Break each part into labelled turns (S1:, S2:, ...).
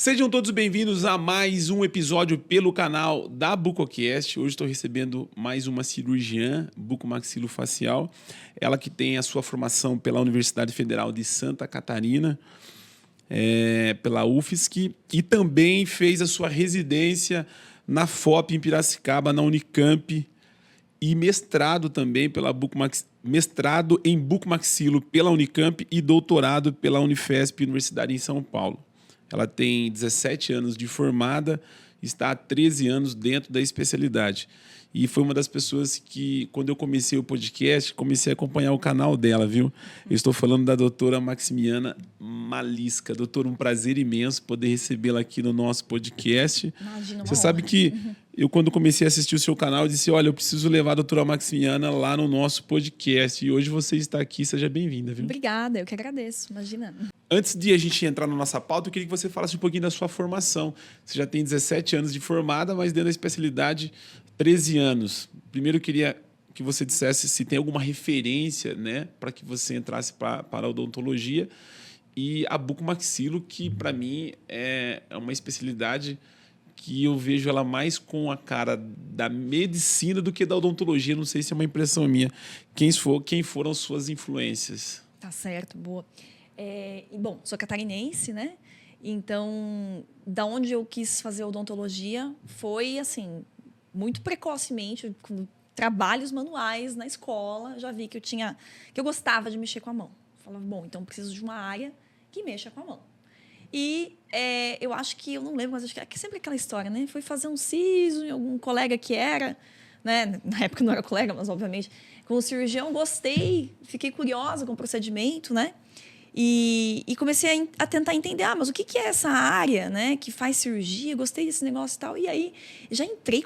S1: Sejam todos bem-vindos a mais um episódio pelo canal da Bucocast. Hoje estou recebendo mais uma cirurgiã bucomaxilofacial. Ela que tem a sua formação pela Universidade Federal de Santa Catarina, pela UFSC, e também fez a sua residência na FOP em Piracicaba, na Unicamp, e mestrado também mestrado em bucomaxilo pela Unicamp e doutorado pela Unifesp, Universidade em São Paulo. Ela tem 17 anos de formada, está há 13 anos dentro da especialidade. E foi uma das pessoas que, quando eu comecei o podcast, comecei a acompanhar o canal dela, viu? Eu estou falando da doutora Maximiana Malisca. Doutora, um prazer imenso poder recebê-la aqui no nosso podcast.
S2: Imagina, uma
S1: Você sabe
S2: honra.
S1: que eu, quando comecei a assistir o seu canal, eu disse, olha, eu preciso levar a doutora Maximiana lá no nosso podcast. E hoje você está aqui, seja bem-vinda, viu?
S2: Obrigada, eu que agradeço, imagina.
S1: Antes de a gente entrar na nossa pauta, eu queria que você falasse um pouquinho da sua formação. Você já tem 17 anos de formada, mas dentro da especialidade, 13 anos. Primeiro, eu queria que você dissesse se tem alguma referência, né, para que você entrasse para a odontologia. E a bucomaxilo, que para mim é uma especialidade que eu vejo ela mais com a cara da medicina do que da odontologia. Não sei se é uma impressão minha. Quem foram suas influências?
S2: Tá certo, boa. Bom, sou catarinense, né? Então, da onde eu quis fazer odontologia foi, assim, muito precocemente, com trabalhos manuais na escola, já vi que eu gostava de mexer com a mão. Falava, bom, então preciso de uma área que mexa com a mão. E eu acho que, eu não lembro, mas acho que é sempre aquela história, né? Fui fazer um siso em algum colega que era, né? Na época não era colega, mas obviamente, com o cirurgião, gostei, fiquei curiosa com o procedimento, né? E comecei a tentar entender, mas o que é essa área, né, que faz cirurgia? Gostei desse negócio e tal. E aí,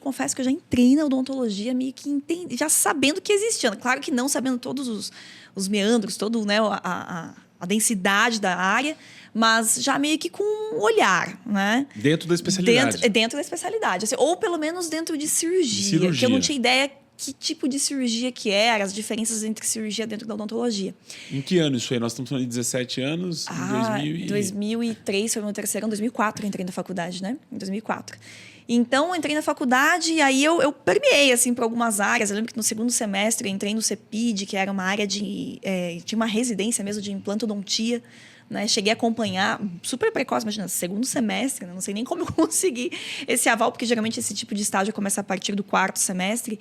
S2: confesso que eu já entrei na odontologia meio que já sabendo que existia. Claro que não sabendo todos os meandros, todo, né, a densidade da área, mas já meio que com um olhar, né?
S1: Dentro da especialidade.
S2: Dentro da especialidade. Assim, ou pelo menos dentro de cirurgia. Que eu não tinha ideia que tipo de cirurgia que era, as diferenças entre cirurgia dentro da odontologia.
S1: Em que ano isso aí? Nós estamos falando de 17 anos, em
S2: 2003 foi o meu terceiro ano, 2004 eu entrei na faculdade, né? Em 2004. Então, eu entrei na faculdade e aí eu permeei, assim, por algumas áreas. Eu lembro que no segundo semestre eu entrei no CEPID, que era uma área tinha uma residência mesmo de implantodontia, né? Cheguei a acompanhar, super precoce, imagina, segundo semestre, né? Não sei nem como eu consegui esse aval, porque geralmente esse tipo de estágio começa a partir do quarto semestre.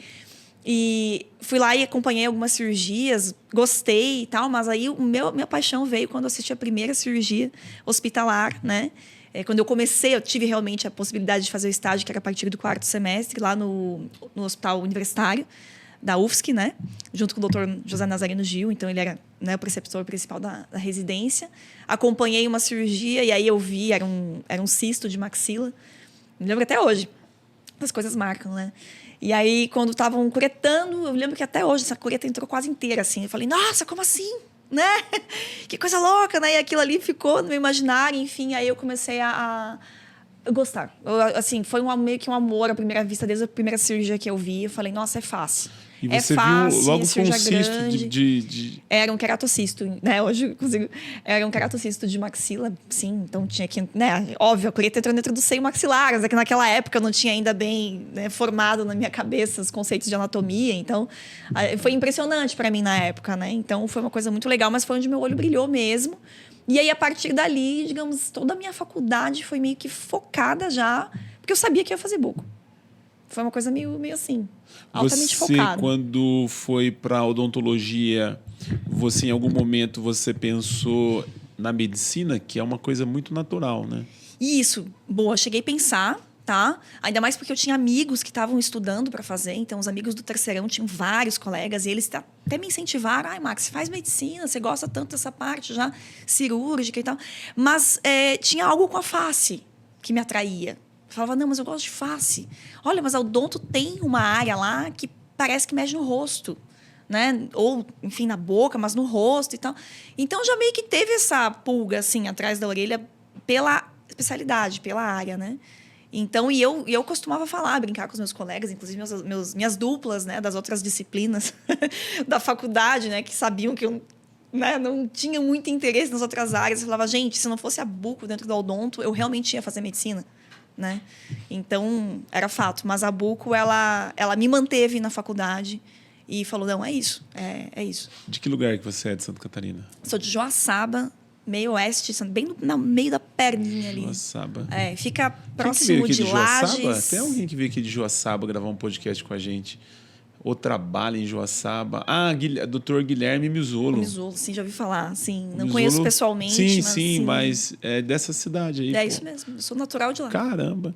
S2: E fui lá e acompanhei algumas cirurgias, gostei e tal, mas aí minha paixão veio quando eu assisti a primeira cirurgia hospitalar, né? Quando eu tive realmente a possibilidade de fazer o estágio, que era a partir do quarto semestre, lá no Hospital Universitário da UFSC, né? Junto com o Dr. José Nazareno Gil, então ele era, né, o preceptor principal da residência. Acompanhei uma cirurgia e aí eu vi, era um cisto de maxila. Me lembro até hoje. As coisas marcam, né? E aí, quando estavam curetando, eu lembro que até hoje essa cureta entrou quase inteira, assim. Eu falei, nossa, como assim? Né? Que coisa louca, né? E aquilo ali ficou no meu imaginário, enfim. Aí eu comecei a gostar. Assim, foi meio que um amor à primeira vista, desde a primeira cirurgia que eu vi. Eu falei, nossa, é fácil.
S1: E você viu logo com um cisto
S2: Era um queratocisto, né? Hoje eu consigo... Era um queratocisto de maxila, sim. Então tinha que... né? Óbvio, a cureta entrou dentro do seio maxilar. Mas é que naquela época eu não tinha ainda bem, né, formado na minha cabeça os conceitos de anatomia. Então, foi impressionante para mim na época, né? Então, foi uma coisa muito legal. Mas foi onde meu olho brilhou mesmo. E aí, a partir dali, digamos, toda a minha faculdade foi meio que focada já. Porque eu sabia que ia fazer buco. Foi uma coisa meio assim, altamente focada.
S1: Você, quando foi para odontologia, em algum momento, você pensou na medicina, que é uma coisa muito natural, né?
S2: Isso. Boa, cheguei a pensar, tá? Ainda mais porque eu tinha amigos que estavam estudando para fazer. Então, os amigos do terceirão tinham vários colegas. E eles até me incentivaram. Ai, Max, faz medicina. Você gosta tanto dessa parte já cirúrgica e tal. Mas tinha algo com a face que me atraía. Eu falava, não, mas eu gosto de face. Olha, mas a odonto tem uma área lá que parece que mexe no rosto, né? Ou, enfim, na boca, mas no rosto e tal. Então, já meio que teve essa pulga, assim, atrás da orelha pela especialidade, pela área, né? Então, eu costumava brincar com os meus colegas, inclusive minhas duplas, né, das outras disciplinas da faculdade, né, que sabiam que eu né, não tinha muito interesse nas outras áreas. Eu falava, gente, se não fosse a Buco dentro do odonto, eu realmente ia fazer medicina, né? Então, era fato. Mas a Buco, ela me manteve na faculdade e falou, não, é isso, é isso.
S1: De que lugar que você é de Santa Catarina?
S2: Sou de Joaçaba, meio oeste, bem no meio da perninha ali.
S1: Joaçaba.
S2: Fica próximo de Lages.
S1: Tem alguém que veio aqui de Joaçaba gravar um podcast com a gente? Ou trabalha em Joaçaba? Dr. Guilherme Mizzolo.
S2: Mizzolo, sim, já ouvi falar. Sim, não
S1: Mizzolo,
S2: conheço pessoalmente,
S1: mas é dessa cidade aí.
S2: É isso mesmo, eu sou natural de lá.
S1: Caramba.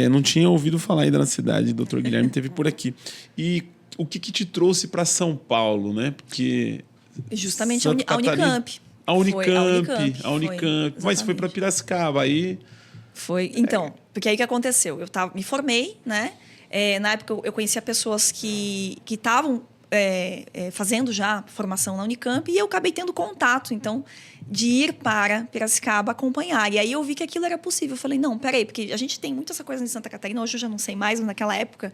S1: Não tinha ouvido falar ainda na cidade. Dr. Guilherme esteve por aqui. E o que te trouxe para São Paulo, né? Porque...
S2: Justamente a Unicamp.
S1: A Unicamp. Mas foi para Piracicaba, aí...
S2: Foi. Então, porque aí o que aconteceu? Eu me formei, né? Na época, eu conhecia pessoas que estavam fazendo já formação na Unicamp e eu acabei tendo contato, então, de ir para Piracicaba acompanhar. E aí eu vi que aquilo era possível. Eu falei, não, peraí, porque a gente tem muita essa coisa em Santa Catarina, hoje eu já não sei mais, mas naquela época,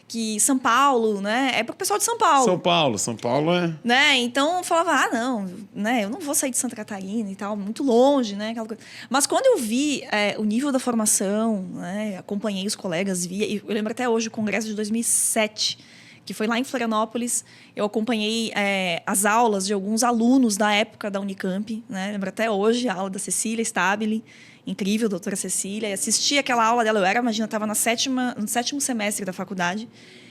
S2: que São Paulo, né? É para o pessoal de São Paulo.
S1: São Paulo é...
S2: Né? Então, eu falava, não, né? Eu não vou sair de Santa Catarina e tal, muito longe, né? Aquela coisa. Mas quando eu vi o nível da formação, né? Acompanhei os colegas, via... Eu lembro até hoje o congresso de 2007, que foi lá em Florianópolis. Eu acompanhei as aulas de alguns alunos da época da Unicamp, né? Lembro até hoje a aula da Cecília Stabile, incrível, doutora Cecília. E assisti aquela aula dela, estava no sétimo semestre da faculdade.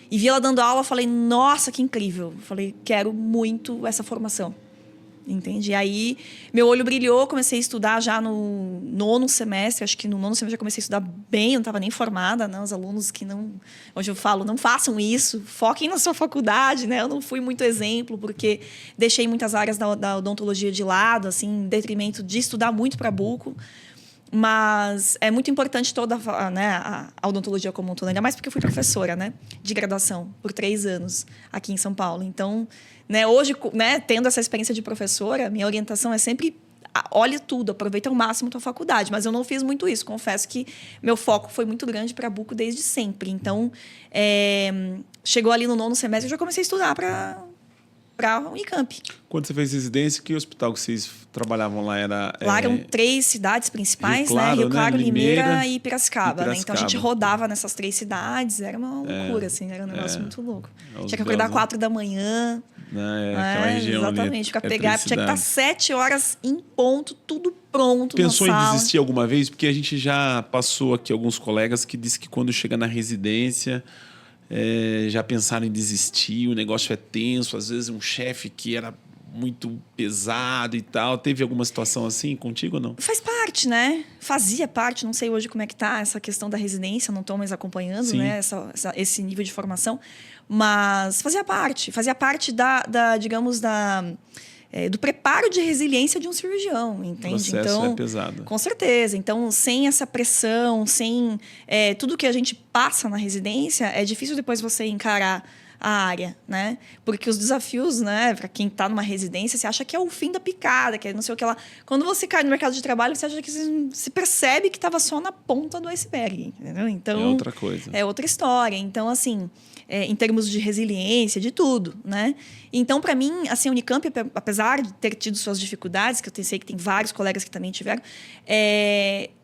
S2: E vi ela dando aula, falei, nossa, que incrível. Falei, quero muito essa formação. Entende? E aí, meu olho brilhou, comecei a estudar já no 9º semestre. Acho que no 9º semestre já comecei a estudar bem, eu não estava nem formada, né? Os alunos que não... Hoje eu falo, não façam isso, foquem na sua faculdade, né? Eu não fui muito exemplo, porque deixei muitas áreas da odontologia de lado, assim, em detrimento de estudar muito para Buco. Mas é muito importante toda a odontologia como um todo, ainda mais porque eu fui professora, né, de graduação por 3 anos aqui em São Paulo. Então, né, hoje, né, tendo essa experiência de professora, minha orientação é sempre olha tudo, aproveita ao máximo a tua faculdade. Mas eu não fiz muito isso. Confesso que meu foco foi muito grande para Buco desde sempre. Então, chegou ali no 9º semestre, eu já comecei a estudar para a Unicamp.
S1: Quando você fez residência, que hospital que vocês trabalhavam lá era...
S2: Lá eram 3 cidades principais,
S1: Rio Claro,
S2: Rio Claro,
S1: Limeira
S2: e Piracicaba. Né? Então, a gente rodava nessas 3 cidades. Era uma loucura, assim. Era um negócio muito louco. Tinha que acordar 4 da manhã.
S1: Aquela região
S2: exatamente.
S1: Ali.
S2: Tinha que estar 7 horas em ponto, tudo pronto.
S1: Pensou
S2: na sala.
S1: em desistir alguma vez? Porque a gente já passou aqui alguns colegas que dizem que quando chega na residência... já pensaram em desistir, o negócio é tenso, às vezes um chefe que era muito pesado e tal. Teve alguma situação assim contigo ou não?
S2: Faz parte, né? Fazia parte, não sei hoje como é que tá essa questão da residência, não estou mais acompanhando,
S1: Sim.
S2: né? Esse nível de formação, mas fazia parte digamos, do preparo de resiliência de um cirurgião, entende?
S1: O processo
S2: então,
S1: é pesado.
S2: Com certeza. Então, sem essa pressão, sem tudo que a gente passa na residência, é difícil depois você encarar a área, né? Porque os desafios, né, para quem está numa residência, você acha que é o fim da picada, que é não sei o que lá. Quando você cai no mercado de trabalho, você acha que se percebe que estava só na ponta do iceberg, entendeu? Então,
S1: é outra coisa.
S2: É outra história. Então, assim, em termos de resiliência, de tudo, né? Então, para mim, assim, a Unicamp, apesar de ter tido suas dificuldades, que eu sei que tem vários colegas que também tiveram,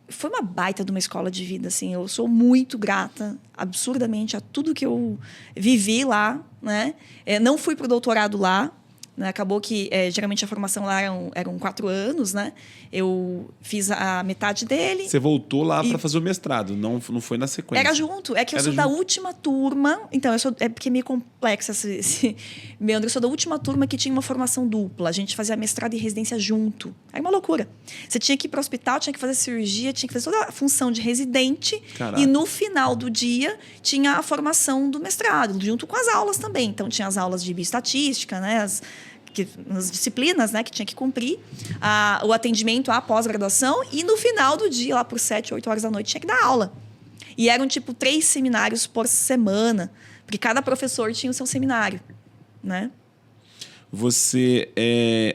S2: foi uma baita de uma escola de vida, assim. Eu sou muito grata, absurdamente, a tudo que eu vivi lá, né? Não fui para o doutorado lá, né? Acabou que, geralmente, a formação lá eram 4 anos, né? Eu fiz a metade dele.
S1: Você voltou lá para fazer o mestrado, não foi na sequência?
S2: Era junto. É que eu sou da última turma. Então, é porque é meio complexo esse meandro. Eu sou da última turma que tinha uma formação dupla. A gente fazia mestrado e residência junto. Era uma loucura. Você tinha que ir para o hospital, tinha que fazer cirurgia, tinha que fazer toda a função de residente.
S1: Caraca.
S2: E no final do dia, tinha a formação do mestrado, junto com as aulas também. Então, tinha as aulas de bioestatística, né? As disciplinas, né, que tinha que cumprir, o atendimento à pós-graduação, e no final do dia, lá por 7, 8 horas da noite, tinha que dar aula. E eram, 3 seminários por semana, porque cada professor tinha o seu seminário, né?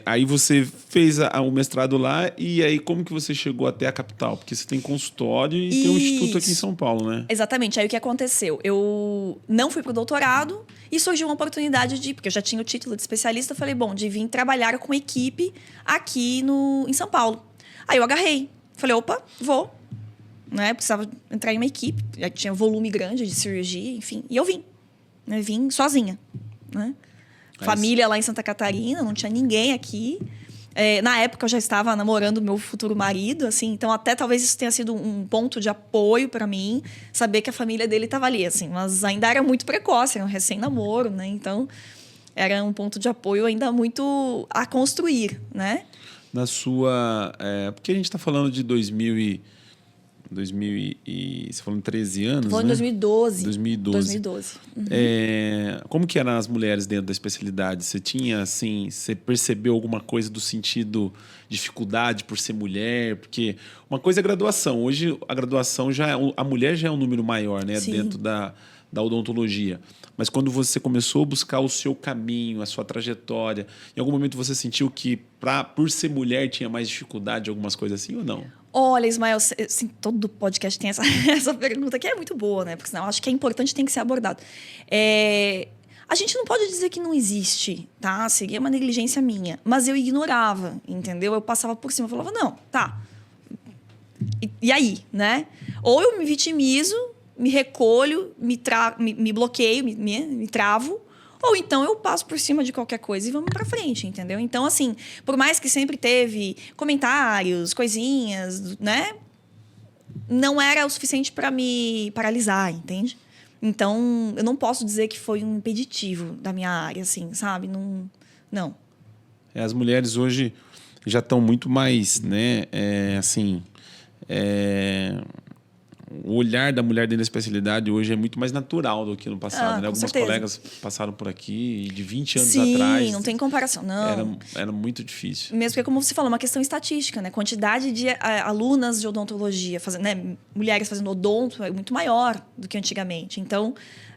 S1: Aí você fez o mestrado lá e aí como que você chegou até a capital? Porque você tem consultório e tem um instituto aqui em São Paulo, né?
S2: Exatamente. Aí o que aconteceu? Eu não fui pro doutorado e surgiu uma oportunidade porque eu já tinha o título de especialista, eu falei, bom, de vir trabalhar com equipe aqui em São Paulo. Aí eu agarrei. Falei, opa, vou. Né? Precisava entrar em uma equipe, já tinha volume grande de cirurgia, enfim. E eu vim. Né? Vim sozinha, né? Família lá em Santa Catarina, não tinha ninguém aqui. Na época eu já estava namorando meu futuro marido, assim, então até talvez isso tenha sido um ponto de apoio para mim, saber que a família dele estava ali, assim, mas ainda era muito precoce, era um recém-namoro, né? Então era um ponto de apoio ainda muito a construir, né?
S1: Na sua, porque a gente está falando de 2000 você falou em 13 anos,
S2: Tô falando
S1: né?
S2: em 2012.
S1: 2012.
S2: Uhum.
S1: Como que eram as mulheres dentro da especialidade? Você tinha, assim, você percebeu alguma coisa do sentido dificuldade por ser mulher? Porque uma coisa é a graduação. Hoje, a graduação a mulher já é um número maior, né?
S2: Sim.
S1: Dentro da odontologia. Mas quando você começou a buscar o seu caminho, a sua trajetória, em algum momento você sentiu que, por ser mulher, tinha mais dificuldade, algumas coisas assim ou não?
S2: Olha, Ismael, assim, todo podcast tem essa pergunta que é muito boa, né? Porque senão eu acho que é importante, tem que ser abordado. A gente não pode dizer que não existe, tá? Seria uma negligência minha. Mas eu ignorava, entendeu? Eu passava por cima, eu falava, não, tá. E aí, né? Ou eu me vitimizo, me recolho, me bloqueio, me travo, ou então eu passo por cima de qualquer coisa e vamos pra frente, entendeu? Então, assim, por mais que sempre teve comentários, coisinhas, né? Não era o suficiente para me paralisar, entende? Então, eu não posso dizer que foi um impeditivo da minha área, assim, sabe? Não.
S1: As mulheres hoje já estão muito mais, né? O olhar da mulher dentro da especialidade hoje é muito mais natural do que no passado, né? Algumas
S2: certeza.
S1: colegas passaram por aqui e de 20 anos
S2: Sim,
S1: atrás...
S2: não tem comparação, não.
S1: Era muito difícil.
S2: Mesmo que, como você falou, uma questão estatística, né? Quantidade de alunas de odontologia, né? Mulheres fazendo odonto é muito maior do que antigamente. Então,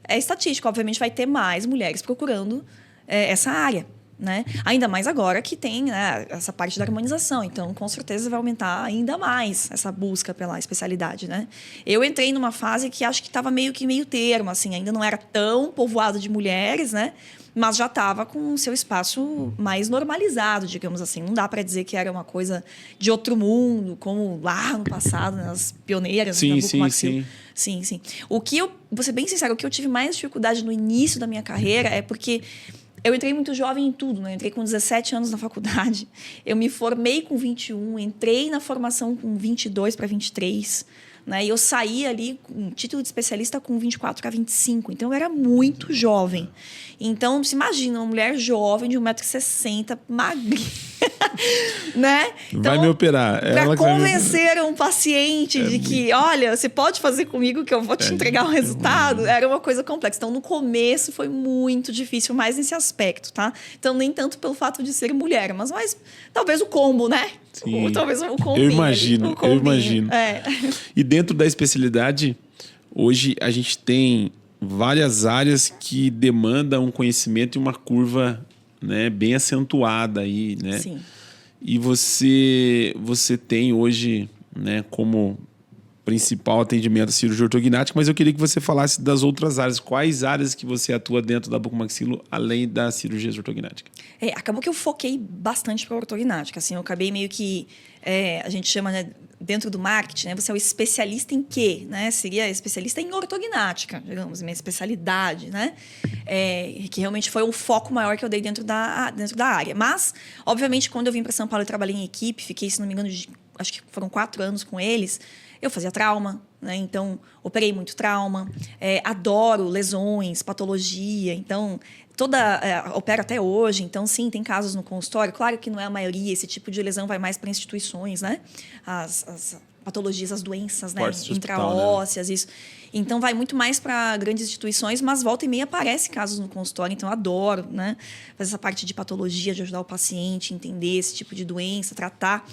S2: é estatístico. Obviamente, vai ter mais mulheres procurando essa área. Né? Ainda mais agora que tem, né, essa parte da harmonização. Então, com certeza, vai aumentar ainda mais essa busca pela especialidade. Né? Eu entrei numa fase que acho que estava meio termo. Assim, ainda não era tão povoado de mulheres, né? Mas já estava com o seu espaço mais normalizado, digamos assim. Não dá para dizer que era uma coisa de outro mundo, como lá no passado, né, as pioneiras da bucomaxilo. Sim. Vou ser bem sincero, o que eu tive mais dificuldade no início da minha carreira é porque eu entrei muito jovem em tudo, né? Eu entrei com 17 anos na faculdade. Eu me formei com 21, entrei na formação com 22 para 23, né? E eu saí ali com título de especialista com 24 a 25. Então, eu era muito jovem. Então, se imagina, uma mulher jovem de 1,60 m, magrinha, né? Então,
S1: vai me operar.
S2: Para convencer um paciente de que, olha, você pode fazer comigo que eu vou te entregar o resultado, era uma coisa complexa. Então, no começo foi muito difícil, mais nesse aspecto, tá? Então, nem tanto pelo fato de ser mulher, mas talvez o combo, né?
S1: Sim.
S2: Talvez o combo.
S1: Eu imagino. E dentro da especialidade, hoje a gente tem várias áreas que demandam um conhecimento e uma curva, né, bem acentuada aí, né?
S2: Sim.
S1: E você tem hoje, né, como principal atendimento a cirurgia ortognática, mas eu queria que você falasse das outras áreas. Quais áreas que você atua dentro da bucomaxilo, além da cirurgia ortognática?
S2: Acabou que eu foquei bastante para a ortognática. Assim, eu acabei meio que... a gente chama, né, dentro do marketing, né, você é o especialista em quê? Né? Seria especialista em ortognática, digamos, minha especialidade, né? Que realmente foi o foco maior que eu dei dentro da área. Mas, obviamente, quando eu vim para São Paulo, eu trabalhei em equipe, fiquei, se não me engano, acho que foram 4 anos com eles. Eu fazia trauma, né? Então, operei muito trauma. Adoro lesões, patologia. Então, opero até hoje. Então, sim, tem casos no consultório. Claro que não é a maioria. Esse tipo de lesão vai mais para instituições, né? patologias, as doenças, né?
S1: Porte de hospital,
S2: Intraósseas, isso. Então, vai muito mais para grandes instituições, mas volta e meia aparece casos no consultório. Então, eu adoro, né? Fazer essa parte de patologia, de ajudar o paciente a entender esse tipo de doença, tratar.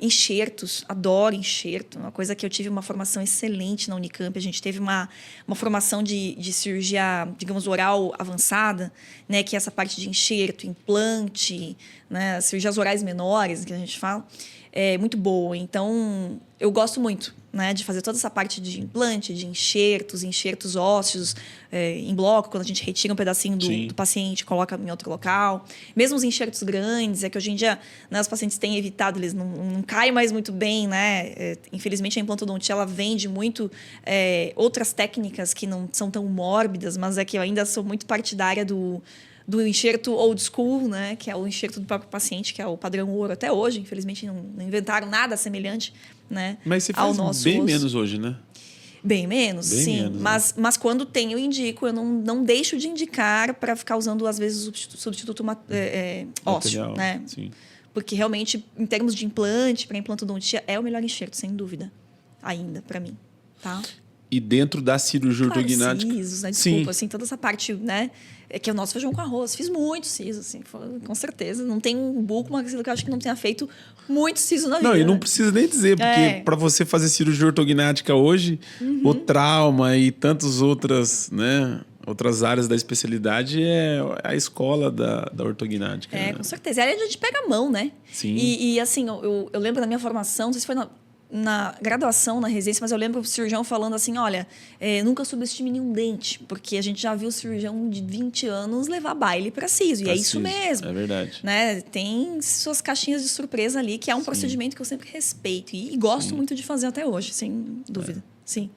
S2: Enxertos, adoro enxerto. Uma coisa que eu tive uma formação excelente na Unicamp. A gente teve uma formação de cirurgia, digamos, oral avançada, né? Que é essa parte de enxerto, implante, né? Cirurgias orais menores, que a gente fala. É muito boa. Então, eu gosto muito, né, de fazer toda essa parte de implante, de enxertos ósseos em bloco, quando a gente retira um pedacinho do paciente, coloca em outro local. Mesmo os enxertos grandes, é que hoje em dia, né, os pacientes têm evitado, eles não caem mais muito bem, né? Infelizmente, a implantodontia, ela vende muito outras técnicas que não são tão mórbidas, mas é que eu ainda sou muito partidária do enxerto old school, né? Que é o enxerto do próprio paciente, que é o padrão ouro até hoje. Infelizmente, não inventaram nada semelhante, né?
S1: Mas você faz bem menos hoje, né?
S2: Bem menos, bem sim. Menos, mas quando tem, eu indico. Eu não deixo de indicar para ficar usando, às vezes, o substituto ósseo, né?
S1: Sim.
S2: Porque, realmente, em termos de implante, para implantodontia, é o melhor enxerto, sem dúvida. Ainda, para mim, tá?
S1: E dentro da cirurgia ortognática...
S2: Sisos, né? Desculpa, assim, toda essa parte, né? É que é o nosso feijão com arroz. Fiz muito siso, assim, com certeza. Não tem um buco maxilo que eu acho que não tenha feito muito siso na vida.
S1: Não, e não precisa nem dizer, porque para você fazer cirurgia ortognática hoje, o trauma e tantas outras, né, outras áreas da especialidade é a escola da ortognática.
S2: É,
S1: né?
S2: Com certeza. E aí a gente pega a mão, né?
S1: Sim.
S2: E assim, eu lembro da minha formação, não sei se foi na graduação, na residência, mas eu lembro o cirurgião falando assim, olha, nunca subestime nenhum dente, porque a gente já viu o cirurgião de 20 anos levar baile para siso, e é isso mesmo.
S1: É verdade.
S2: Né? Tem suas caixinhas de surpresa ali, que é um procedimento que eu sempre respeito e gosto muito de fazer até hoje, sem dúvida. Sim.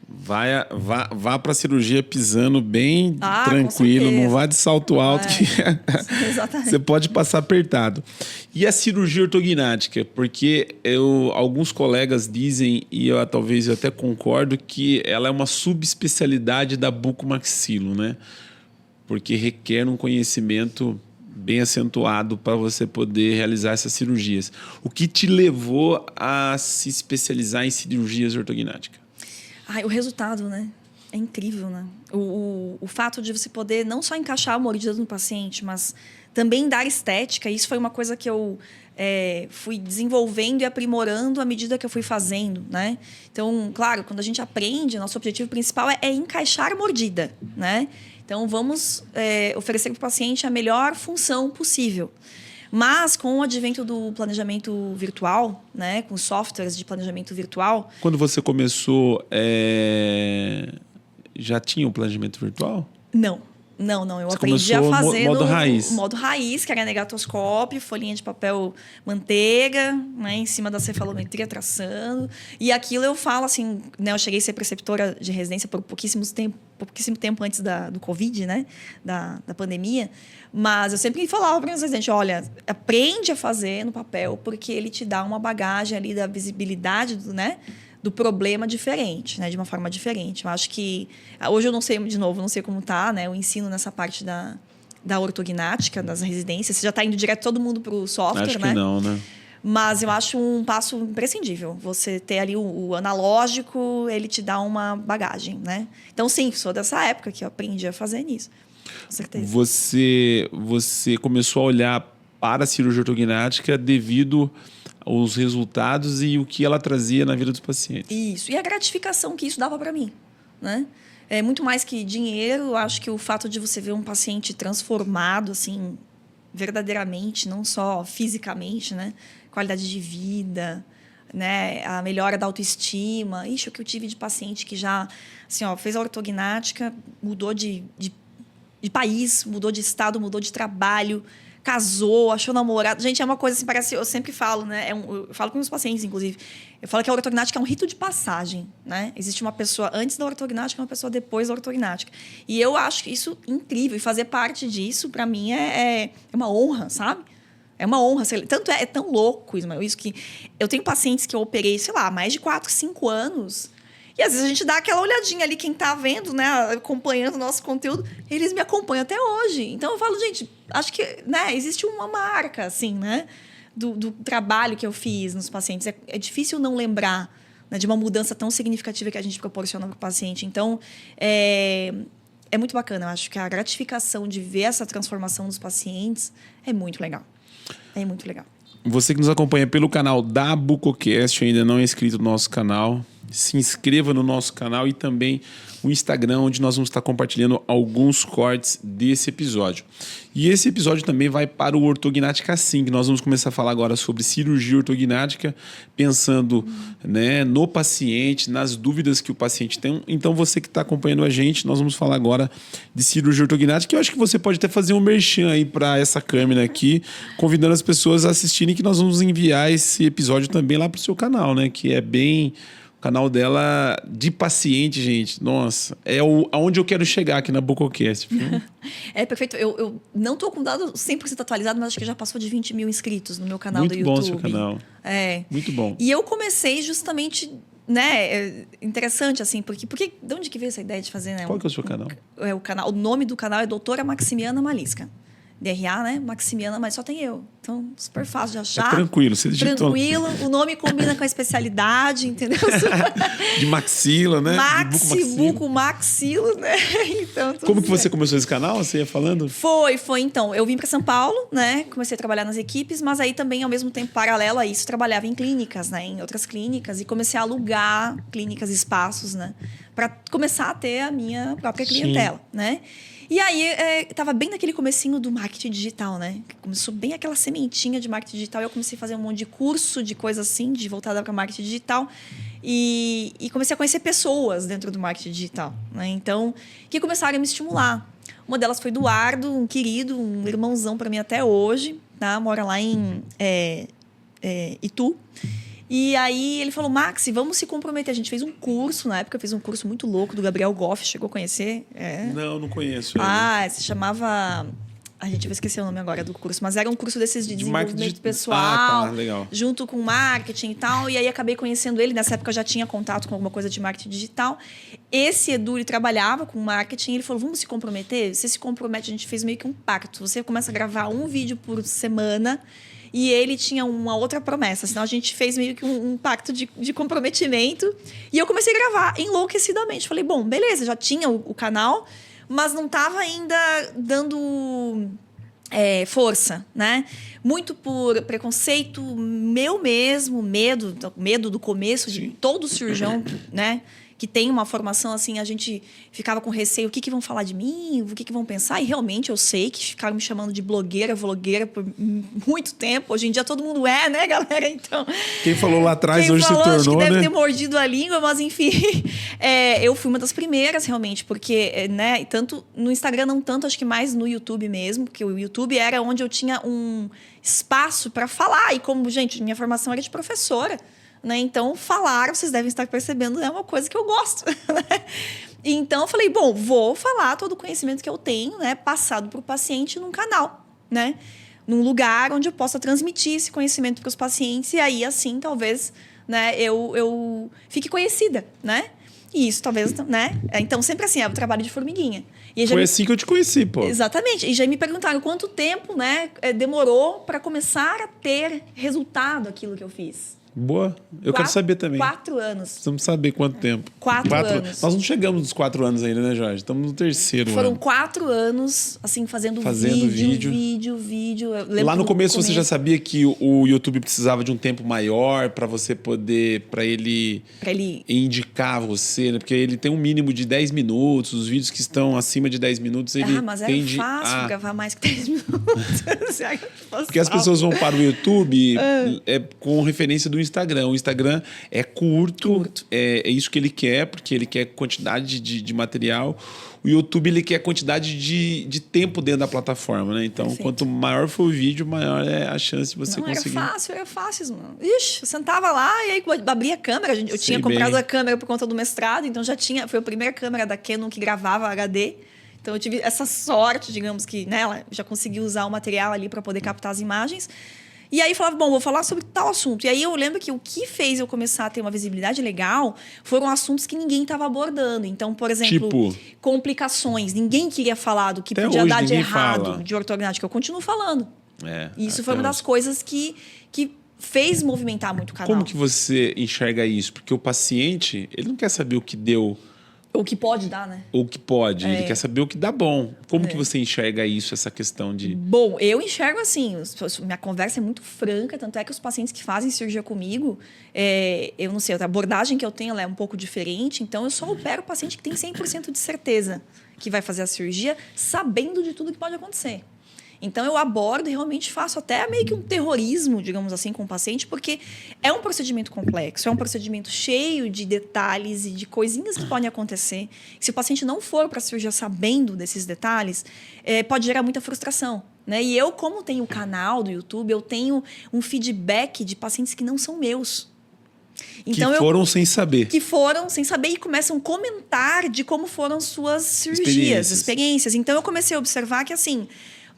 S1: Vá para a cirurgia pisando bem tranquilo, não vá de salto alto, que você pode passar apertado. E a cirurgia ortognática? Porque alguns colegas dizem, e talvez eu até concordo, que ela é uma subespecialidade da bucomaxilo, né? Porque requer um conhecimento bem acentuado para você poder realizar essas cirurgias. O que te levou a se especializar em cirurgias ortognáticas?
S2: O resultado, né? É incrível, né? O fato de você poder não só encaixar a mordida no paciente, mas também dar estética. Isso foi uma coisa que eu fui desenvolvendo e aprimorando à medida que eu fui fazendo, né? Então, claro, quando a gente aprende, nosso objetivo principal é encaixar a mordida, né? Então, vamos oferecer para o paciente a melhor função possível. Mas, com o advento do planejamento virtual, né, com softwares de planejamento virtual...
S1: Quando você começou, já tinha um planejamento virtual?
S2: Não. Eu aprendi a fazer
S1: modo raiz.
S2: Modo raiz, que era negatoscópio, folhinha de papel manteiga, né, em cima da cefalometria, traçando. E aquilo eu falo assim, né, eu cheguei a ser preceptora de residência por pouquíssimo tempo antes do Covid, né, da pandemia. Mas eu sempre falava para meus residentes, olha, aprende a fazer no papel, porque ele te dá uma bagagem ali da visibilidade, né, do problema diferente, né, de uma forma diferente. Eu acho que... Hoje eu não sei, de novo, não sei como está, né, o ensino nessa parte da ortognática, das residências. Você já está indo direto todo mundo para o software,
S1: acho
S2: né?
S1: que não, né?
S2: Mas eu acho um passo imprescindível. Você ter ali o analógico, ele te dá uma bagagem, né? Então, sim, sou dessa época que eu aprendi a fazer nisso. Com certeza.
S1: Você começou a olhar para a cirurgia ortognática devido aos resultados e o que ela trazia na vida dos pacientes.
S2: Isso. E a gratificação que isso dava para mim, né? É muito mais que dinheiro. Eu acho que o fato de você ver um paciente transformado, assim, verdadeiramente, não só fisicamente, né? Qualidade de vida, né? A melhora da autoestima. Ixi, o que eu tive de paciente que já, assim, fez a ortognática, mudou de país, mudou de estado, mudou de trabalho, casou, achou namorado. Gente, é uma coisa assim, parece... Eu sempre falo, né? Eu falo com meus pacientes, inclusive. Eu falo que a ortognática é um rito de passagem, né? Existe uma pessoa antes da ortognática e uma pessoa depois da ortognática. E eu acho isso incrível. E fazer parte disso, para mim, é uma honra, sabe? É uma honra. Tanto é tão louco, Ismael, isso que... Eu tenho pacientes que eu operei, sei lá, mais de 4, 5 anos... E às vezes a gente dá aquela olhadinha ali, quem tá vendo, né, acompanhando o nosso conteúdo, eles me acompanham até hoje. Então eu falo, gente, acho que, né, existe uma marca, assim, né? do trabalho que eu fiz nos pacientes. É difícil não lembrar, né, de uma mudança tão significativa que a gente proporciona para o paciente. Então, é muito bacana. Eu acho que a gratificação de ver essa transformação dos pacientes é muito legal. É muito legal.
S1: Você que nos acompanha pelo canal da BucoCast, ainda não é inscrito no nosso canal, se inscreva no nosso canal e também o Instagram, onde nós vamos estar compartilhando alguns cortes desse episódio. E esse episódio também vai para o Ortognática Sim, que nós vamos começar a falar agora sobre cirurgia ortognática, pensando, né, no paciente, nas dúvidas que o paciente tem. Então, você que está acompanhando a gente, nós vamos falar agora de cirurgia ortognática, que eu acho que você pode até fazer um merchan aí para essa câmera aqui, convidando as pessoas a assistirem, que nós vamos enviar esse episódio também lá para o seu canal, né, que é bem... O canal dela de paciente, gente. Nossa, é aonde eu quero chegar aqui na BucoCast.
S2: É perfeito. Eu não estou com o dado 100% atualizado, mas acho que já passou de 20 mil inscritos no meu canal do YouTube.
S1: Muito bom o seu canal.
S2: É.
S1: Muito bom.
S2: E eu comecei justamente, né? Interessante, assim, porque de onde que veio essa ideia de fazer, né?
S1: Qual que é o seu canal?
S2: O nome do canal é Doutora Maximiana Malisca. DRA, né? Maximiana, mas só tem eu. Então, super fácil de achar.
S1: É tranquilo, você digitou.
S2: Tranquilo. O nome combina com a especialidade, entendeu?
S1: De maxila, né?
S2: Buco maxilo, né? Então,
S1: como que você começou esse canal? Você ia falando?
S2: Foi. Então, eu vim para São Paulo, né? Comecei a trabalhar nas equipes, mas aí também, ao mesmo tempo, paralelo a isso, trabalhava em clínicas, né? Em outras clínicas. E comecei a alugar clínicas, espaços, né? Para começar a ter a minha própria clientela, né? E aí, estava bem naquele comecinho do marketing digital, né? Começou bem aquela sementinha de marketing digital. Eu comecei a fazer um monte de curso, de coisa assim, de voltada para marketing digital. E comecei a conhecer pessoas dentro do marketing digital, né? Então, que começaram a me estimular. Uma delas foi Eduardo, um querido, um irmãozão para mim até hoje, tá? Mora lá em Itu. E aí ele falou, Maxi, vamos se comprometer. A gente fez um curso, na época eu fiz um curso muito louco do Gabriel Goff, chegou a conhecer?
S1: Não conheço.
S2: Se chamava... A gente vai esquecer o nome agora do curso, mas era um curso desses de desenvolvimento pessoal,
S1: tá, legal.
S2: Junto com marketing e tal. E aí acabei conhecendo ele. Nessa época eu já tinha contato com alguma coisa de marketing digital. Esse Edu, ele trabalhava com marketing. Ele falou, vamos se comprometer? Você se compromete, a gente fez meio que um pacto. Você começa a gravar um vídeo por semana. E ele tinha uma outra promessa. Senão a gente fez meio que um pacto de comprometimento. E eu comecei a gravar enlouquecidamente. Falei, bom, beleza, já tinha o canal, mas não estava ainda dando força, né? Muito por preconceito meu mesmo, medo do começo. Sim. De todo cirurgião, né? Que tem uma formação assim, a gente ficava com receio, o que vão falar de mim, o que vão pensar, e realmente eu sei que ficaram me chamando de blogueira, vlogueira por muito tempo, hoje em dia todo mundo né, galera, então...
S1: Quem falou lá atrás hoje se tornou,
S2: acho que
S1: né?
S2: deve ter mordido a língua, mas enfim, eu fui uma das primeiras realmente, porque, né, tanto no Instagram não tanto, acho que mais no YouTube mesmo, porque o YouTube era onde eu tinha um espaço para falar, e como, gente, minha formação era de professora, né? Então, falar, vocês devem estar percebendo, é uma coisa que eu gosto. Né? Então, eu falei, bom, vou falar todo o conhecimento que eu tenho, né, passado para o paciente num canal, né? Num lugar onde eu possa transmitir esse conhecimento para os pacientes e aí, assim, talvez, né, eu fique conhecida, né? E isso, talvez, né? Então, sempre assim, é o trabalho de formiguinha. E
S1: foi assim que eu te conheci, pô.
S2: Exatamente. E já me perguntaram quanto tempo, né, demorou para começar a ter resultado aquilo que eu fiz.
S1: Boa. Eu quero saber também.
S2: 4 anos.
S1: Precisamos saber quanto tempo.
S2: 4 anos.
S1: Nós não chegamos nos 4 anos ainda, né, Jorge? Estamos no 3º ano.
S2: Foram 4 anos, assim, fazendo vídeo.
S1: Lá no começo você já sabia que o YouTube precisava de um tempo maior para você poder, para ele indicar você, né? Porque ele tem um mínimo de 10 minutos, os vídeos que estão acima de 10 minutos, ele
S2: mas era fácil gravar mais que 10 minutos.
S1: Porque as pessoas vão para o YouTube com referência do Instagram. O Instagram é curto. É isso que ele quer, porque ele quer quantidade de material. O YouTube, ele quer quantidade de tempo dentro da plataforma, né? Então, perfeito. Quanto maior for o vídeo, maior é a chance de você conseguir.
S2: Era fácil, mano. Ixi, eu sentava lá e aí abria a câmera. Eu tinha comprado a câmera por conta do mestrado, então já tinha... Foi a primeira câmera da Canon que gravava HD. Então, eu tive essa sorte, digamos que, né? Ela já conseguiu usar o material ali para poder captar as imagens. E aí falava, bom, vou falar sobre tal assunto. E aí eu lembro que o que fez eu começar a ter uma visibilidade legal foram assuntos que ninguém estava abordando. Então, por exemplo, complicações. Ninguém queria falar do que podia dar de errado de ortognática. Eu continuo falando. E isso foi uma das coisas que fez movimentar muito o canal.
S1: Como que você enxerga isso? Porque o paciente, ele não quer saber o que deu.
S2: O que pode dar, né?
S1: Ou o que pode. Ele quer saber o que dá bom. Como que você enxerga isso, essa questão de...
S2: Bom, eu enxergo assim, minha conversa é muito franca, tanto é que os pacientes que fazem cirurgia comigo, eu não sei, a abordagem que eu tenho ela é um pouco diferente, então eu só opero o paciente que tem 100% de certeza que vai fazer a cirurgia, sabendo de tudo que pode acontecer. Então, eu abordo e realmente faço até meio que um terrorismo, digamos assim, com o paciente, porque é um procedimento complexo, é um procedimento cheio de detalhes e de coisinhas que podem acontecer. Se o paciente não for para a cirurgia sabendo desses detalhes, pode gerar muita frustração. Né? E eu, como tenho o canal do YouTube, eu tenho um feedback de pacientes que não são meus.
S1: Então, que foram sem saber.
S2: Que foram sem saber e começam a comentar de como foram suas cirurgias, experiências. Então, eu comecei a observar que, assim...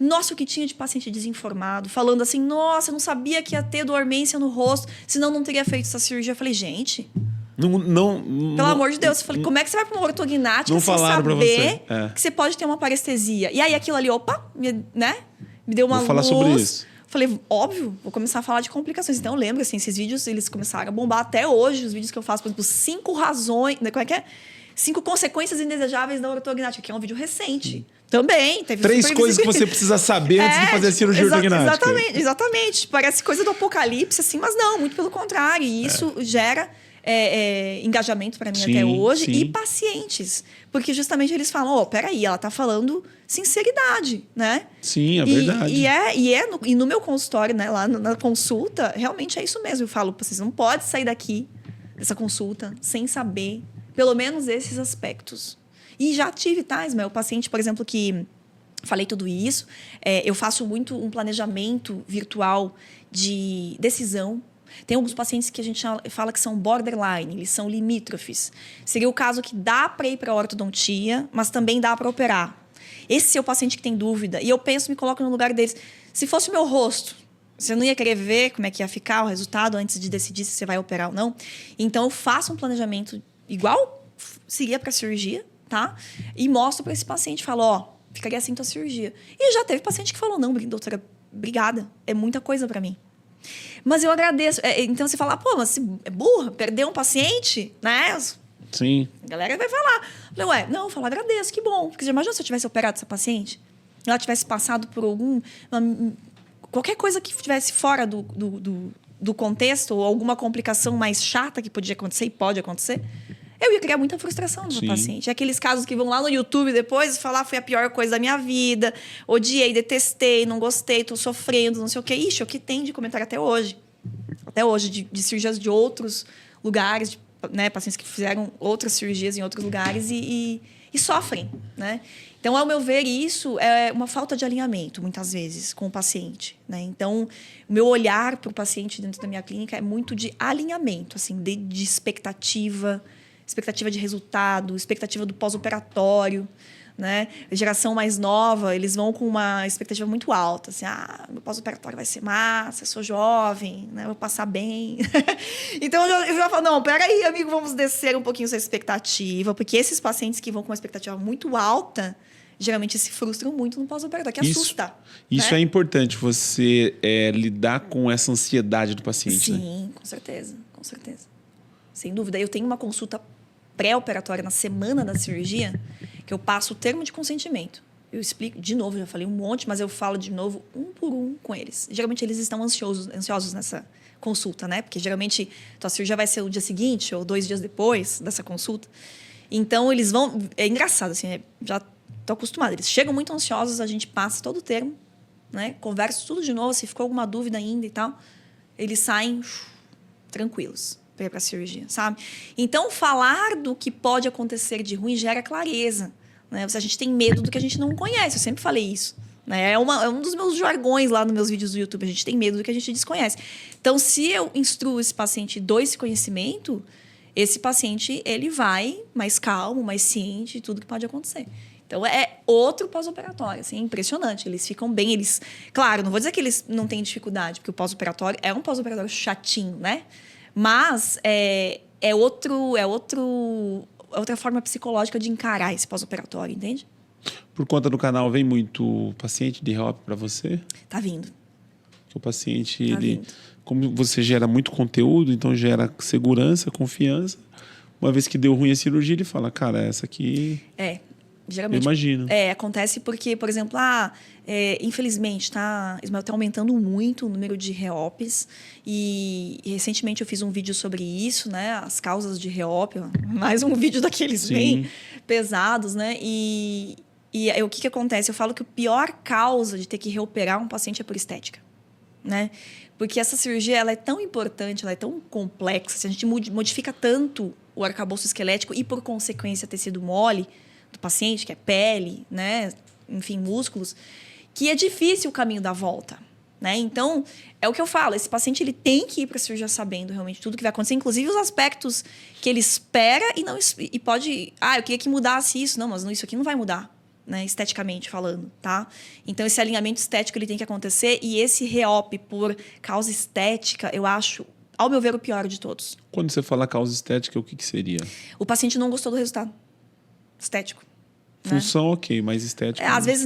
S2: Nossa, o que tinha de paciente desinformado, falando assim, nossa, eu não sabia que ia ter dormência no rosto, senão não teria feito essa cirurgia. Eu falei, gente... Pelo amor de Deus. Eu falei, como é que você vai para uma ortognática sem saber que você pode ter uma parestesia? E aí, aquilo ali, né? Me deu uma luz.
S1: Vou falar sobre isso.
S2: Falei, óbvio, vou começar a falar de complicações. Então, eu lembro, assim, esses vídeos, eles começaram a bombar até hoje, os vídeos que eu faço, por exemplo, 5 razões... Como é que é? 5 consequências indesejáveis da ortognática, que é um vídeo recente. Também. Teve
S1: 3 coisas que você precisa saber antes de fazer a cirurgia ortognática.
S2: Exatamente. Parece coisa do apocalipse, assim, mas não, muito pelo contrário. E isso gera engajamento para mim até hoje e pacientes. Porque justamente eles falam, peraí, ela tá falando sinceridade, né?
S1: Sim, é verdade.
S2: E no meu consultório, né, lá na consulta, realmente é isso mesmo. Eu falo, vocês não podem sair daqui, dessa consulta, sem saber pelo menos esses aspectos. E já tive, Ismael, o paciente, por exemplo, que falei tudo isso, eu faço muito um planejamento virtual de decisão. Tem alguns pacientes que a gente fala que são borderline, eles são limítrofes. Seria o caso que dá para ir para a ortodontia, mas também dá para operar. Esse é o paciente que tem dúvida. E eu penso, me coloco no lugar deles. Se fosse o meu rosto, você não ia querer ver como é que ia ficar o resultado antes de decidir se você vai operar ou não. Então, eu faço um planejamento igual seria para a cirurgia, tá? E mostro para esse paciente, falo, ficaria assim tua cirurgia. E já teve paciente que falou, não, doutora, obrigada, é muita coisa para mim. Mas eu agradeço. Então você fala, mas você é burra, perdeu um paciente, né?
S1: Sim.
S2: A galera vai falar. Eu falei, não, eu agradeço, que bom. Porque já imagina se eu tivesse operado essa paciente? Ela tivesse passado por qualquer coisa que estivesse fora do contexto, ou alguma complicação mais chata que podia acontecer e pode acontecer, eu ia criar muita frustração no meu paciente. É aqueles casos que vão lá no YouTube depois e falar, foi a pior coisa da minha vida, odiei, detestei, não gostei, tô sofrendo, não sei o quê. Ixi, é o que tem de comentário até hoje. Até hoje, de cirurgias de outros lugares, né, pacientes que fizeram outras cirurgias em outros lugares e sofrem, né? Então, ao meu ver, isso é uma falta de alinhamento, muitas vezes, com o paciente, né? Então, o meu olhar para o paciente dentro da minha clínica é muito de alinhamento, assim, de expectativa de resultado, expectativa do pós-operatório, né? A geração mais nova, eles vão com uma expectativa muito alta, assim, meu pós-operatório vai ser massa, eu sou jovem, né? Vou passar bem. Então, eu já falo, não, peraí, amigo, vamos descer um pouquinho essa expectativa, porque esses pacientes que vão com uma expectativa muito alta, geralmente se frustram muito no pós-operatório, que assusta.
S1: Isso é importante, você lidar com essa ansiedade do paciente, né?
S2: Sim, com certeza. Sem dúvida. Eu tenho uma consulta pré-operatória na semana da cirurgia, que eu passo o termo de consentimento. Eu explico, de novo, já falei um monte, mas eu falo de novo, um por um, com eles. Geralmente, eles estão ansiosos nessa consulta, né? Porque, geralmente, a cirurgia vai ser o dia seguinte ou 2 dias depois dessa consulta. Então, eles vão... É engraçado, assim, já estou acostumada. Eles chegam muito ansiosos, a gente passa todo o termo, né? Conversa tudo de novo, se ficou alguma dúvida ainda e tal. Eles saem tranquilos para ir para a cirurgia, sabe? Então, falar do que pode acontecer de ruim gera clareza, né? A gente tem medo do que a gente não conhece, eu sempre falei isso, né? É um dos meus jargões lá nos meus vídeos do YouTube, a gente tem medo do que a gente desconhece. Então, se eu instruo esse paciente e dou esse conhecimento, esse paciente, ele vai mais calmo, mais ciente de tudo que pode acontecer. Então, é outro pós-operatório, assim, é impressionante. Eles ficam bem, Claro, não vou dizer que eles não têm dificuldade, porque o pós-operatório é um pós-operatório chatinho, né? Mas é outra forma psicológica de encarar esse pós-operatório, entende?
S1: Por conta do canal, vem muito paciente de help para você?
S2: Tá vindo.
S1: Que o paciente,
S2: Tá
S1: ele,
S2: vindo.
S1: como você gera muito conteúdo, então gera segurança, confiança. Uma vez que deu ruim a cirurgia, ele fala, cara, essa aqui, eu
S2: Geralmente.
S1: imagino.
S2: Acontece porque, por exemplo, infelizmente, Ismael, tá aumentando muito o número de reopes. E recentemente eu fiz um vídeo sobre isso, né? As causas de reop. Mais um vídeo daqueles
S1: Sim.
S2: bem pesados, né? E aí, o que acontece? Eu falo que a pior causa de ter que reoperar um paciente é por estética, né? Porque essa cirurgia ela é tão importante, ela é tão complexa, se a gente modifica tanto o arcabouço esquelético e, por consequência, tecido mole do paciente, que é pele, né? Enfim, músculos, que é difícil o caminho da volta, né? Então, é o que eu falo, esse paciente ele tem que ir para a cirurgia sabendo realmente tudo que vai acontecer, inclusive os aspectos que ele espera e pode... eu queria que mudasse isso. Não, mas isso aqui não vai mudar, né, esteticamente falando, tá? Então, esse alinhamento estético ele tem que acontecer e esse reop por causa estética, eu acho, ao meu ver, o pior de todos.
S1: Quando você fala causa estética, o que seria?
S2: O paciente não gostou do resultado estético.
S1: Função, ok, mas estética...
S2: Às vezes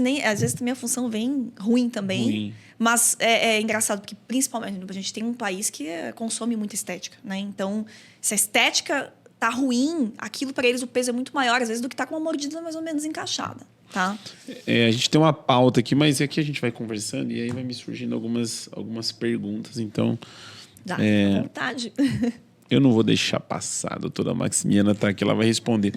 S2: também a função vem ruim também.
S1: Ruim.
S2: Mas é engraçado, porque principalmente a gente tem um país que consome muita estética, né? Então, se a estética tá ruim, aquilo para eles o peso é muito maior, às vezes, do que tá com uma mordida mais ou menos encaixada. Tá?
S1: A gente tem uma pauta aqui, mas aqui a gente vai conversando e aí vai me surgindo algumas perguntas. Então,
S2: Dá, à vontade.
S1: eu não vou deixar passar. A doutora Maximiana tá aqui, ela vai responder.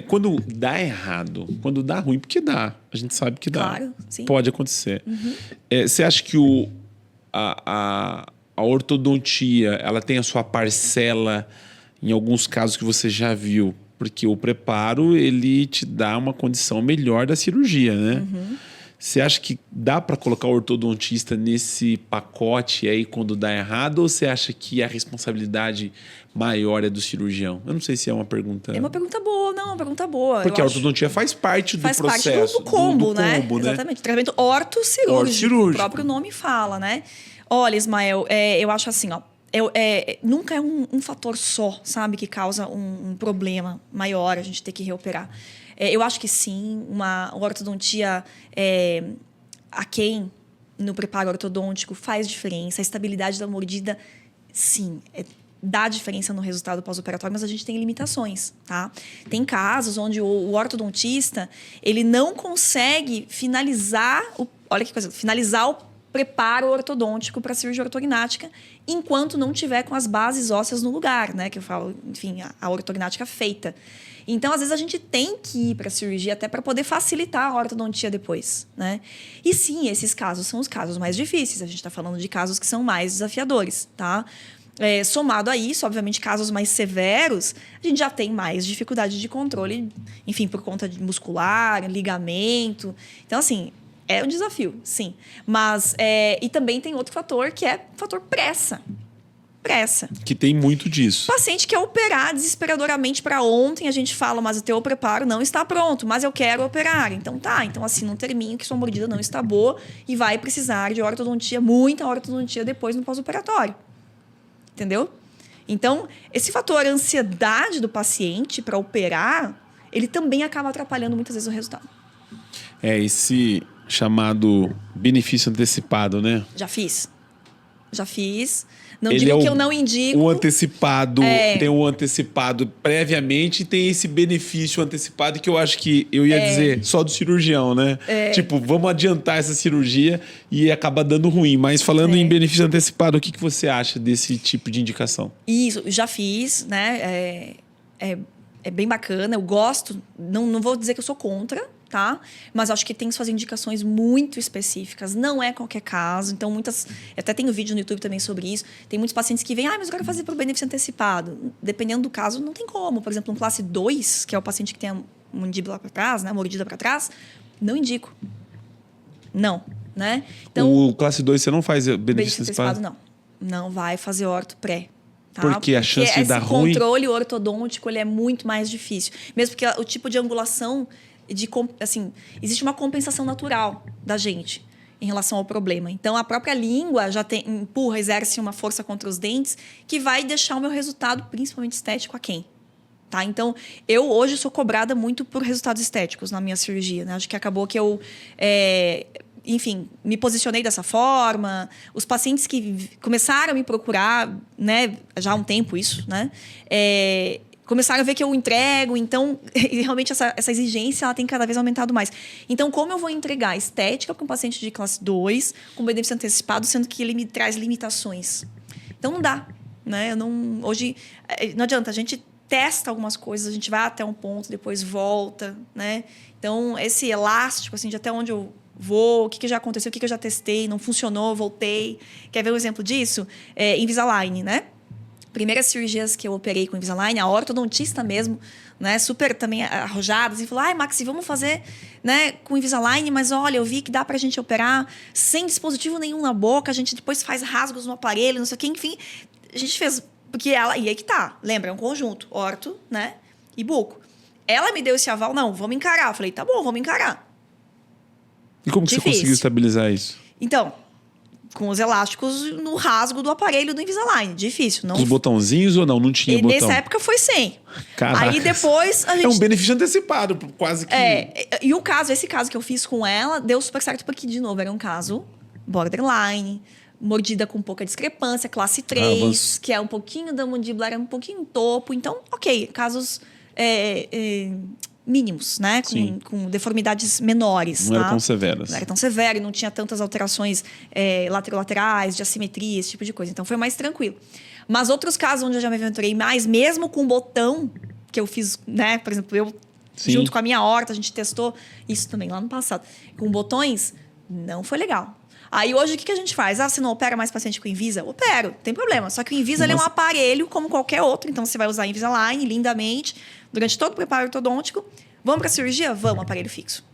S1: Quando dá errado, quando dá ruim, porque dá. A gente sabe que dá.
S2: Claro, sim.
S1: Pode acontecer. Você acha que a ortodontia ela tem a sua parcela em alguns casos que você já viu? Porque o preparo, ele te dá uma condição melhor da cirurgia, né? Você acha que dá para colocar o ortodontista nesse pacote aí quando dá errado? Ou você acha que a responsabilidade maior é do cirurgião? Eu não sei se é uma pergunta...
S2: É uma pergunta boa, não, uma pergunta boa.
S1: Porque a ortodontia faz parte do processo. Faz parte
S2: do combo, né?
S1: Combo, né?
S2: Exatamente. Tratamento ortocirúrgico. O próprio nome fala, né? Olha, Ismael, eu acho assim, ó. Nunca é um fator só, sabe, que causa um problema maior, a gente ter que reoperar. Eu acho que sim, uma ortodontia aquém no preparo ortodôntico faz diferença. A estabilidade da mordida, sim, dá diferença no resultado pós-operatório, mas a gente tem limitações, tá? Tem casos onde o ortodontista ele não consegue finalizar finalizar o preparo ortodôntico para a cirurgia ortognática enquanto não tiver com as bases ósseas no lugar, né? Que eu falo, enfim, a ortognática feita. Então, às vezes, a gente tem que ir para a cirurgia até para poder facilitar a ortodontia depois, né? E sim, esses casos são os casos mais difíceis. A gente está falando de casos que são mais desafiadores, tá? Somado a isso, obviamente, casos mais severos, a gente já tem mais dificuldade de controle, enfim, por conta de muscular, ligamento. Então, assim, é um desafio, sim. Mas, e também tem outro fator, que é o fator pressa. Que
S1: tem muito disso.
S2: O paciente quer operar desesperadoramente para ontem, a gente fala, mas o teu preparo não está pronto, mas eu quero operar. Então então assina um terminho que sua mordida não está boa e vai precisar de ortodontia, muita ortodontia depois no pós-operatório. Entendeu? Então, esse fator ansiedade do paciente para operar, ele também acaba atrapalhando muitas vezes o resultado.
S1: Esse chamado benefício antecipado, né?
S2: Já fiz. Não digo que eu não indico.
S1: O antecipado, tem o antecipado previamente e tem esse benefício antecipado que eu acho que eu ia dizer só do cirurgião, né? Tipo, vamos adiantar essa cirurgia e acaba dando ruim. Mas falando em benefício antecipado, o que você acha desse tipo de indicação?
S2: Isso, já fiz, né? É bem bacana, eu gosto. Não vou dizer que eu sou contra, tá? Mas acho que tem que fazer indicações muito específicas. Não é qualquer caso. Então, eu até tenho vídeo no YouTube também sobre isso. Tem muitos pacientes que vêm, mas eu quero fazer por benefício antecipado. Dependendo do caso, não tem como. Por exemplo, um classe 2, que é o paciente que tem a mandíbula para trás, né? A mordida para trás, não indico. Não, né? Então,
S1: o classe 2 você não faz benefício antecipado?
S2: Não vai fazer orto pré. Tá?
S1: Porque a chance de dar ruim...
S2: Esse controle ortodôntico ele é muito mais difícil. Mesmo porque o tipo de angulação... existe uma compensação natural da gente em relação ao problema. Então, a própria língua já exerce uma força contra os dentes que vai deixar o meu resultado, principalmente estético, aquém. Tá? Então, eu hoje sou cobrada muito por resultados estéticos na minha cirurgia. Né? Acho que acabou que eu enfim, me posicionei dessa forma. Os pacientes que começaram a me procurar, né, já há um tempo isso, né, começaram a ver que eu entrego. Então, realmente, essa exigência ela tem cada vez aumentado mais. Então, como eu vou entregar estética para um paciente de classe 2 com benefício antecipado, sendo que ele me traz limitações? Então, não dá. Né? Hoje, não adianta. A gente testa algumas coisas, a gente vai até um ponto, depois volta. Né? Então, esse elástico, assim, de até onde eu vou, o que já aconteceu, o que eu já testei, não funcionou, voltei. Quer ver um exemplo disso? Invisalign, né? Primeiras cirurgias que eu operei com Invisalign, a ortodontista mesmo, né, super também arrojada, assim, falou: ai, Maxi, vamos fazer, né, com Invisalign, mas olha, eu vi que dá pra gente operar sem dispositivo nenhum na boca, a gente depois faz rasgos no aparelho, não sei o que, enfim. A gente fez, porque ela, e aí que tá, lembra, é um conjunto, orto, né, e buco. Ela me deu esse aval, não, vamos encarar. Eu falei, tá bom, vamos encarar.
S1: E como que você conseguiu estabilizar isso?
S2: Então, com os elásticos no rasgo do aparelho do Invisalign. Difícil. Não...
S1: Os botãozinhos ou não? Não tinha botão?
S2: Nessa época foi sem.
S1: Caraca.
S2: Aí depois a gente...
S1: É um benefício antecipado, quase que...
S2: E esse caso que eu fiz com ela, deu super certo, porque, de novo, era um caso borderline, mordida com pouca discrepância, classe 3, que é um pouquinho da mandíbula, era um pouquinho topo. Então, ok, casos... mínimos, né? Com deformidades menores.
S1: Não era tão severas.
S2: Não era tão severo, não tinha tantas alterações laterolaterais, de assimetria, esse tipo de coisa. Então, foi mais tranquilo. Mas outros casos onde eu já me aventurei mais, mesmo com botão, que eu fiz, né? Por exemplo, eu, junto com a minha horta, a gente testou isso também lá no passado. Com botões, não foi legal. Aí, hoje, o que a gente faz? Você não opera mais paciente com Invisa? Opero, não tem problema. Só que o Invisa ele é um aparelho como qualquer outro. Então, você vai usar Invisalign lindamente durante todo o preparo ortodôntico. Vamos para a cirurgia? Vamos, aparelho fixo.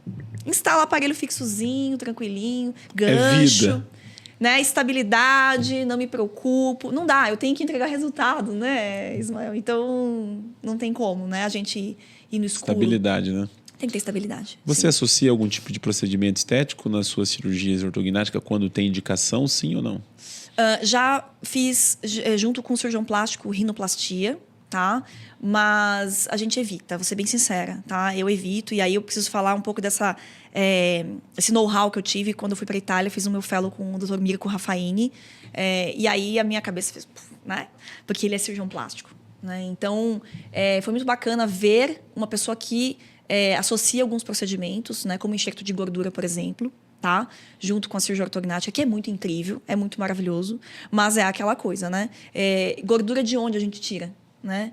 S2: Instala aparelho fixozinho, tranquilinho, gancho, né? Estabilidade, não me preocupo. Não dá, eu tenho que entregar resultado, né, Ismael? Então, não tem como, né? A gente ir no escuro.
S1: Estabilidade, né?
S2: Tem que ter estabilidade.
S1: Você associa algum tipo de procedimento estético nas suas cirurgias ortognáticas quando tem indicação, sim ou não?
S2: Já fiz, junto com o cirurgião plástico, rinoplastia, tá? Mas a gente evita, vou ser bem sincera, tá? Eu evito, e aí eu preciso falar um pouco esse know-how que eu tive quando eu fui para a Itália, fiz o meu fellow com o Dr. Mirko Raffaini, e aí a minha cabeça fez, né? Porque ele é cirurgião plástico, né? Então, foi muito bacana ver uma pessoa que associa alguns procedimentos, né? Como enxerto de gordura, por exemplo, tá? Junto com a cirurgia ortognática, que é muito incrível, é muito maravilhoso, mas é aquela coisa, né? Gordura de onde a gente tira, né?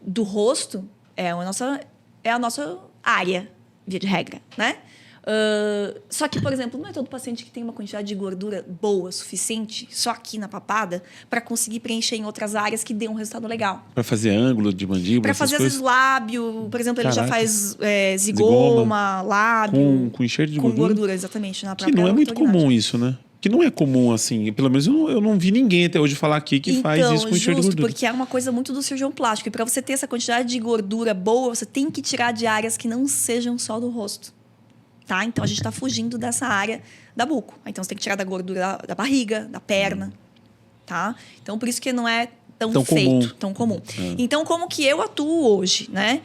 S2: Do rosto é a nossa área, via de regra, né? Só que, por exemplo, não é todo paciente que tem uma quantidade de gordura boa, suficiente, só aqui na papada, para conseguir preencher em outras áreas que dê um resultado legal.
S1: Para fazer ângulo de mandíbula,
S2: para fazer, às vezes, lábio. Por exemplo, ele já faz zigoma, lábio.
S1: Com enxerto de gordura?
S2: Com gordura, exatamente. Na
S1: que não é muito comum isso, né? Que não é comum, assim. Pelo menos eu não vi ninguém até hoje falar aqui que faz isso com enxerto de gordura.
S2: Porque é uma coisa muito do cirurgião plástico. E para você ter essa quantidade de gordura boa, você tem que tirar de áreas que não sejam só do rosto. Tá? Então, a gente está fugindo dessa área da buco. Então, você tem que tirar da gordura da barriga, da perna. Tá? Então, por isso que não é tão comum. Então, como que eu atuo hoje? Né?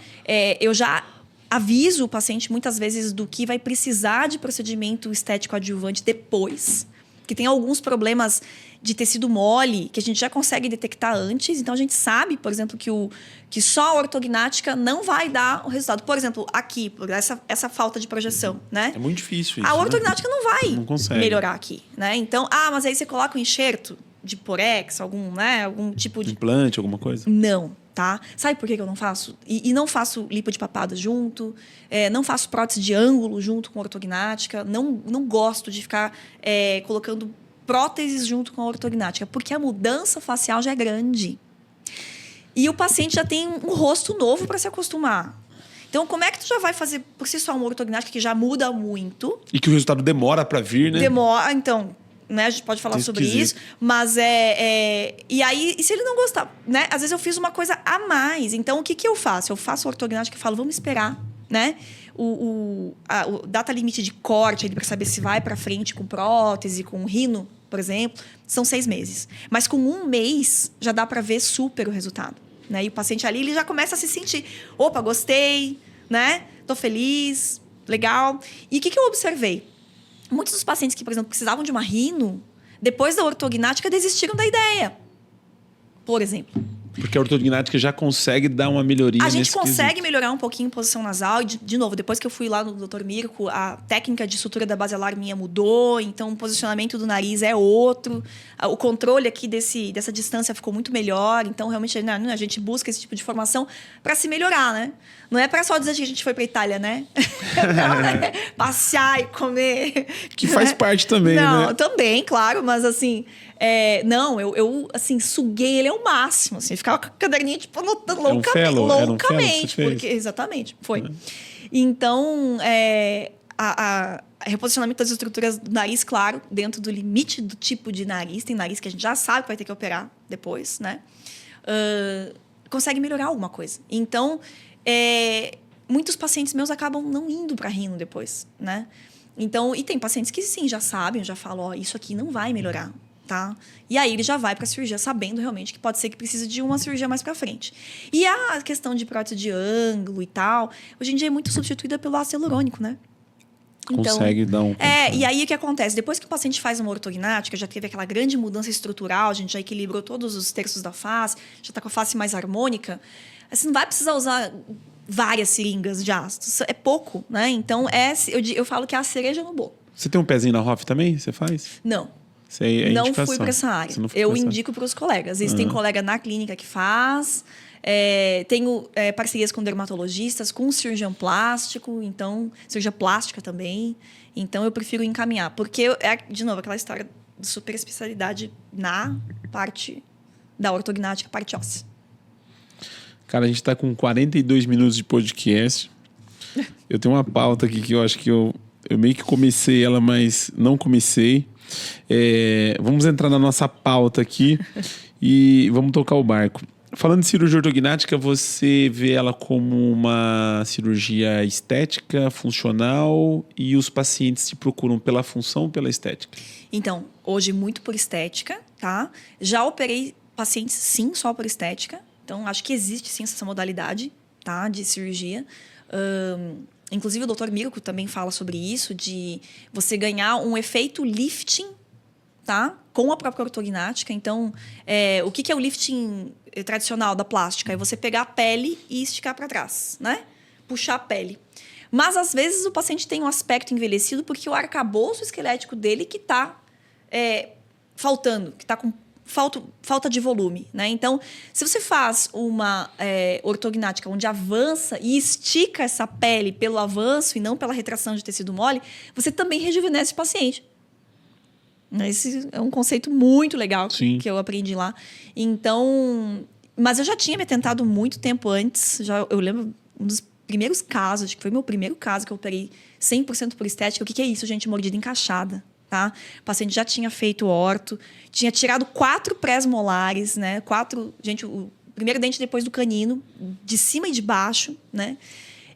S2: Eu já aviso o paciente, muitas vezes, do que vai precisar de procedimento estético adjuvante depois. Que tem alguns problemas de tecido mole que a gente já consegue detectar antes. Então, a gente sabe, por exemplo, que só a ortognática não vai dar o resultado. Por exemplo, aqui, por essa falta de projeção, né?
S1: É muito difícil isso,
S2: a ortognática não vai
S1: consegue
S2: melhorar aqui, né? Então, mas aí você coloca um enxerto de porex, algum tipo de...
S1: implante, alguma coisa?
S2: Não, tá? Sabe por que eu não faço? E não faço lipo de papada junto, não faço prótese de ângulo junto com a ortognática, não gosto de ficar colocando próteses junto com a ortognática, porque a mudança facial já é grande. E o paciente já tem um rosto novo para se acostumar. Então, como é que tu já vai fazer por si só uma ortognática que já muda muito?
S1: E que o resultado demora para vir, né?
S2: Demora, então... Né, a gente pode falar sobre isso, mas e aí, e se ele não gostar, né? Às vezes eu fiz uma coisa a mais. Então, o que eu faço? Eu faço ortognática e falo, vamos esperar, né? O data limite de corte para saber se vai para frente com prótese, com rino, por exemplo, são 6 meses. Mas com 1 mês já dá para ver super o resultado, né? E o paciente ali ele já começa a se sentir, opa, gostei, né? Tô feliz, legal. E o que eu observei? muitos dos pacientes que, por exemplo, precisavam de uma rino, depois da ortognática, desistiram da ideia. Por exemplo.
S1: Porque a ortognática já consegue dar uma melhoria
S2: A gente
S1: nesse
S2: consegue
S1: quesito.
S2: melhorar um pouquinho a posição nasal. E, de novo, depois que eu fui lá no Dr. Mirko, a técnica de sutura da basilar minha mudou. Então, o posicionamento do nariz é outro. O controle aqui dessa distância ficou muito melhor. Então, realmente, a gente busca esse tipo de formação para se melhorar, né? Não é para só dizer que a gente foi para Itália, né? Não, né? Passear e comer.
S1: Que faz parte também,
S2: Não,
S1: né?
S2: também, claro. Mas, assim... não, eu assim, suguei ele ao máximo. Assim, ficava com a caderninha, tipo, anotando loucamente.
S1: fellow? Era um fellow que
S2: Loucamente.
S1: você fez?
S2: Porque, exatamente, foi. Então, a reposicionamento das estruturas do nariz, claro, dentro do limite do tipo de nariz. Tem nariz que a gente já sabe que vai ter que operar depois, né? Consegue melhorar alguma coisa. Então, muitos pacientes meus acabam não indo para rino depois, né? Então, e tem pacientes que sim, já sabem, já falam, isso aqui não vai melhorar. Tá? E aí ele já vai para a cirurgia sabendo realmente que pode ser que precise de uma cirurgia mais para frente. E a questão de prótese de ângulo e tal, hoje em dia é muito substituída pelo ácido hialurônico, né?
S1: Consegue dar um...
S2: E aí o que acontece? Depois que o paciente faz uma ortognática, já teve aquela grande mudança estrutural, a gente já equilibrou todos os terços da face, já está com a face mais harmônica, você não vai precisar usar várias seringas de ácido. É pouco, né? Então, eu falo que é a cereja no bolo.
S1: Você tem um pezinho na Hoff também? Você faz?
S2: Não.
S1: Não
S2: fui para essa área. Eu indico para os colegas. Às vezes tem colega na clínica que faz. Tenho parcerias com dermatologistas, com cirurgião plástico, então cirurgia plástica também. Então eu prefiro encaminhar, porque de novo aquela história de super especialidade na parte da ortognática, parte óssea.
S1: Cara, a gente está com 42 minutos de podcast. Eu tenho uma pauta aqui que eu acho que eu meio que comecei ela, mas não comecei. Vamos entrar na nossa pauta aqui e vamos tocar o barco. Falando de cirurgia ortognática, você vê ela como uma cirurgia estética, funcional, e os pacientes se procuram pela função ou pela estética?
S2: Então, hoje muito por estética, tá? Já operei pacientes, sim, só por estética. Então, acho que existe, sim, essa modalidade, tá? De cirurgia. Inclusive, o Dr. Mirko também fala sobre isso, de você ganhar um efeito lifting, tá? Com a própria ortognática. Então, o que é o lifting tradicional da plástica? É você pegar a pele e esticar para trás, né? Puxar a pele. Mas, às vezes, o paciente tem um aspecto envelhecido porque o arcabouço esquelético dele que está faltando, que está com falta de volume, né? Então, se você faz uma ortognática onde avança e estica essa pele pelo avanço e não pela retração de tecido mole, você também rejuvenesce o paciente. Esse é um conceito muito legal que eu aprendi lá. Então, mas eu já tinha me atentado muito tempo antes. Eu lembro um dos primeiros casos, acho que foi meu primeiro caso que eu operei 100% por estética. O que é isso, gente? Mordida encaixada. Tá? O paciente já tinha feito orto, tinha tirado 4 pré-molares, né? 4, gente, o primeiro dente depois do canino, de cima e de baixo, né?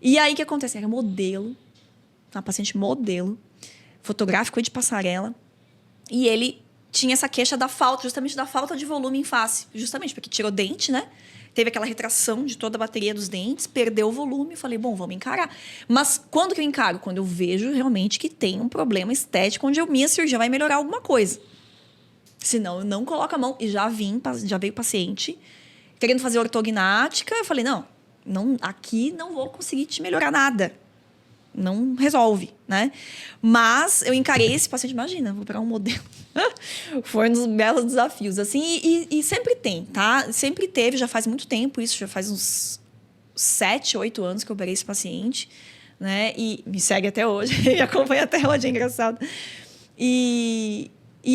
S2: E aí o que acontece? Era modelo, uma paciente modelo, fotográfico e de passarela, e ele tinha essa queixa justamente da falta de volume em face, justamente porque tirou dente, né? Teve aquela retração de toda a bateria dos dentes, perdeu o volume. Falei, bom, vamos encarar. Mas quando que eu encaro? Quando eu vejo realmente que tem um problema estético onde a minha cirurgia vai melhorar alguma coisa. Senão, eu não coloco a mão. E já veio paciente querendo fazer ortognática. Eu falei, não, aqui não vou conseguir te melhorar nada. Não resolve, né? Mas eu encarei esse paciente, imagina, vou pegar um modelo. Foi um dos belos desafios, assim, e sempre tem, tá? Sempre teve, já faz muito tempo isso, já faz uns 7, 8 anos que eu operei esse paciente, né? E me segue até hoje, e acompanha até hoje, é engraçado. E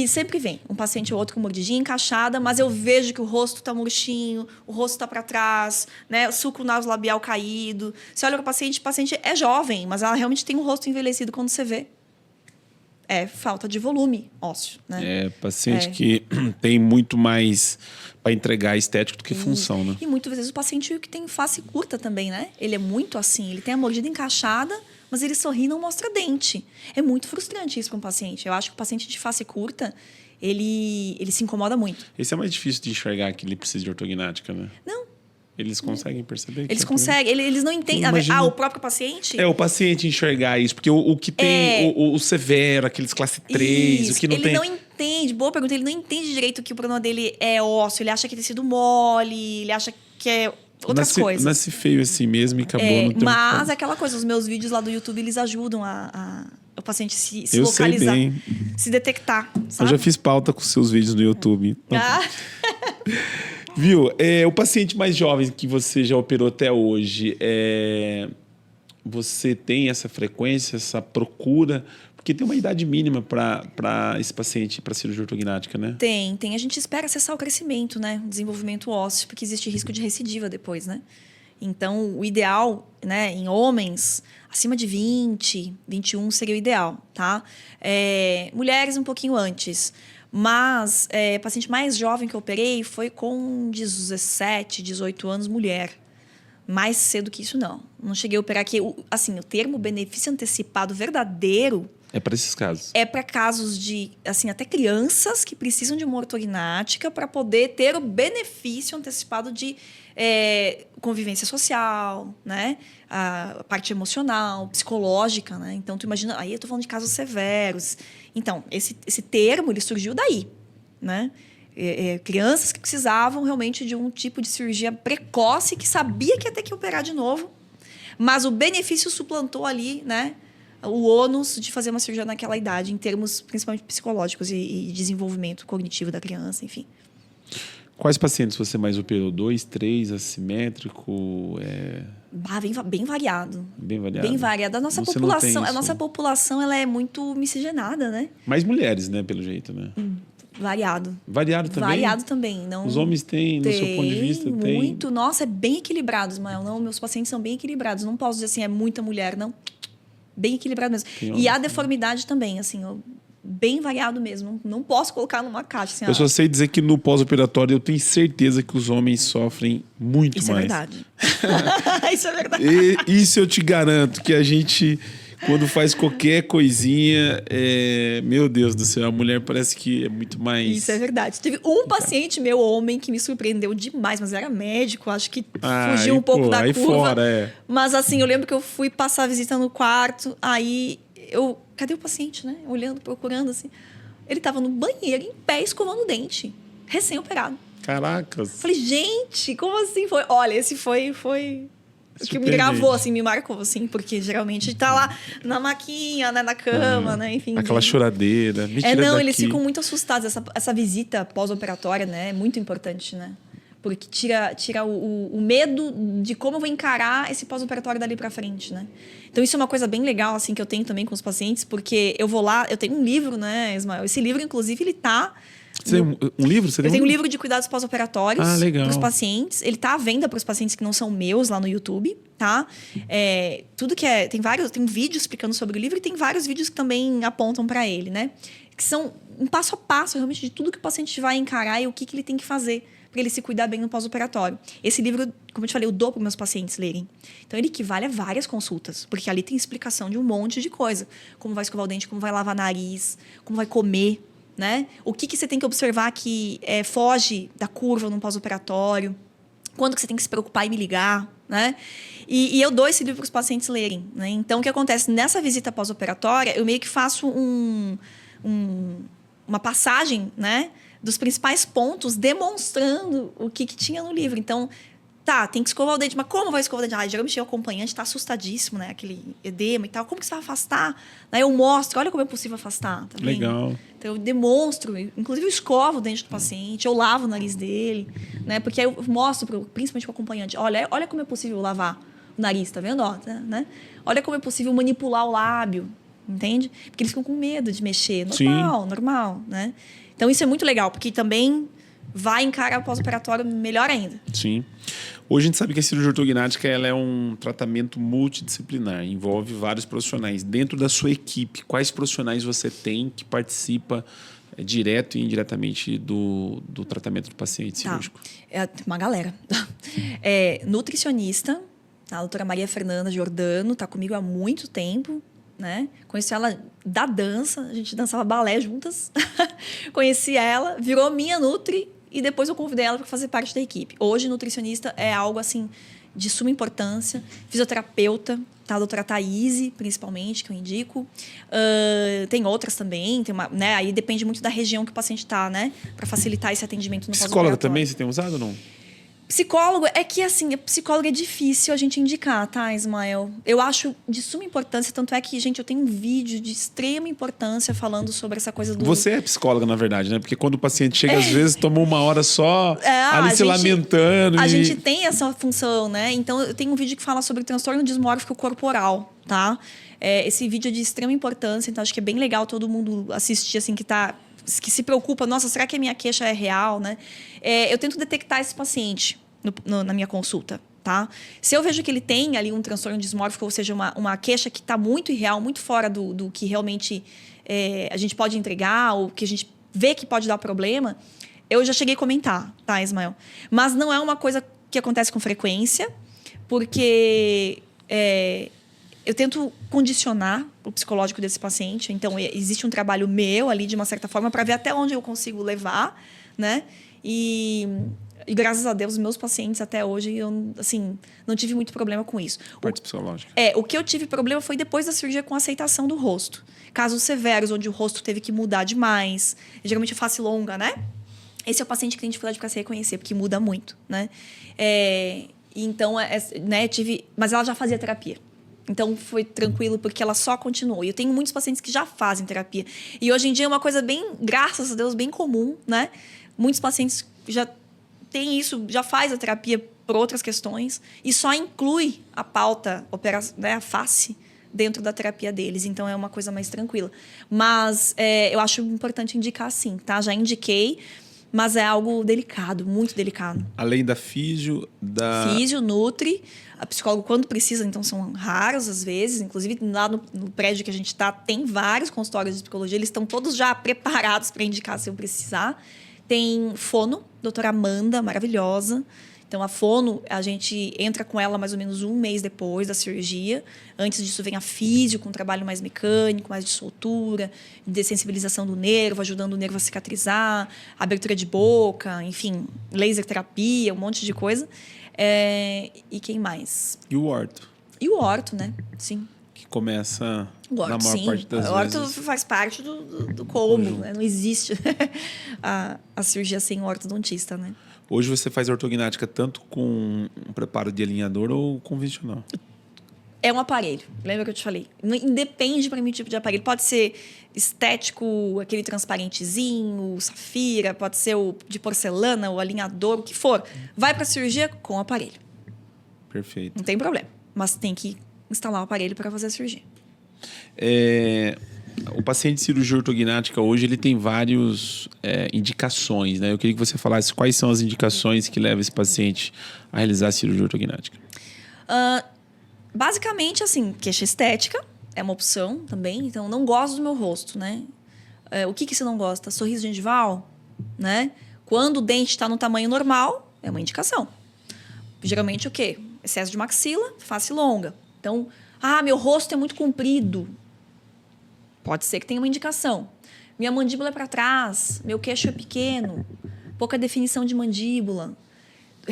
S2: sempre vem um paciente ou outro com mordidinha encaixada, mas eu vejo que o rosto está murchinho, o rosto está para trás, né? O sulco nasolabial caído. Você olha para o paciente é jovem, mas ela realmente tem um rosto envelhecido quando você vê. É falta de volume ósseo, né?
S1: Paciente que tem muito mais para entregar estético do que função, né?
S2: E muitas vezes o paciente que tem face curta também, né? Ele é muito assim, ele tem a mordida encaixada, mas ele sorri e não mostra dente. É muito frustrante isso para um paciente. Eu acho que o paciente de face curta, ele se incomoda muito.
S1: Esse é mais difícil de enxergar que ele precisa de ortognática, né?
S2: Não.
S1: Eles conseguem perceber?
S2: Eles conseguem, eles não entendem.
S1: Imagina...
S2: o próprio paciente?
S1: O paciente enxergar isso. Porque o que tem o severo, aqueles classe 3,
S2: isso,
S1: o que não
S2: ele
S1: tem...
S2: Ele não entende, boa pergunta, ele não entende direito que o problema dele é ósseo. Ele acha que é tecido mole, ele acha que é outras coisas.
S1: Nasce feio assim mesmo e acabou no tempo.
S2: Mas é aquela coisa, os meus vídeos lá do YouTube, eles ajudam o paciente se
S1: eu
S2: localizar,
S1: sei bem.
S2: se detectar, sabe?
S1: Eu já fiz pauta com seus vídeos no YouTube. Viu? O paciente mais jovem que você já operou até hoje, você tem essa frequência, essa procura? Porque tem uma idade mínima para esse paciente, para cirurgia ortognática, né?
S2: Tem. A gente espera acessar o crescimento, né? O desenvolvimento ósseo, porque existe risco de recidiva depois, né? Então, o ideal, né, em homens, acima de 20, 21 seria o ideal, tá? Mulheres um pouquinho antes. Mas paciente mais jovem que eu operei foi com 17, 18 anos, mulher. Mais cedo que isso, não. Não cheguei a operar aqui. Assim, o termo benefício antecipado verdadeiro...
S1: É para esses casos.
S2: É para casos de, assim, até crianças que precisam de uma ortognática para poder ter o benefício antecipado de convivência social, né? A parte emocional, psicológica, né? Então, tu imagina... Aí eu tô falando de casos severos. Então, esse termo, ele surgiu daí, né? Crianças que precisavam realmente de um tipo de cirurgia precoce, que sabia que ia ter que operar de novo, mas o benefício suplantou ali, né? O ônus de fazer uma cirurgia naquela idade, em termos principalmente psicológicos e desenvolvimento cognitivo da criança, enfim.
S1: Quais pacientes você mais operou? 2, 3, assimétrico?
S2: Bem variado.
S1: Bem variado.
S2: Bem variado. A nossa população ela é muito miscigenada, né? Mais
S1: mulheres, né, pelo jeito, né?
S2: Variado.
S1: Variado também?
S2: Variado também. Não...
S1: Os homens têm, no seu ponto de vista, tem?
S2: Muito. Nossa, é bem equilibrado, Ismael. Não, meus pacientes são bem equilibrados. Não posso dizer assim, é muita mulher, não. Bem equilibrado mesmo. E a deformidade também, assim, bem variado mesmo. Não posso colocar numa caixa. Assim,
S1: eu só sei dizer que no pós-operatório eu tenho certeza que os homens sofrem muito
S2: isso
S1: mais.
S2: Isso é verdade. Isso é verdade.
S1: Isso eu te garanto, que a gente, quando faz qualquer coisinha, meu Deus do céu, a mulher parece que é muito mais...
S2: Isso é verdade. Teve um paciente meu, homem, que me surpreendeu demais, mas era médico, acho que fugiu um pouco da curva.
S1: Fora,
S2: Mas assim, eu lembro que eu fui passar a visita no quarto, aí cadê o paciente, né? Olhando, procurando, assim. Ele tava no banheiro, em pé, escovando o dente. Recém-operado.
S1: Caracas.
S2: Falei, gente, como assim? Olha, esse foi o que me gravou, assim, me marcou, assim. Porque geralmente tá lá na maquinha, né? Na cama, né? Enfim.
S1: Aquela choradeira.
S2: Eles ficam muito assustados. Essa visita pós-operatória, né? É muito importante, né? Porque tira o medo de como eu vou encarar esse pós-operatório dali pra frente, né? Então, isso é uma coisa bem legal, assim, que eu tenho também com os pacientes, porque eu vou lá, eu tenho um livro, né, Ismael? Esse livro, inclusive, ele tá...
S1: Você tem um livro?
S2: Eu tenho um livro de cuidados pós-operatórios para os pacientes. Ele tá à venda para os pacientes que não são meus lá no YouTube, tá? Tudo que tem um vídeo explicando sobre o livro e tem vários vídeos que também apontam para ele, né? Que são um passo a passo, realmente, de tudo que o paciente vai encarar e o que ele tem que fazer para ele se cuidar bem no pós-operatório. Esse livro, como eu te falei, eu dou para meus pacientes lerem. Então, ele equivale a várias consultas, porque ali tem explicação de um monte de coisa. Como vai escovar o dente, como vai lavar nariz, como vai comer, né? O que você tem que observar que foge da curva no pós-operatório, quando que você tem que se preocupar e me ligar, né? E eu dou esse livro para os pacientes lerem, né? Então, o que acontece? Nessa visita pós-operatória, eu meio que faço uma passagem, né, dos principais pontos, demonstrando o que tinha no livro. Então, tem que escovar o dente, mas como vai escovar o dente? Geralmente o acompanhante está assustadíssimo, né? Aquele edema e tal. Como que você vai afastar? Daí eu mostro, olha como é possível afastar. Tá
S1: Legal.
S2: Vendo? Então eu demonstro, inclusive eu escovo o dente do paciente, eu lavo o nariz dele, né? Porque aí eu mostro, principalmente para o acompanhante, olha como é possível lavar o nariz, tá vendo? Né? Olha como é possível manipular o lábio, entende? Porque eles ficam com medo de mexer. Normal, né? Então isso é muito legal, porque também vai encarar o pós-operatório melhor ainda.
S1: Sim. Hoje a gente sabe que a cirurgia ortognática ela é um tratamento multidisciplinar, envolve vários profissionais. Dentro da sua equipe, quais profissionais você tem que participa direto e indiretamente do tratamento do paciente cirúrgico?
S2: Uma galera. Nutricionista, a doutora Maria Fernanda Giordano, está comigo há muito tempo. Né? Conheci ela da dança, a gente dançava balé juntas. Conheci ela, virou minha nutri e depois eu convidei ela para fazer parte da equipe. Hoje, nutricionista é algo assim de suma importância. Fisioterapeuta, tá? A doutora Thaís, principalmente, que eu indico. Tem outras também, né? Aí depende muito da região que o paciente está, né? Para facilitar esse atendimento no
S1: Psicóloga
S2: pós-operatório.
S1: também você tem usado ou não?
S2: Psicólogo, é que assim, psicólogo é difícil a gente indicar, tá, Ismael? Eu acho de suma importância, tanto é que, gente, eu tenho um vídeo de extrema importância falando sobre essa coisa do...
S1: Você é psicóloga, na verdade, né? Porque quando o paciente chega, às vezes, toma uma hora só ali se lamentando.
S2: A gente tem essa função, né? Então, eu tenho um vídeo que fala sobre transtorno dismórfico corporal, tá? Esse vídeo é de extrema importância, então acho que é bem legal todo mundo assistir, assim, que se preocupa, nossa, será que a minha queixa é real, né? Eu tento detectar esse paciente na minha consulta, tá? Se eu vejo que ele tem ali um transtorno dismórfico, ou seja, uma queixa que está muito irreal, muito fora do que realmente a gente pode entregar, ou que a gente vê que pode dar problema, eu já cheguei a comentar, tá, Ismael? Mas não é uma coisa que acontece com frequência, porque... eu tento condicionar o psicológico desse paciente. Então, existe um trabalho meu ali, de uma certa forma, para ver até onde eu consigo levar, né? E graças a Deus, meus pacientes até hoje, eu, assim, não tive muito problema com isso.
S1: Parte psicológica.
S2: O que eu tive problema foi depois da cirurgia com a aceitação do rosto. Casos severos, onde o rosto teve que mudar demais. Geralmente face longa, né? Esse é o paciente que tem dificuldade para se reconhecer, porque muda muito, né? Então, né, mas ela já fazia terapia. Então, foi tranquilo, porque ela só continuou. E eu tenho muitos pacientes que já fazem terapia. E hoje em dia é uma coisa bem, graças a Deus, bem comum, né? Muitos pacientes já têm isso, já faz a terapia por outras questões e só inclui a pauta, né, a face, dentro da terapia deles. Então, é uma coisa mais tranquila. Mas eu acho importante indicar sim, tá? Já indiquei, mas é algo delicado, muito delicado.
S1: Além da físio,
S2: Físio, nutri, a psicóloga quando precisa, então são raros às vezes. Inclusive, lá no prédio que a gente está, tem vários consultórios de psicologia. Eles estão todos já preparados para indicar se eu precisar. Tem fono, doutora Amanda, maravilhosa. Então, a fono, a gente entra com ela mais ou menos um mês depois da cirurgia. Antes disso, vem a físio, com um trabalho mais mecânico, mais de soltura, de dessensibilização do nervo, ajudando o nervo a cicatrizar, abertura de boca, enfim, laser terapia, um monte de coisa. E quem mais?
S1: E o orto?
S2: E o orto, né? Sim.
S1: Que começa
S2: orto,
S1: na maior parte das vezes.
S2: O orto faz parte do combo, né? Não existe a cirurgia sem ortodontista, né?
S1: Hoje você faz ortognática tanto com um preparo de alinhador ou convencional?
S2: É um aparelho. Lembra que eu te falei? Independe para mim do tipo de aparelho. Pode ser estético, aquele transparentezinho, safira, pode ser o de porcelana, o alinhador, o que for. Vai para a cirurgia com o aparelho.
S1: Perfeito.
S2: Não tem problema. Mas tem que instalar o aparelho para fazer a cirurgia.
S1: O paciente de cirurgia ortognática hoje ele tem várias indicações, né? Eu queria que você falasse quais são as indicações que levam esse paciente a realizar a cirurgia ortognática.
S2: Basicamente, assim, queixa estética é uma opção também. Então, não gosto do meu rosto, né? O que você não gosta? Sorriso gengival, né? Quando o dente está no tamanho normal, é uma indicação. Geralmente, o quê? Excesso de maxila, face longa. Então, meu rosto é muito comprido. Pode ser que tenha uma indicação. Minha mandíbula é para trás, meu queixo é pequeno, pouca definição de mandíbula,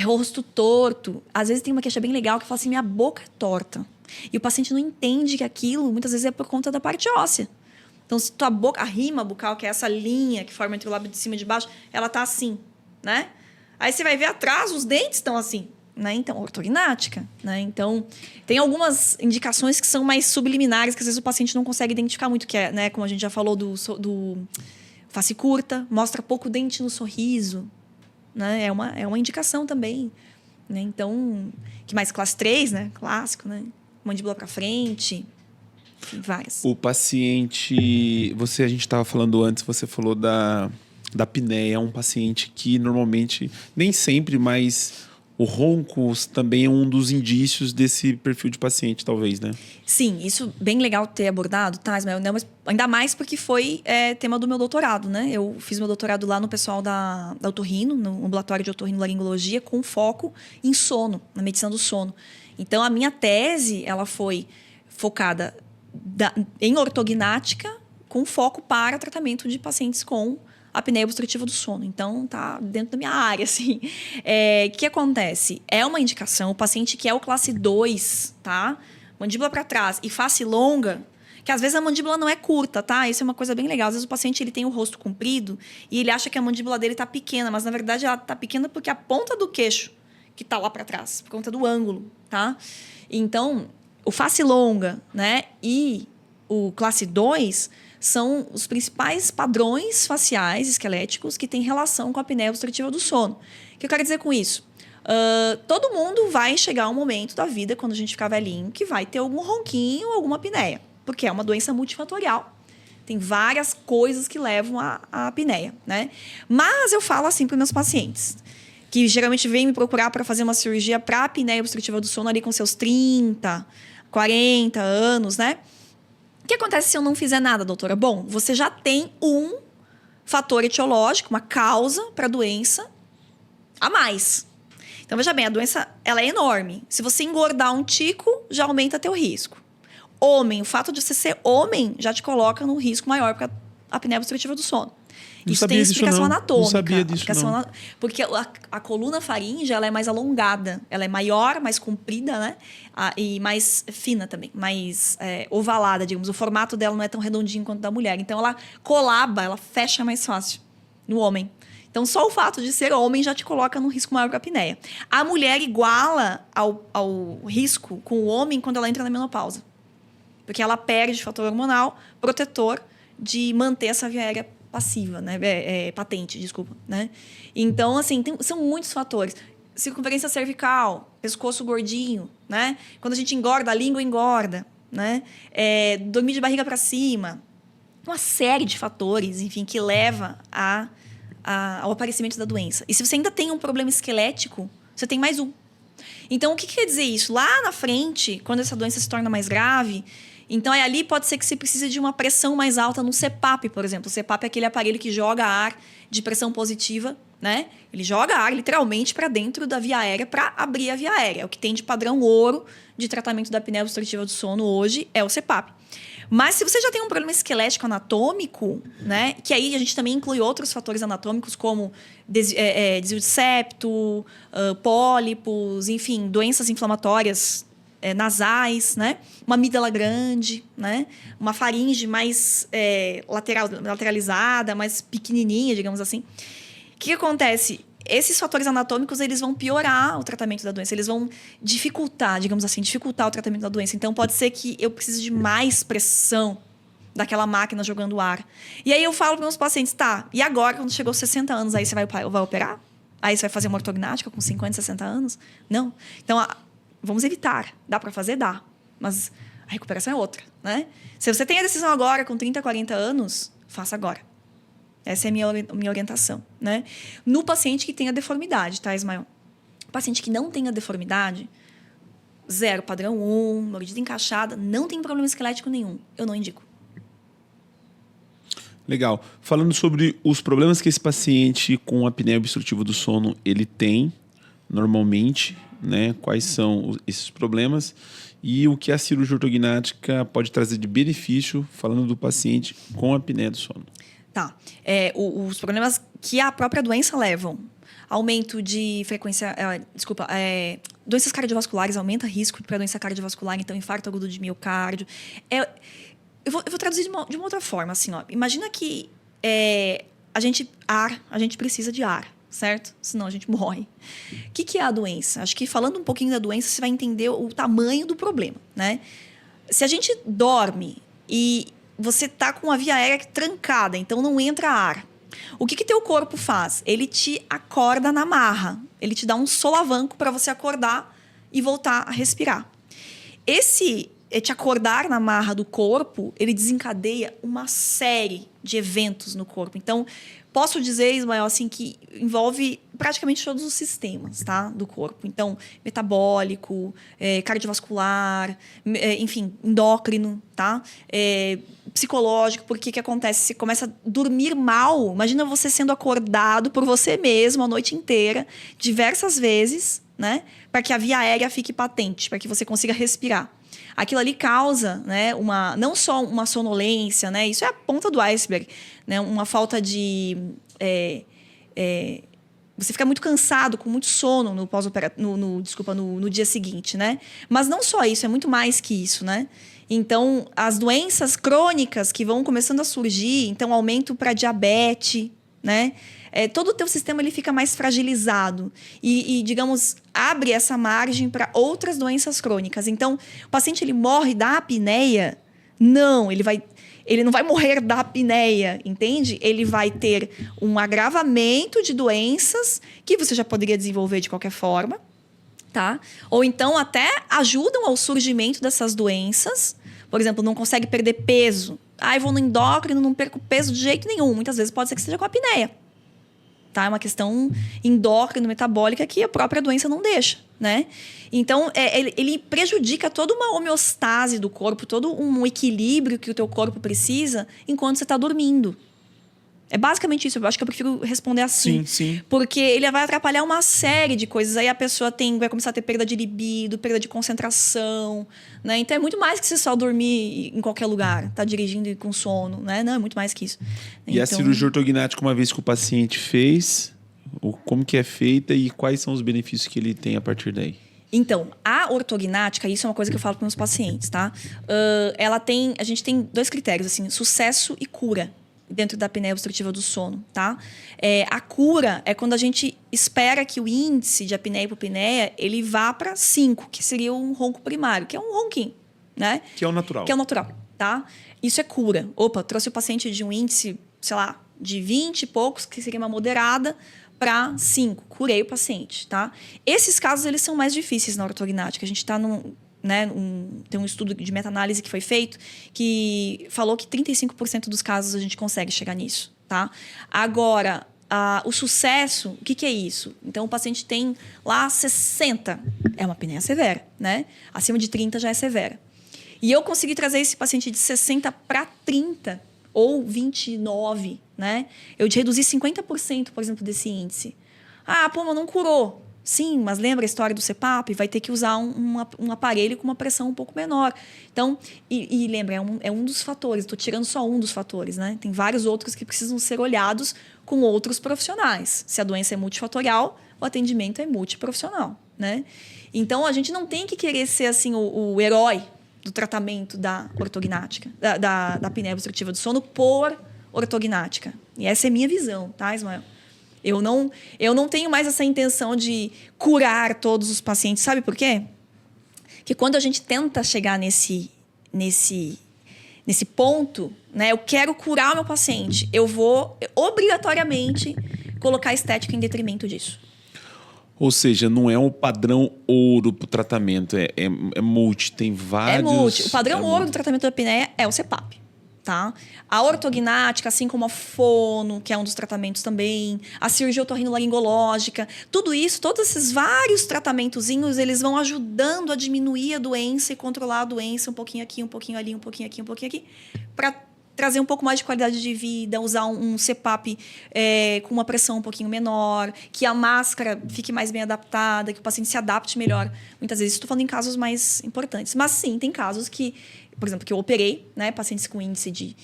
S2: rosto torto. Às vezes tem uma queixa bem legal que fala assim, minha boca é torta. E o paciente não entende que aquilo, muitas vezes, é por conta da parte óssea. Então, se tua boca, a rima bucal, que é essa linha que forma entre o lábio de cima e de baixo, ela tá assim, né? Aí você vai ver atrás, os dentes estão assim. Né? Então, ortognática, né? Então, tem algumas indicações que são mais subliminares, que às vezes o paciente não consegue identificar muito, que é, né? Como a gente já falou do face curta, mostra pouco dente no sorriso, né? É uma indicação também, né? Então, que mais? Classe 3, né? Clássico, né? Mandíbula para frente, enfim, várias.
S1: O paciente, a gente estava falando antes, você falou da apneia, é um paciente que normalmente, nem sempre, mas o ronco também é um dos indícios desse perfil de paciente, talvez, né?
S2: Sim, isso bem legal ter abordado, tá? Mas ainda mais porque foi tema do meu doutorado, né? Eu fiz meu doutorado lá no pessoal da Otorrino, no ambulatório de otorrinolaringologia, com foco em sono, na medicina do sono. Então, a minha tese, ela foi focada em ortognática, com foco para tratamento de pacientes com apneia obstrutiva do sono. Então, tá dentro da minha área, assim. O que acontece? É uma indicação, o paciente que é o classe 2, tá? Mandíbula para trás e face longa, que às vezes a mandíbula não é curta, tá? Isso é uma coisa bem legal. Às vezes o paciente ele tem o rosto comprido e ele acha que a mandíbula dele tá pequena, mas na verdade ela tá pequena porque a ponta do queixo que tá lá para trás, por conta do ângulo, tá? Então, o face longa, né, e o classe 2 são os principais padrões faciais esqueléticos que têm relação com a apneia obstrutiva do sono. O que eu quero dizer com isso? Todo mundo vai chegar um momento da vida, quando a gente ficar velhinho, que vai ter algum ronquinho ou alguma apneia, porque é uma doença multifatorial. Tem várias coisas que levam à apneia, né? Mas eu falo assim para os meus pacientes, que geralmente vêm me procurar para fazer uma cirurgia para apneia obstrutiva do sono ali com seus 30, 40 anos, né? O que acontece se eu não fizer nada, doutora? Bom, você já tem um fator etiológico, uma causa para a doença a mais. Então, veja bem, a doença ela é enorme. Se você engordar um tico, já aumenta teu risco. Homem, o fato de você ser homem já te coloca num risco maior para a apneia obstrutiva do sono. Isso tem explicação anatômica.
S1: Não sabia disso, não.
S2: Porque a coluna faríngea ela é mais alongada. Ela é maior, mais comprida, né? E mais fina também. Mais ovalada, digamos. O formato dela não é tão redondinho quanto da mulher. Então, ela colaba, ela fecha mais fácil no homem. Então, só o fato de ser homem já te coloca num risco maior para a apneia. A mulher iguala ao risco com o homem quando ela entra na menopausa. Porque ela perde fator hormonal protetor de manter essa via aérea passiva, né? Patente, desculpa, né? Então, assim, são muitos fatores. Circunferência cervical, pescoço gordinho, né? Quando a gente engorda, a língua engorda, né? Dormir de barriga para cima. Uma série de fatores, enfim, que leva ao aparecimento da doença. E se você ainda tem um problema esquelético, você tem mais um. Então, o que quer dizer isso? Lá na frente, quando essa doença se torna mais grave, então ali pode ser que você precise de uma pressão mais alta no CPAP, por exemplo. O CPAP é aquele aparelho que joga ar de pressão positiva, né? Ele joga ar literalmente para dentro da via aérea para abrir a via aérea. É o que tem de padrão ouro de tratamento da apneia obstrutiva do sono hoje é o CPAP. Mas se você já tem um problema esquelético anatômico, né, que aí a gente também inclui outros fatores anatômicos como desvio de septo, pólipos, enfim, doenças inflamatórias nasais, né, uma amígdala grande, né, uma faringe mais lateralizada, mais pequenininha, digamos assim. O que acontece? Esses fatores anatômicos, eles vão piorar o tratamento da doença. Eles vão dificultar, digamos assim, dificultar o tratamento da doença. Então, pode ser que eu precise de mais pressão daquela máquina jogando ar. E aí eu falo para meus pacientes, tá, e agora, quando chegou aos 60 anos, aí você vai operar? Aí você vai fazer uma ortognática com 50, 60 anos? Não. Então, vamos evitar. Dá para fazer? Dá. Mas a recuperação é outra, né? Se você tem a decisão agora, com 30, 40 anos, faça agora. Essa é a minha orientação, né? No paciente que tem a deformidade, tá, Ismael? O paciente que não tem a deformidade, 0, padrão 1, mordida encaixada, não tem problema esquelético nenhum. Eu não indico.
S1: Legal. Falando sobre os problemas que esse paciente com apneia obstrutiva do sono ele tem normalmente, né? Quais são esses problemas e o que a cirurgia ortognática pode trazer de benefício, falando do paciente com apneia do sono.
S2: Tá. Os problemas que a própria doença levam. Aumento de frequência... doenças cardiovasculares, aumenta risco para doença cardiovascular, então infarto agudo de miocárdio. Eu vou traduzir de uma outra forma, assim, ó. Imagina que a gente precisa de ar, certo? Senão a gente morre. O que é a doença? Acho que falando um pouquinho da doença, você vai entender o tamanho do problema, né? Se a gente dorme e você tá com a via aérea trancada, então não entra ar. O que teu corpo faz? Ele te acorda na marra. Ele te dá um solavanco para você acordar e voltar a respirar. Esse te acordar na marra do corpo, ele desencadeia uma série de eventos no corpo. Então, posso dizer, Ismael, assim, que envolve praticamente todos os sistemas, tá, do corpo. Então, metabólico, cardiovascular, enfim, endócrino, tá? Psicológico, porque o que acontece? Você começa a dormir mal. Imagina você sendo acordado por você mesmo a noite inteira, diversas vezes, né? Para que a via aérea fique patente, para que você consiga respirar. Aquilo ali causa, né, não só uma sonolência, né, isso é a ponta do iceberg, né, uma falta de Você fica muito cansado, com muito sono no dia seguinte, né? Mas não só isso, é muito mais que isso, né? Então, as doenças crônicas que vão começando a surgir, então aumento para diabetes, né? Todo o teu sistema ele fica mais fragilizado e, digamos, abre essa margem para outras doenças crônicas. Então, o paciente ele morre da apneia? Não, ele não vai morrer da apneia, entende? Ele vai ter um agravamento de doenças que você já poderia desenvolver de qualquer forma, tá? Ou então até ajudam ao surgimento dessas doenças. Por exemplo, não consegue perder peso. Eu vou no endócrino, não perco peso de jeito nenhum. Muitas vezes pode ser que seja com apneia. Tá? É uma questão endócrino, metabólica que a própria doença não deixa, né? Então, ele prejudica toda uma homeostase do corpo, todo um equilíbrio que o teu corpo precisa enquanto você está dormindo. É basicamente isso. Eu acho que eu prefiro responder assim.
S1: Sim.
S2: Porque ele vai atrapalhar uma série de coisas. Aí a pessoa vai começar a ter perda de libido, perda de concentração, né? Então, é muito mais que você só dormir em qualquer lugar, tá dirigindo e com sono, né? Não, é muito mais que isso.
S1: E a cirurgia ortognática, uma vez que o paciente fez, como que é feita e quais são os benefícios que ele tem a partir daí?
S2: Então, a ortognática, isso é uma coisa que eu falo para meus pacientes, tá? A gente tem 2 critérios, assim, sucesso e cura dentro da apneia obstrutiva do sono, tá? A cura é quando a gente espera que o índice de apneia e hipopneia ele vá para 5, que seria um ronco primário, que é um ronquinho, né?
S1: Que é o natural.
S2: Que é o natural, tá? Isso é cura. Opa, trouxe o paciente de um índice, sei lá, de 20 e poucos, que seria uma moderada, para 5. Curei o paciente, tá? Esses casos, eles são mais difíceis na ortognática. A gente está tem um estudo de meta-análise que foi feito que falou que 35% dos casos a gente consegue chegar nisso, tá? Agora, o sucesso, o que é isso? Então, o paciente tem lá 60, é uma apneia severa, né? Acima de 30 já é severa. E eu consegui trazer esse paciente de 60 para 30 ou 29, né? Eu reduzi 50%, por exemplo, desse índice. Mas não curou. Sim, mas lembra a história do CPAP? Vai ter que usar um aparelho com uma pressão um pouco menor. Então, e lembra, é um dos fatores. Estou tirando só um dos fatores, né? Tem vários outros que precisam ser olhados com outros profissionais. Se a doença é multifatorial, o atendimento é multiprofissional, né? Então, a gente não tem que querer ser assim o herói do tratamento da ortognática, da apneia obstrutiva do sono por ortognática. E essa é a minha visão, tá, Ismael? Eu não tenho mais essa intenção de curar todos os pacientes. Sabe por quê? Que quando a gente tenta chegar nesse ponto, né, eu quero curar o meu paciente, eu vou obrigatoriamente colocar estética em detrimento disso.
S1: Ou seja, não é um padrão ouro para o tratamento, é multi, tem vários...
S2: É multi. O padrão ouro do tratamento da apneia é o CPAP, tá? A ortognática, assim como a fono, que é um dos tratamentos também, a cirurgia otorrinolaringológica, tudo isso, todos esses vários tratamentozinhos, eles vão ajudando a diminuir a doença e controlar a doença um pouquinho aqui, um pouquinho ali, um pouquinho aqui, um pouquinho aqui, para trazer um pouco mais de qualidade de vida, usar um CPAP com uma pressão um pouquinho menor, que a máscara fique mais bem adaptada, que o paciente se adapte melhor. Muitas vezes, estou falando em casos mais importantes. Mas sim, tem casos que, por exemplo, que eu operei, né, pacientes com índice de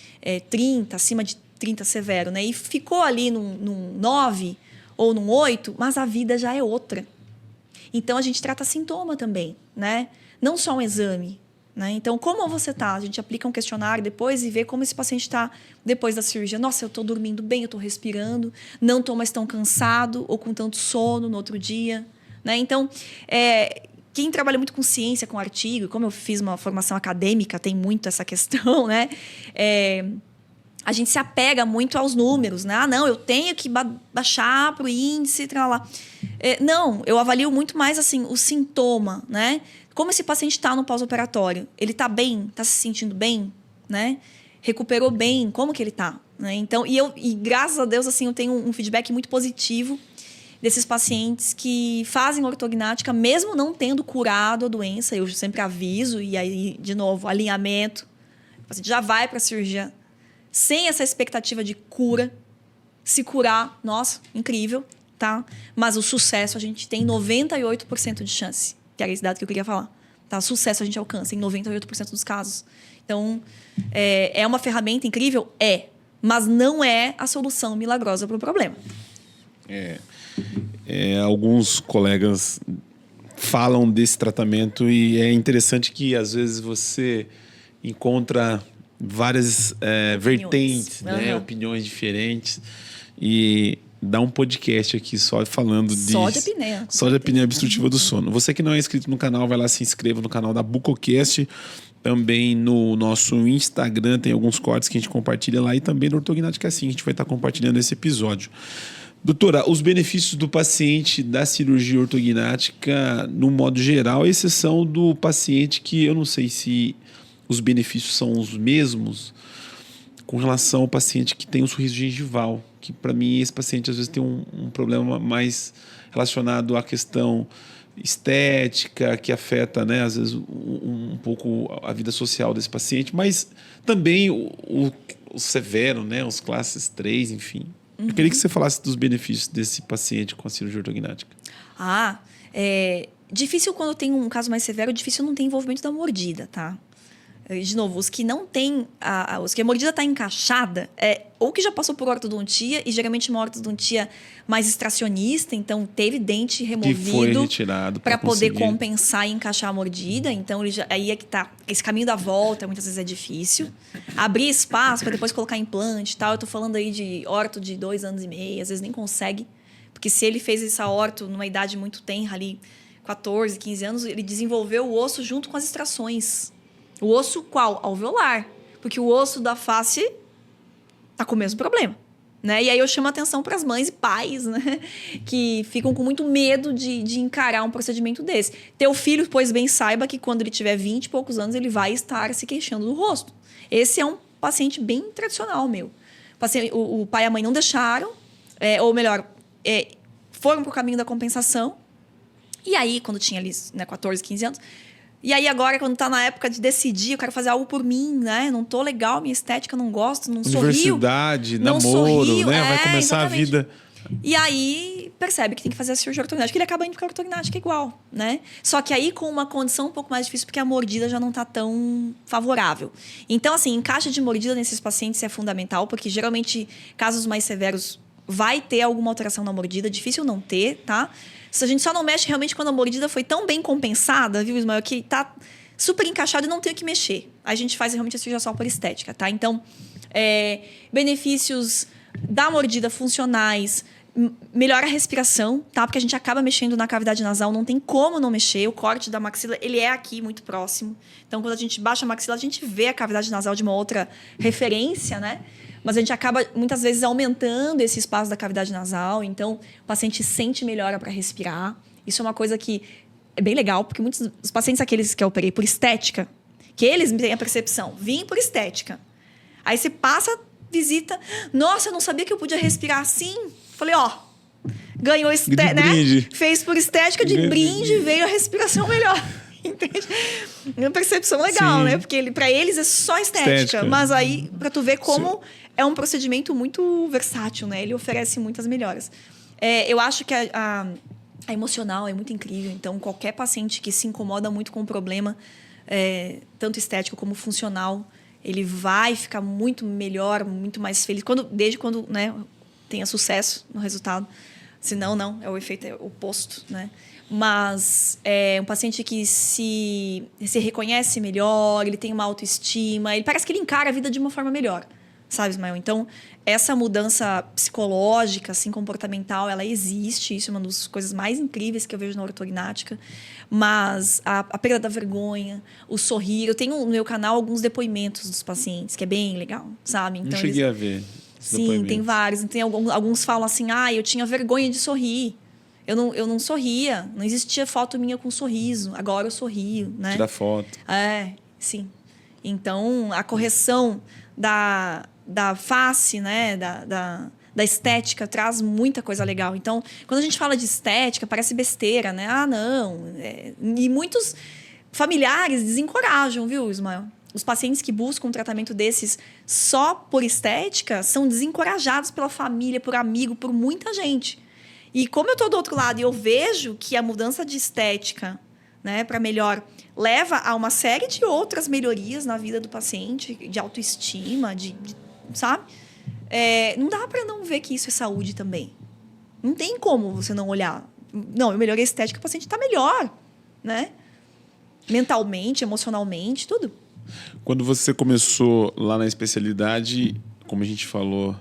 S2: 30, acima de 30 severo, né, e ficou ali num 9 ou num 8, mas a vida já é outra. Então, a gente trata sintoma também, né? Não só um exame. Né? Então, como você está? A gente aplica um questionário depois e vê como esse paciente está depois da cirurgia. Nossa, eu estou dormindo bem, eu estou respirando, não estou mais tão cansado ou com tanto sono no outro dia. Né? Então, quem trabalha muito com ciência, com artigo, como eu fiz uma formação acadêmica, tem muito essa questão, né? A gente se apega muito aos números. Né? Não, eu tenho que baixar para o índice, lá. Não, eu avalio muito mais assim, o sintoma, né? Como esse paciente está no pós-operatório? Ele está bem? Está se sentindo bem? Né? Recuperou bem? Como que ele está? Né? Então, e graças a Deus, assim, eu tenho um feedback muito positivo desses pacientes que fazem ortognática, mesmo não tendo curado a doença. Eu sempre aviso, e aí, de novo, alinhamento. O paciente já vai para a cirurgia sem essa expectativa de cura. Se curar, nossa, incrível, tá? Mas o sucesso, a gente tem 98% de chance. Que era esse dado que eu queria falar. Tá? Sucesso a gente alcança em 98% dos casos. Então, é uma ferramenta incrível? mas não é a solução milagrosa para o problema.
S1: Alguns colegas falam desse tratamento e é interessante que às vezes você encontra várias vertentes, né? Opiniões diferentes, e dá um podcast aqui só falando
S2: só de apneia.
S1: Só de apneia obstrutiva do sono. Você que não é inscrito no canal, vai lá, se inscreva no canal da Bucocast. Também no nosso Instagram tem alguns cortes que a gente compartilha lá, e também no Ortognática Assim a gente vai estar compartilhando esse episódio. Doutora, os benefícios do paciente da cirurgia ortognática, no modo geral, exceção do paciente que eu não sei se os benefícios são os mesmos com relação ao paciente que tem um sorriso gengival, que para mim esse paciente às vezes tem um problema mais relacionado à questão estética, que afeta, né, às vezes um pouco a vida social desse paciente, mas também o severo, né, os classes 3, enfim. Eu queria que você falasse dos benefícios desse paciente com a cirurgia ortognática.
S2: Difícil quando tem um caso mais severo, difícil não ter envolvimento da mordida, tá? De novo, os que não tem, os que a mordida está encaixada, ou que já passou por ortodontia, e geralmente uma ortodontia mais extracionista, então teve dente removido para poder compensar e encaixar a mordida. Então, aí é que tá. Esse caminho da volta muitas vezes é difícil. Abrir espaço para depois colocar implante e tal. Eu tô falando aí de orto de 2 anos e meio, às vezes nem consegue. Porque se ele fez essa orto numa idade muito tenra ali, 14, 15 anos, ele desenvolveu o osso junto com as extrações. O osso qual? Alveolar. Porque o osso da face tá com o mesmo problema, né? E aí eu chamo a atenção para as mães e pais, né? Que ficam com muito medo de encarar um procedimento desse. Teu filho, pois bem, saiba que quando ele tiver 20 e poucos anos, ele vai estar se queixando do rosto. Esse é um paciente bem tradicional, meu. O pai e a mãe não deixaram, ou melhor, foram pro caminho da compensação. E aí, quando tinha ali, né, 14, 15 anos... E aí agora, quando tá na época de decidir, eu quero fazer algo por mim, né? Não tô legal, minha estética, não gosto, não sorrio.
S1: Universidade, namoro, né? Vai começar exatamente. A vida.
S2: E aí percebe que tem que fazer a cirurgia ortognática, ele acaba indo pra ortognática igual, né? Só que aí com uma condição um pouco mais difícil, porque a mordida já não tá tão favorável. Então, assim, encaixe de mordida nesses pacientes é fundamental, porque geralmente, casos mais severos, vai ter alguma alteração na mordida, difícil não ter, tá? Se a gente só não mexe realmente quando a mordida foi tão bem compensada, viu, Ismael, que tá super encaixado e não tem o que mexer. A gente faz realmente a cirurgia só por estética, tá? Então, benefícios da mordida funcionais, melhora a respiração, tá? Porque a gente acaba mexendo na cavidade nasal, não tem como não mexer. O corte da maxila, ele é aqui, muito próximo. Então, quando a gente baixa a maxila, a gente vê a cavidade nasal de uma outra referência, né? Mas a gente acaba, muitas vezes, aumentando esse espaço da cavidade nasal. Então, o paciente sente melhora para respirar. Isso é uma coisa que é bem legal, porque muitos dos pacientes, aqueles que eu operei por estética, que eles têm a percepção, vim por estética. Aí você passa, visita, nossa, eu não sabia que eu podia respirar assim. Falei, ganhou estética, né? Fez por estética, de brinde, veio a respiração melhor. Entende? Uma percepção legal, sim, né? Porque para eles é só estética. Mas aí, para tu ver como sim, é um procedimento muito versátil, né? Ele oferece muitas melhoras. Eu acho que a emocional é muito incrível. Então, qualquer paciente que se incomoda muito com o problema, tanto estético como funcional, ele vai ficar muito melhor, muito mais feliz. Desde quando, né, tenha sucesso no resultado. Senão, não. O efeito é oposto, né? Mas um paciente que se reconhece melhor, ele tem uma autoestima, ele parece que ele encara a vida de uma forma melhor, sabe, Ismael? Então, essa mudança psicológica, assim, comportamental, ela existe. Isso é uma das coisas mais incríveis que eu vejo na ortognática. Mas a perda da vergonha, o sorrir... Eu tenho no meu canal alguns depoimentos dos pacientes, que é bem legal, sabe? Então,
S1: não cheguei a ver.
S2: Sim, tem vários. Tem alguns falam assim, eu tinha vergonha de sorrir. Eu não sorria, não existia foto minha com sorriso. Agora eu sorrio, né?
S1: Tirar foto.
S2: Sim. Então, a correção da face, né? Da estética traz muita coisa legal. Então, quando a gente fala de estética, parece besteira, né? Não. E muitos familiares desencorajam, viu, Ismael? Os pacientes que buscam um tratamento desses só por estética são desencorajados pela família, por amigo, por muita gente. E como eu estou do outro lado e eu vejo que a mudança de estética, né, para melhor leva a uma série de outras melhorias na vida do paciente, de autoestima, sabe? não dá para não ver que isso é saúde também. Não tem como você não olhar. Não, eu melhorei a estética, o paciente está melhor, né? Mentalmente, emocionalmente, tudo.
S1: Quando você começou lá na especialidade, como a gente falou,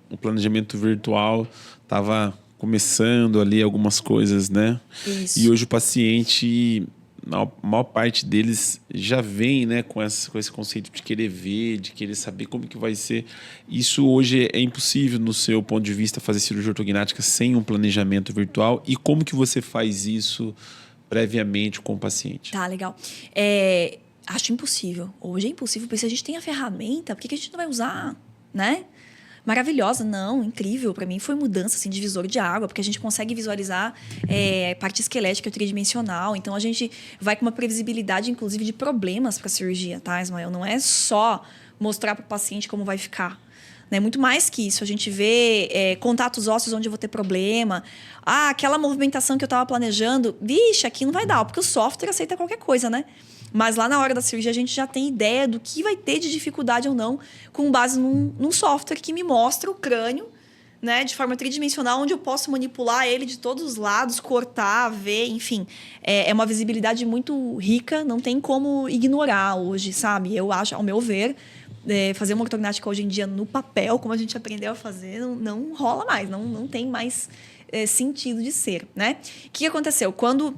S1: o planejamento virtual estava começando ali algumas coisas, né?
S2: Isso.
S1: E hoje o paciente, a maior parte deles já vem, né, com esse conceito de querer ver, de querer saber como que vai ser. Isso hoje é impossível, no seu ponto de vista, fazer cirurgia ortognática sem um planejamento virtual. E como que você faz isso previamente com o paciente?
S2: Tá, legal. Acho impossível. Hoje é impossível, porque se a gente tem a ferramenta, por que a gente não vai usar, né? Maravilhosa, não, incrível. Para mim foi mudança, assim, divisor de água, porque a gente consegue visualizar parte esquelética tridimensional. Então, a gente vai com uma previsibilidade, inclusive, de problemas para a cirurgia, tá, Ismael? Não é só mostrar para o paciente como vai ficar. Né? Muito mais que isso. A gente vê contatos ósseos onde eu vou ter problema. Aquela movimentação que eu estava planejando, vixe, aqui não vai dar, porque o software aceita qualquer coisa, né? Mas lá na hora da cirurgia a gente já tem ideia do que vai ter de dificuldade ou não, com base num software que me mostra o crânio, né, de forma tridimensional, onde eu posso manipular ele de todos os lados, cortar, ver, enfim. É uma visibilidade muito rica, não tem como ignorar hoje, sabe? Eu acho, ao meu ver, fazer uma ortognática hoje em dia no papel, como a gente aprendeu a fazer, não rola mais, não tem mais sentido de ser, né? O que aconteceu? Quando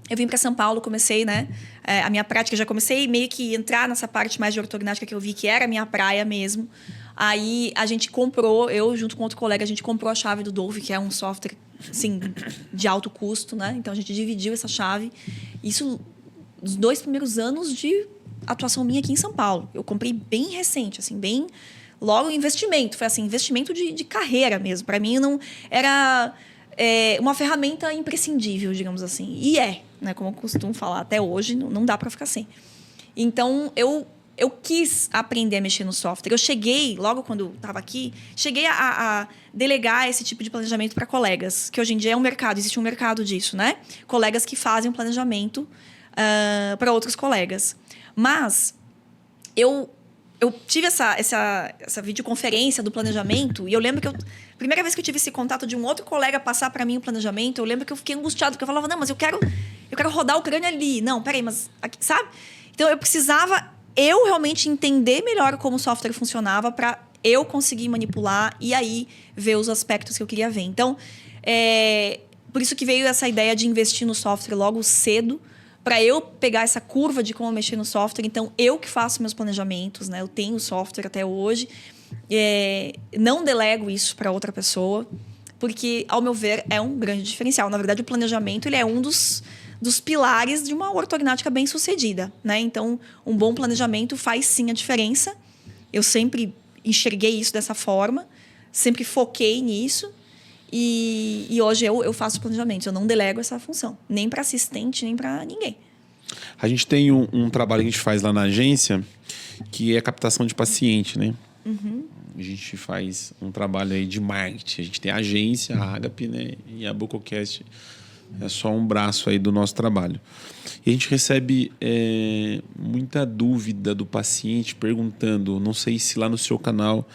S2: eu vim para São Paulo, comecei, né? A minha prática, já comecei meio que entrar nessa parte mais de ortognática que eu vi que era a minha praia mesmo. Aí a gente comprou, eu junto com outro colega, a gente comprou a chave do Dove, que é um software, assim, de alto custo, né? Então a gente dividiu essa chave. Isso nos 2 primeiros anos de atuação minha aqui em São Paulo. Eu comprei bem recente, assim, bem logo investimento. Foi assim, investimento de carreira mesmo. Para mim não era uma ferramenta imprescindível, digamos assim. E né? Como eu costumo falar, até hoje não dá para ficar sem. Então, eu quis aprender a mexer no software. Eu cheguei, logo quando eu estava aqui, cheguei a delegar esse tipo de planejamento para colegas, que hoje em dia é um mercado, existe um mercado disso, né? Colegas que fazem um planejamento para outros colegas. Mas eu tive essa videoconferência do planejamento e eu lembro que a primeira vez que eu tive esse contato de um outro colega passar para mim o planejamento, eu lembro que eu fiquei angustiado, porque eu falava, não, mas eu quero rodar o crânio ali. Não, peraí, mas aqui, sabe? Então, eu precisava realmente entender melhor como o software funcionava para eu conseguir manipular e aí ver os aspectos que eu queria ver. Então, por isso que veio essa ideia de investir no software logo cedo, para eu pegar essa curva de como mexer no software. Então, eu que faço meus planejamentos, né? Eu tenho software até hoje. Não delego isso para outra pessoa, porque, ao meu ver, é um grande diferencial. Na verdade, o planejamento ele é um dos pilares de uma ortognática bem-sucedida, né? Então, um bom planejamento faz, sim, a diferença. Eu sempre enxerguei isso dessa forma, sempre foquei nisso. E hoje eu faço planejamento, eu não delego essa função, nem para assistente, nem para ninguém.
S1: A gente tem um trabalho que a gente faz lá na agência, que é a captação de paciente, né?
S2: Uhum.
S1: A gente faz um trabalho aí de marketing. A gente tem a agência, a Agape, né? E a Bucocast é só um braço aí do nosso trabalho. E a gente recebe muita dúvida do paciente perguntando, não sei se lá no seu canal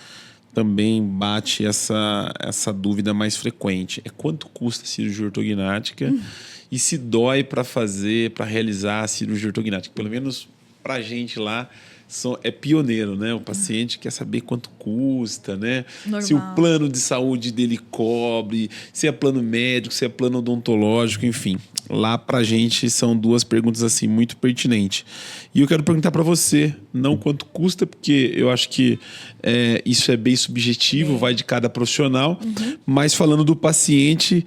S1: também bate essa dúvida mais frequente. Quanto custa a cirurgia ortognática e se dói para realizar a cirurgia ortognática? Pelo menos para a gente lá é pioneiro, né? O paciente quer saber quanto custa, né?
S2: Normal.
S1: Se o plano de saúde dele cobre, se é plano médico, se é plano odontológico, enfim. Lá pra gente são 2 perguntas assim muito pertinentes. E eu quero perguntar para você, não quanto custa, porque eu acho que isso é bem subjetivo, vai de cada profissional, mas falando do paciente,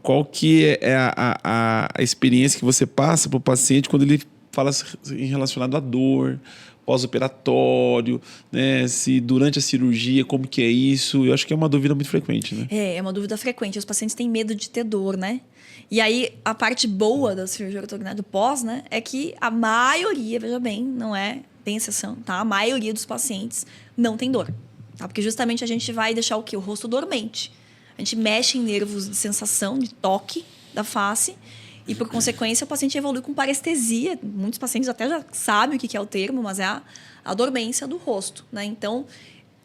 S1: qual que é a experiência que você passa para o paciente quando ele fala em relacionado à dor, pós-operatório, né? Se durante a cirurgia, como que é isso? Eu acho que é uma dúvida muito frequente, né?
S2: É uma dúvida frequente. Os pacientes têm medo de ter dor, né? E aí, a parte boa da cirurgia ortognática do pós, né? É que a maioria, veja bem, não tem exceção, tá? A maioria dos pacientes não tem dor, tá? Porque justamente a gente vai deixar o quê? O rosto dormente. A gente mexe em nervos de sensação, de toque da face. E, por consequência, o paciente evolui com parestesia. Muitos pacientes até já sabem o que é o termo, mas é a dormência do rosto, né? Então,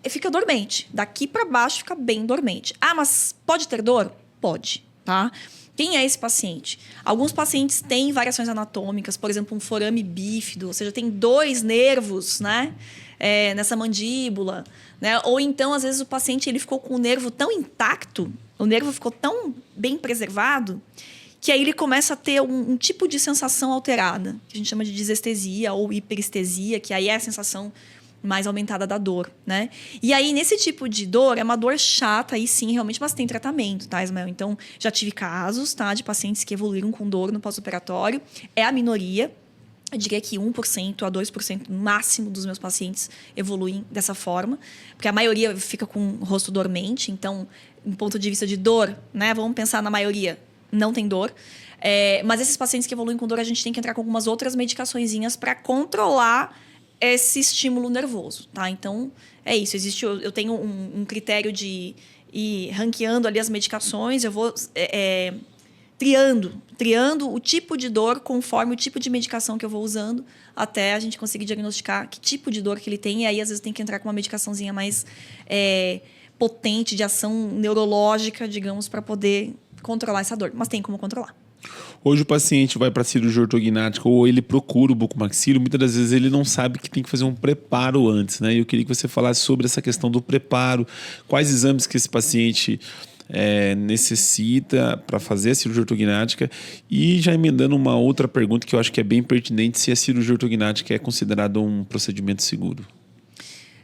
S2: fica dormente. Daqui para baixo fica bem dormente. Ah, mas pode ter dor? Pode, tá? Quem é esse paciente? Alguns pacientes têm variações anatômicas, por exemplo, um forame bífido, ou seja, tem 2 nervos, né? Nessa mandíbula, né? Ou então, às vezes, o paciente ele ficou com o nervo tão intacto, o nervo ficou tão bem preservado, que aí ele começa a ter um tipo de sensação alterada, que a gente chama de disestesia ou hiperestesia, que aí é a sensação mais aumentada da dor, né? E aí, nesse tipo de dor, é uma dor chata, aí sim, realmente, mas tem tratamento, tá, Ismael? Então, já tive casos, tá, de pacientes que evoluíram com dor no pós-operatório. É a minoria. Eu diria que 1% a 2% máximo dos meus pacientes evoluem dessa forma, porque a maioria fica com o rosto dormente. Então, do ponto de vista de dor, né? Vamos pensar na maioria, não tem dor. Mas esses pacientes que evoluem com dor, a gente tem que entrar com algumas outras medicaçõezinhas para controlar esse estímulo nervoso, tá? Então, é isso. Eu tenho um critério de ir ranqueando ali as medicações, eu vou triando o tipo de dor conforme o tipo de medicação que eu vou usando, até a gente conseguir diagnosticar que tipo de dor que ele tem. E aí, às vezes, tem que entrar com uma medicaçãozinha mais potente, de ação neurológica, digamos, para poder controlar essa dor. Mas tem como controlar.
S1: Hoje o paciente vai para a cirurgia ortognática ou ele procura o bucomaxilo, muitas das vezes ele não sabe que tem que fazer um preparo antes, né? E eu queria que você falasse sobre essa questão do preparo, quais exames que esse paciente necessita para fazer a cirurgia ortognática, e já emendando uma outra pergunta que eu acho que é bem pertinente, se a cirurgia ortognática é considerada um procedimento seguro.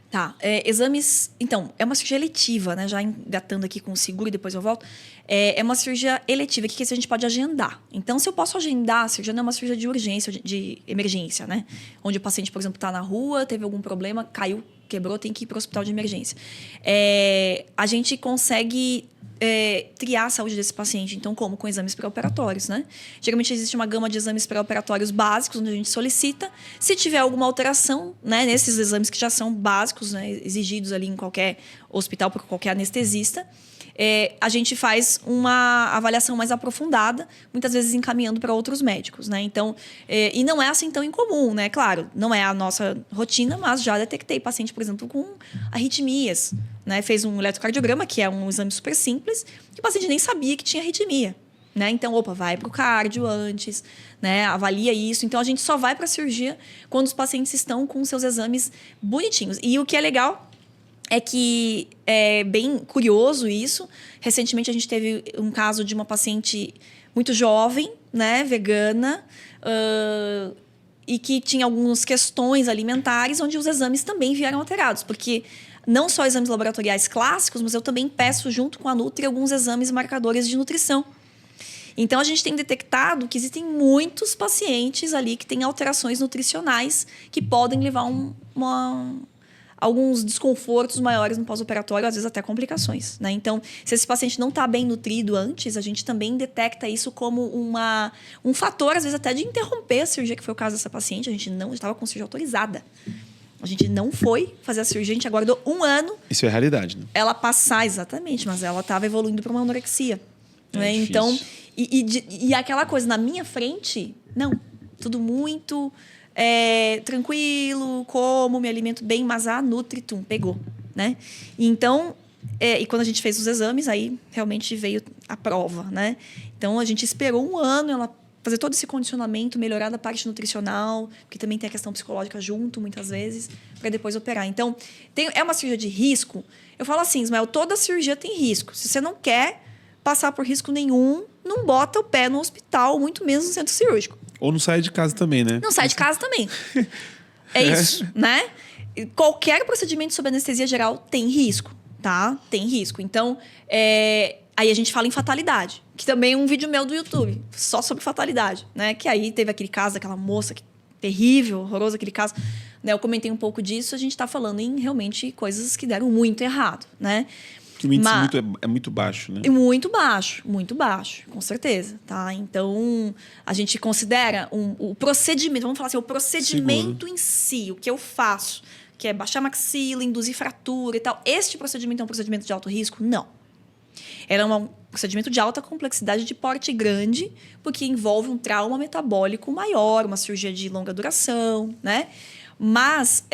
S2: Tá, exames... Então, é uma cirurgia eletiva, né? Já engatando aqui com o seguro e depois eu volto. É uma cirurgia eletiva, que a gente pode agendar. Então, se eu posso agendar, a cirurgia não é uma cirurgia de urgência, de emergência, né? Onde o paciente, por exemplo, está na rua, teve algum problema, caiu, quebrou, tem que ir para o hospital de emergência. A gente consegue triar a saúde desse paciente. Então, como? Com exames pré-operatórios, né? Geralmente existe uma gama de exames pré-operatórios básicos, onde a gente solicita. Se tiver alguma alteração, né, nesses exames que já são básicos, né, exigidos ali em qualquer hospital por qualquer anestesista, a gente faz uma avaliação mais aprofundada, muitas vezes encaminhando para outros médicos, né? Então, e não é assim tão incomum, né? Claro, não é a nossa rotina, mas já detectei paciente, por exemplo, com arritmias, né? Fez um eletrocardiograma, que é um exame super simples, que o paciente nem sabia que tinha arritmia, né? Então, vai para o cardio antes, né? Avalia isso. Então, a gente só vai para a cirurgia quando os pacientes estão com seus exames bonitinhos. E o que é legal é que é bem curioso isso. Recentemente, a gente teve um caso de uma paciente muito jovem, né, vegana, e que tinha algumas questões alimentares, onde os exames também vieram alterados. Porque não só exames laboratoriais clássicos, mas eu também peço, junto com a Nutri, alguns exames marcadores de nutrição. Então, a gente tem detectado que existem muitos pacientes ali que têm alterações nutricionais que podem levar alguns desconfortos maiores no pós-operatório, às vezes até complicações, né? Então, se esse paciente não está bem nutrido antes, a gente também detecta isso como um fator, às vezes até de interromper a cirurgia, que foi o caso dessa paciente. A gente não estava com cirurgia autorizada. A gente não foi fazer a cirurgia, a gente aguardou 1 ano.
S1: Isso é realidade, né?
S2: Ela passar, exatamente, mas ela estava evoluindo para uma anorexia. Né? Então, e aquela coisa, na minha frente, não, tudo muito... tranquilo, como, me alimento bem, mas a Nutritum pegou, né? Então, e quando a gente fez os exames, aí realmente veio a prova, né? Então, a gente esperou 1 ano ela fazer todo esse condicionamento, melhorar da parte nutricional, porque também tem a questão psicológica junto, muitas vezes, para depois operar. Então, é uma cirurgia de risco. Eu falo assim, Ismael, toda cirurgia tem risco. Se você não quer passar por risco nenhum, não bota o pé no hospital, muito menos no centro cirúrgico.
S1: Ou não sai de casa também, né?
S2: Não sai de casa também. É isso, né? Qualquer procedimento sob anestesia geral tem risco, tá? Tem risco. Então, aí a gente fala em fatalidade, que também é um vídeo meu do YouTube, só sobre fatalidade, né? Que aí teve aquele caso daquela moça, terrível, horroroso aquele caso. Né? Eu comentei um pouco disso, a gente está falando em realmente coisas que deram muito errado, né?
S1: O índice é muito baixo, né?
S2: Muito baixo, com certeza, tá? Então, a gente considera o procedimento, vamos falar assim, o procedimento em si, o que eu faço, que é baixar maxila, induzir fratura e tal. Este procedimento é um procedimento de alto risco? Não. Era um procedimento de alta complexidade, de porte grande, porque envolve um trauma metabólico maior, uma cirurgia de longa duração, né? Mas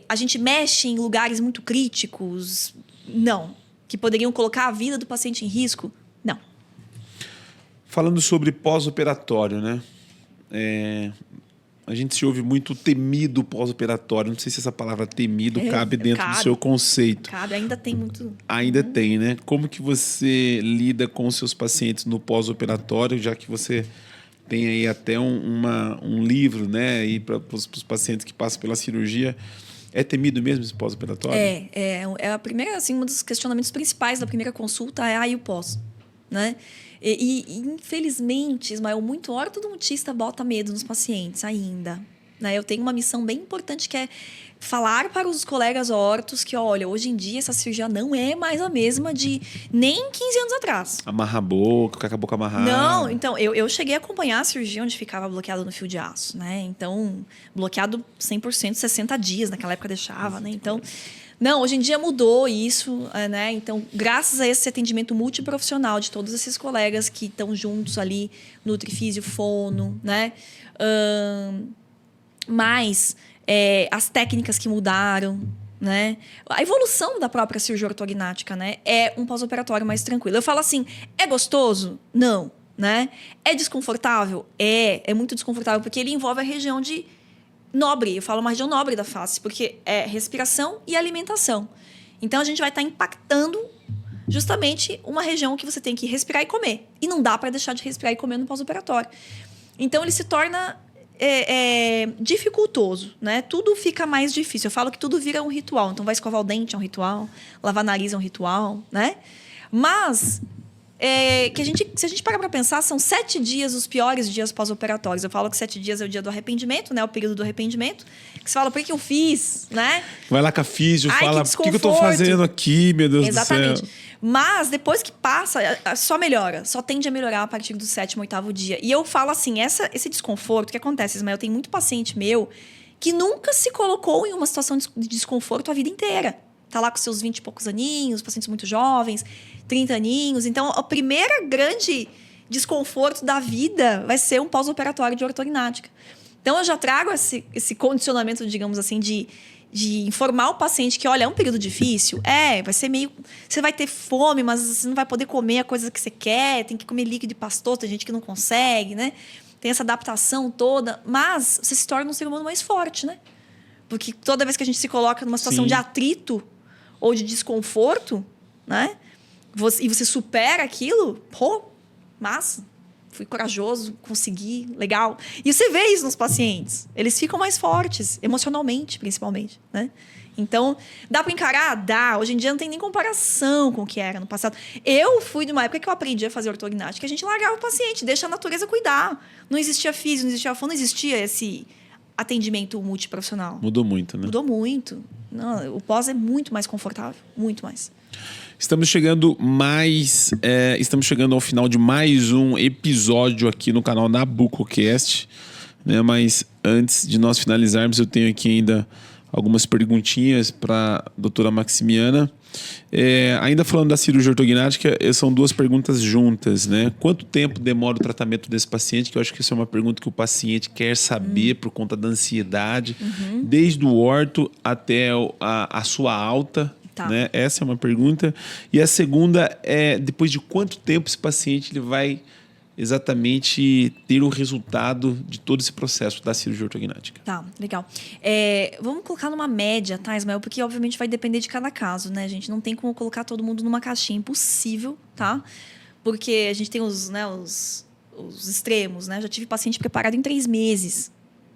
S2: a gente mexe em lugares muito críticos? Não. Que poderiam colocar a vida do paciente em risco? Não.
S1: Falando sobre pós-operatório, né? A gente se ouve muito temido pós-operatório. Não sei se essa palavra temido cabe dentro do seu conceito.
S2: Cabe, ainda tem muito.
S1: Ainda tem, né? Como que você lida com os seus pacientes no pós-operatório, já que você tem aí até um livro, né? Aí para os pacientes que passam pela cirurgia. É temido mesmo esse pós-operatório?
S2: É a primeira, assim, um dos questionamentos principais da primeira consulta é e o pós, né? E infelizmente, Ismael, muito ortodontista bota medo nos pacientes ainda. Né? Eu tenho uma missão bem importante que é falar para os colegas ortos que, olha, hoje em dia essa cirurgia não é mais a mesma de nem 15 anos atrás.
S1: Amarrar a boca, ficar com a boca amarrada.
S2: Não, então, eu cheguei a acompanhar a cirurgia onde ficava bloqueado no fio de aço, né? Então, bloqueado 100%, 60 dias, naquela época deixava, né? Então... Não, hoje em dia mudou isso, né? Então, graças a esse atendimento multiprofissional de todos esses colegas que estão juntos ali, nutrifísio, fono, né? Mas as técnicas que mudaram, né? A evolução da própria cirurgia ortognática, né? É um pós-operatório mais tranquilo. Eu falo assim, é gostoso? Não, né? É desconfortável? É muito desconfortável, porque ele envolve a região de... nobre, eu falo uma região nobre da face, porque é respiração e alimentação. Então, a gente vai estar impactando justamente uma região que você tem que respirar e comer. E não dá para deixar de respirar e comer no pós-operatório. Então, ele se torna dificultoso, né? Tudo fica mais difícil. Eu falo que tudo vira um ritual. Então, vai escovar o dente é um ritual, lavar nariz é um ritual, né? Mas... se a gente parar para pensar, são 7 dias os piores dias pós-operatórios. Eu falo que 7 dias é o dia do arrependimento, né? O período do arrependimento. Que você fala, por que eu fiz, né?
S1: Vai lá com a físio, fala, o que eu tô fazendo aqui, meu Deus do céu?
S2: Exatamente. Mas, depois que passa, só melhora. Só tende a melhorar a partir do 7º, 8º dia. E eu falo assim, esse desconforto, o que acontece, Ismael? Eu tenho muito paciente meu que nunca se colocou em uma situação de desconforto a vida inteira. Tá lá com seus 20 e poucos aninhos, pacientes muito jovens, 30 aninhos. Então, o primeiro grande desconforto da vida vai ser um pós-operatório de ortognática. Então, eu já trago esse condicionamento, digamos assim, de informar o paciente que, olha, é um período difícil. Vai ser meio... Você vai ter fome, mas você não vai poder comer a coisa que você quer. Tem que comer líquido de pastoso, tem gente que não consegue, né? Tem essa adaptação toda. Mas você se torna um ser humano mais forte, né? Porque toda vez que a gente se coloca numa situação de atrito ou de desconforto, né? E você supera aquilo, massa. Fui corajoso, consegui, legal. E você vê isso nos pacientes. Eles ficam mais fortes, emocionalmente, principalmente, né? Então, dá para encarar? Dá. Hoje em dia não tem nem comparação com o que era no passado. Eu fui de uma época que eu aprendi a fazer ortognática, a gente largava o paciente, deixa a natureza cuidar. Não existia físio, não existia fono, não existia esse atendimento multiprofissional.
S1: Mudou muito, né?
S2: Mudou muito. Não, o pós é muito mais confortável, muito mais.
S1: Estamos chegando ao final de mais um episódio aqui no canal da BucoCast, né? Mas antes de nós finalizarmos, eu tenho aqui ainda algumas perguntinhas para a doutora Maximiana. Ainda falando da cirurgia ortognática, são 2 perguntas juntas, né? Quanto tempo demora o tratamento desse paciente? Que eu acho que isso é uma pergunta que o paciente quer saber por conta da ansiedade, desde o orto até a sua alta. Tá. Né? Essa é uma pergunta. E a segunda é, depois de quanto tempo esse paciente ele vai exatamente ter o resultado de todo esse processo da cirurgia ortognática? Tá,
S2: legal. Vamos colocar numa média, tá, Ismael? Porque, obviamente, vai depender de cada caso, né, gente? Não tem como colocar todo mundo numa caixinha. Impossível, tá? Porque a gente tem os extremos, né? Já tive paciente preparado em 3 meses.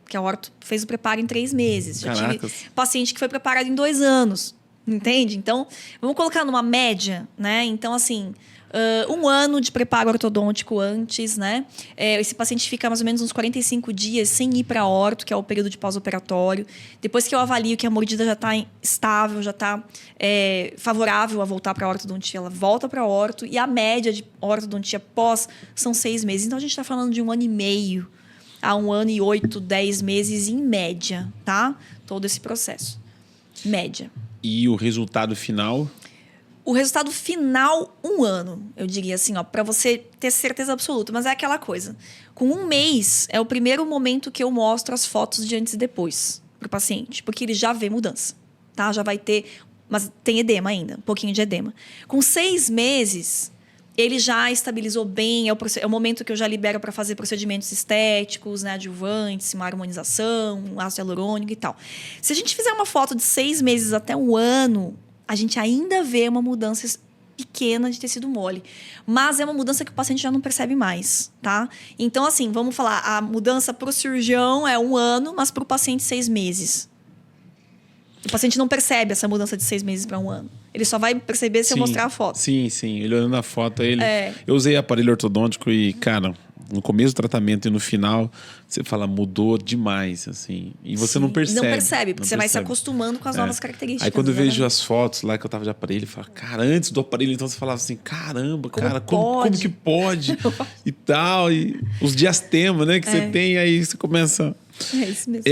S2: Que a orto fez o preparo em 3 meses. Já tive paciente que foi preparado em 2 anos. Entende? Então, vamos colocar numa média, né? Então, assim, 1 ano de preparo ortodôntico antes, né? Esse paciente fica mais ou menos uns 45 dias sem ir para orto, que é o período de pós-operatório. Depois que eu avalio que a mordida já está estável, já está favorável a voltar para a ortodontia, ela volta para a orto. E a média de ortodontia pós são 6 meses. Então, a gente está falando de 1 ano e meio a 1 ano e 8, 10 meses em média, tá? Todo esse processo. Média.
S1: E o resultado final?
S2: O resultado final, 1 ano. Eu diria assim, para você ter certeza absoluta. Mas é aquela coisa. Com 1 mês, é o primeiro momento que eu mostro as fotos de antes e depois. para o paciente, porque ele já vê mudança, tá? Já vai ter, mas tem edema ainda, um pouquinho de edema. Com 6 meses, ele já estabilizou bem, é o momento que eu já libero para fazer procedimentos estéticos, né, adjuvantes, uma harmonização, um ácido hialurônico e tal. Se a gente fizer uma foto de 6 meses até 1 ano, a gente ainda vê uma mudança pequena de tecido mole. Mas é uma mudança que o paciente já não percebe mais, tá? Então, assim, vamos falar, a mudança para o cirurgião é 1 ano, mas para o paciente 6 meses. O paciente não percebe essa mudança de 6 meses para 1 ano. Ele só vai perceber se eu mostrar a foto.
S1: Sim. Ele olhando a foto, eu usei aparelho ortodôntico e, cara, no começo do tratamento e no final, você fala, mudou demais, assim. E você não percebe.
S2: Não percebe, porque você vai se acostumando com as novas características.
S1: Aí quando eu vejo as fotos lá que eu tava de aparelho, eu falo, cara, antes do aparelho, então você falava assim, caramba, como que pode? E tal, e os diastemas, né, que você tem, aí você começa...
S2: É isso mesmo.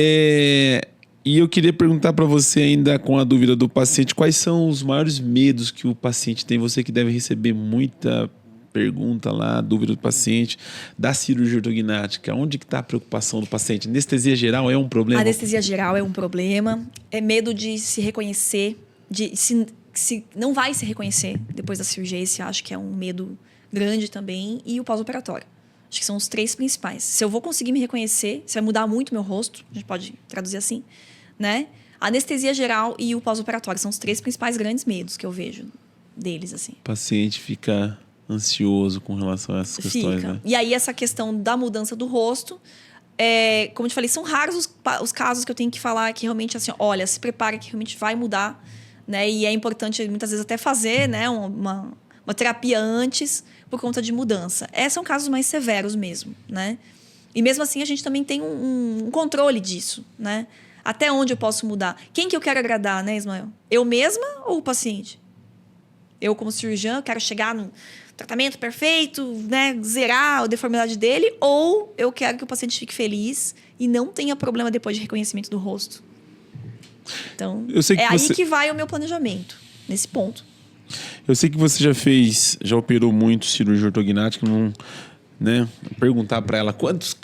S1: E eu queria perguntar para você ainda com a dúvida do paciente, quais são os maiores medos que o paciente tem? Você que deve receber muita pergunta lá, dúvida do paciente, da cirurgia ortognática. Onde que está a preocupação do paciente? Anestesia geral é um problema?
S2: Anestesia geral é um problema. É medo de se reconhecer, se não vai se reconhecer depois da cirurgia. Esse acho que é um medo grande também. E o pós-operatório. Acho que são os 3 principais. Se eu vou conseguir me reconhecer, se vai mudar muito meu rosto, a gente pode traduzir assim, né? A anestesia geral e o pós-operatório são os 3 principais grandes medos que eu vejo deles, assim.
S1: O paciente fica ansioso com relação a essas questões, né?
S2: E aí essa questão da mudança do rosto, como eu te falei, são raros os casos que eu tenho que falar que realmente, assim, olha, se prepara que realmente vai mudar, né? E é importante, muitas vezes, até fazer, né, uma terapia antes por conta de mudança. São casos mais severos mesmo, né? E mesmo assim, a gente também tem um controle disso, né? Até onde eu posso mudar? Quem que eu quero agradar, né, Ismael? Eu mesma ou o paciente? Eu, como cirurgiã, quero chegar no tratamento perfeito, né, zerar a deformidade dele, ou eu quero que o paciente fique feliz e não tenha problema depois de reconhecimento do rosto. Então, aí que vai o meu planejamento, nesse ponto.
S1: Eu sei que você já operou muito cirurgia ortognática, né? Perguntar para ela quantos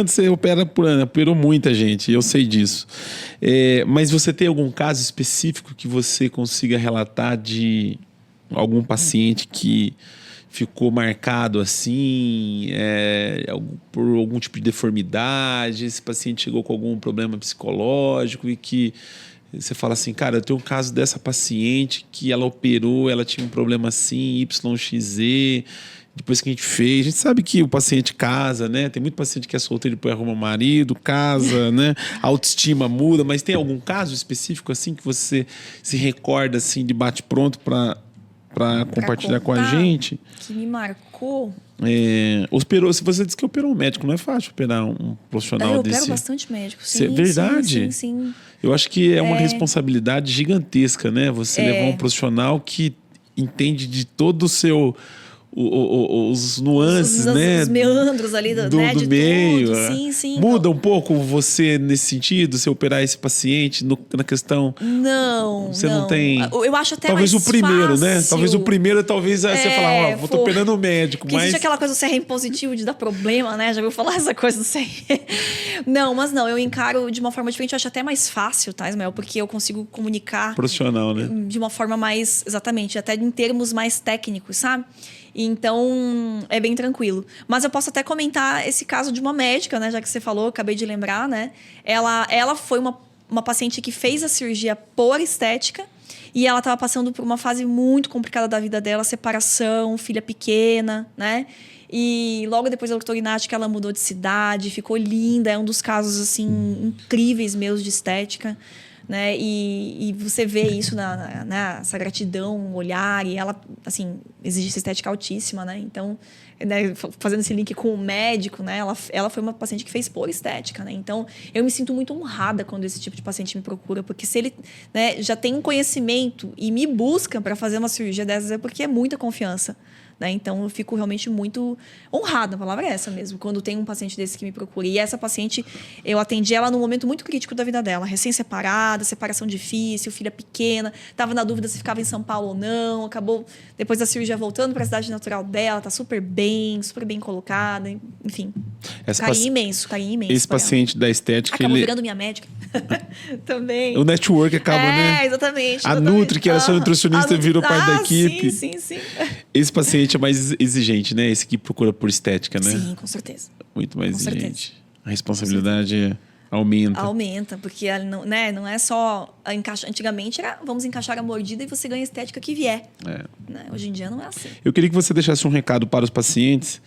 S1: você opera por ano? Operou muita gente, eu sei disso. Mas você tem algum caso específico que você consiga relatar de algum paciente que ficou marcado assim, por algum tipo de deformidade? Esse paciente chegou com algum problema psicológico e que você fala assim, cara, eu tenho um caso dessa paciente que ela operou, ela tinha um problema assim, YXZ, depois que a gente sabe que o paciente casa, né? Tem muito paciente que é solteiro e depois arruma marido, casa, né? A autoestima muda, mas tem algum caso específico assim que você se recorda assim de bate-pronto para compartilhar com a gente?
S2: Que me marcou.
S1: Se você disse que operou um médico, não é fácil operar um profissional desse.
S2: Eu opero bastante médico, sim.
S1: Verdade?
S2: Sim.
S1: Eu acho que é uma responsabilidade gigantesca, né? Você levar um profissional que entende de todo o seu... os nuances, né?
S2: Os meandros ali do
S1: meio.
S2: Tudo. Sim.
S1: Muda um pouco você nesse sentido, se operar esse paciente na questão...
S2: Não.
S1: Você não tem...
S2: Eu acho até
S1: talvez
S2: mais
S1: o primeiro,
S2: fácil.
S1: né? Talvez o primeiro, você falar, tô operando o médico,
S2: mas... Existe aquela coisa do CRM positivo de dar problema, né? Já ouviu falar essa coisa do CRM? Não, eu encaro de uma forma diferente. Eu acho até mais fácil, tá, Ismael? Porque eu consigo comunicar...
S1: Profissional, né?
S2: De uma forma mais... Exatamente. Até em termos mais técnicos, sabe? Então, é bem tranquilo. Mas eu posso até comentar esse caso de uma médica, né? Já que você falou, acabei de lembrar, né? Ela foi uma paciente que fez a cirurgia por estética e ela estava passando por uma fase muito complicada da vida dela, separação, filha pequena, né? E logo depois da ortognática ela mudou de cidade, ficou linda. É um dos casos, assim, incríveis meus de estética. Né? E você vê isso nessa gratidão, um olhar, e ela, assim, exige essa estética altíssima, né? Então, né, fazendo esse link com o médico, né? Ela foi uma paciente que fez por estética, né? Então, eu me sinto muito honrada quando esse tipo de paciente me procura, porque se ele, né, já tem um conhecimento e me busca para fazer uma cirurgia dessas, é porque é muita confiança, né? Então, eu fico realmente muito honrada, a palavra é essa mesmo, quando tem um paciente desse que me procura. E essa paciente, eu atendi ela num momento muito crítico da vida dela. Recém-separada, separação difícil, filha pequena, estava na dúvida se ficava em São Paulo ou não, acabou, depois da cirurgia, voltando para a cidade natural dela, tá super bem colocada, enfim. Carinho imenso.
S1: Esse paciente da estética...
S2: Acabou virando minha médica. Também.
S1: O network acaba, né?
S2: Exatamente.
S1: A Nutri, que era sua nutricionista, virou parte da equipe.
S2: Sim.
S1: Esse paciente é mais exigente, né? Esse que procura por estética, né?
S2: Sim, com certeza.
S1: Muito mais exigente. A responsabilidade aumenta.
S2: Aumenta, porque não, né, não é só encaixar. Antigamente era vamos encaixar a mordida e você ganha a estética que vier. Né? Hoje em dia não é assim.
S1: Eu queria que você deixasse um recado para os pacientes,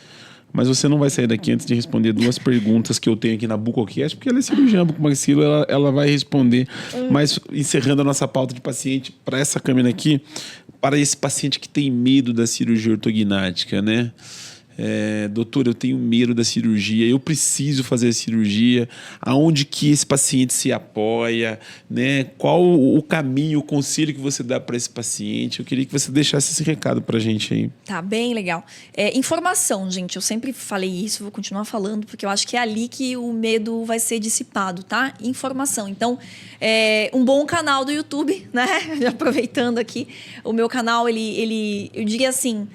S1: mas você não vai sair daqui antes de responder 2 perguntas que eu tenho aqui na BucoCast, porque ela é cirurgiã bucomaxilo, ela vai responder. Mas encerrando a nossa pauta de paciente, para essa câmera aqui, para esse paciente que tem medo da cirurgia ortognática, né? Doutor, eu tenho medo da cirurgia, eu preciso fazer a cirurgia, aonde que esse paciente se apoia, né? Qual o caminho, o conselho que você dá para esse paciente? Eu queria que você deixasse esse recado para a gente aí.
S2: Tá, bem legal. Informação, gente, eu sempre falei isso, vou continuar falando, porque eu acho que é ali que o medo vai ser dissipado, tá? Informação. Então, um bom canal do YouTube, né? Aproveitando aqui, o meu canal, eu diria assim...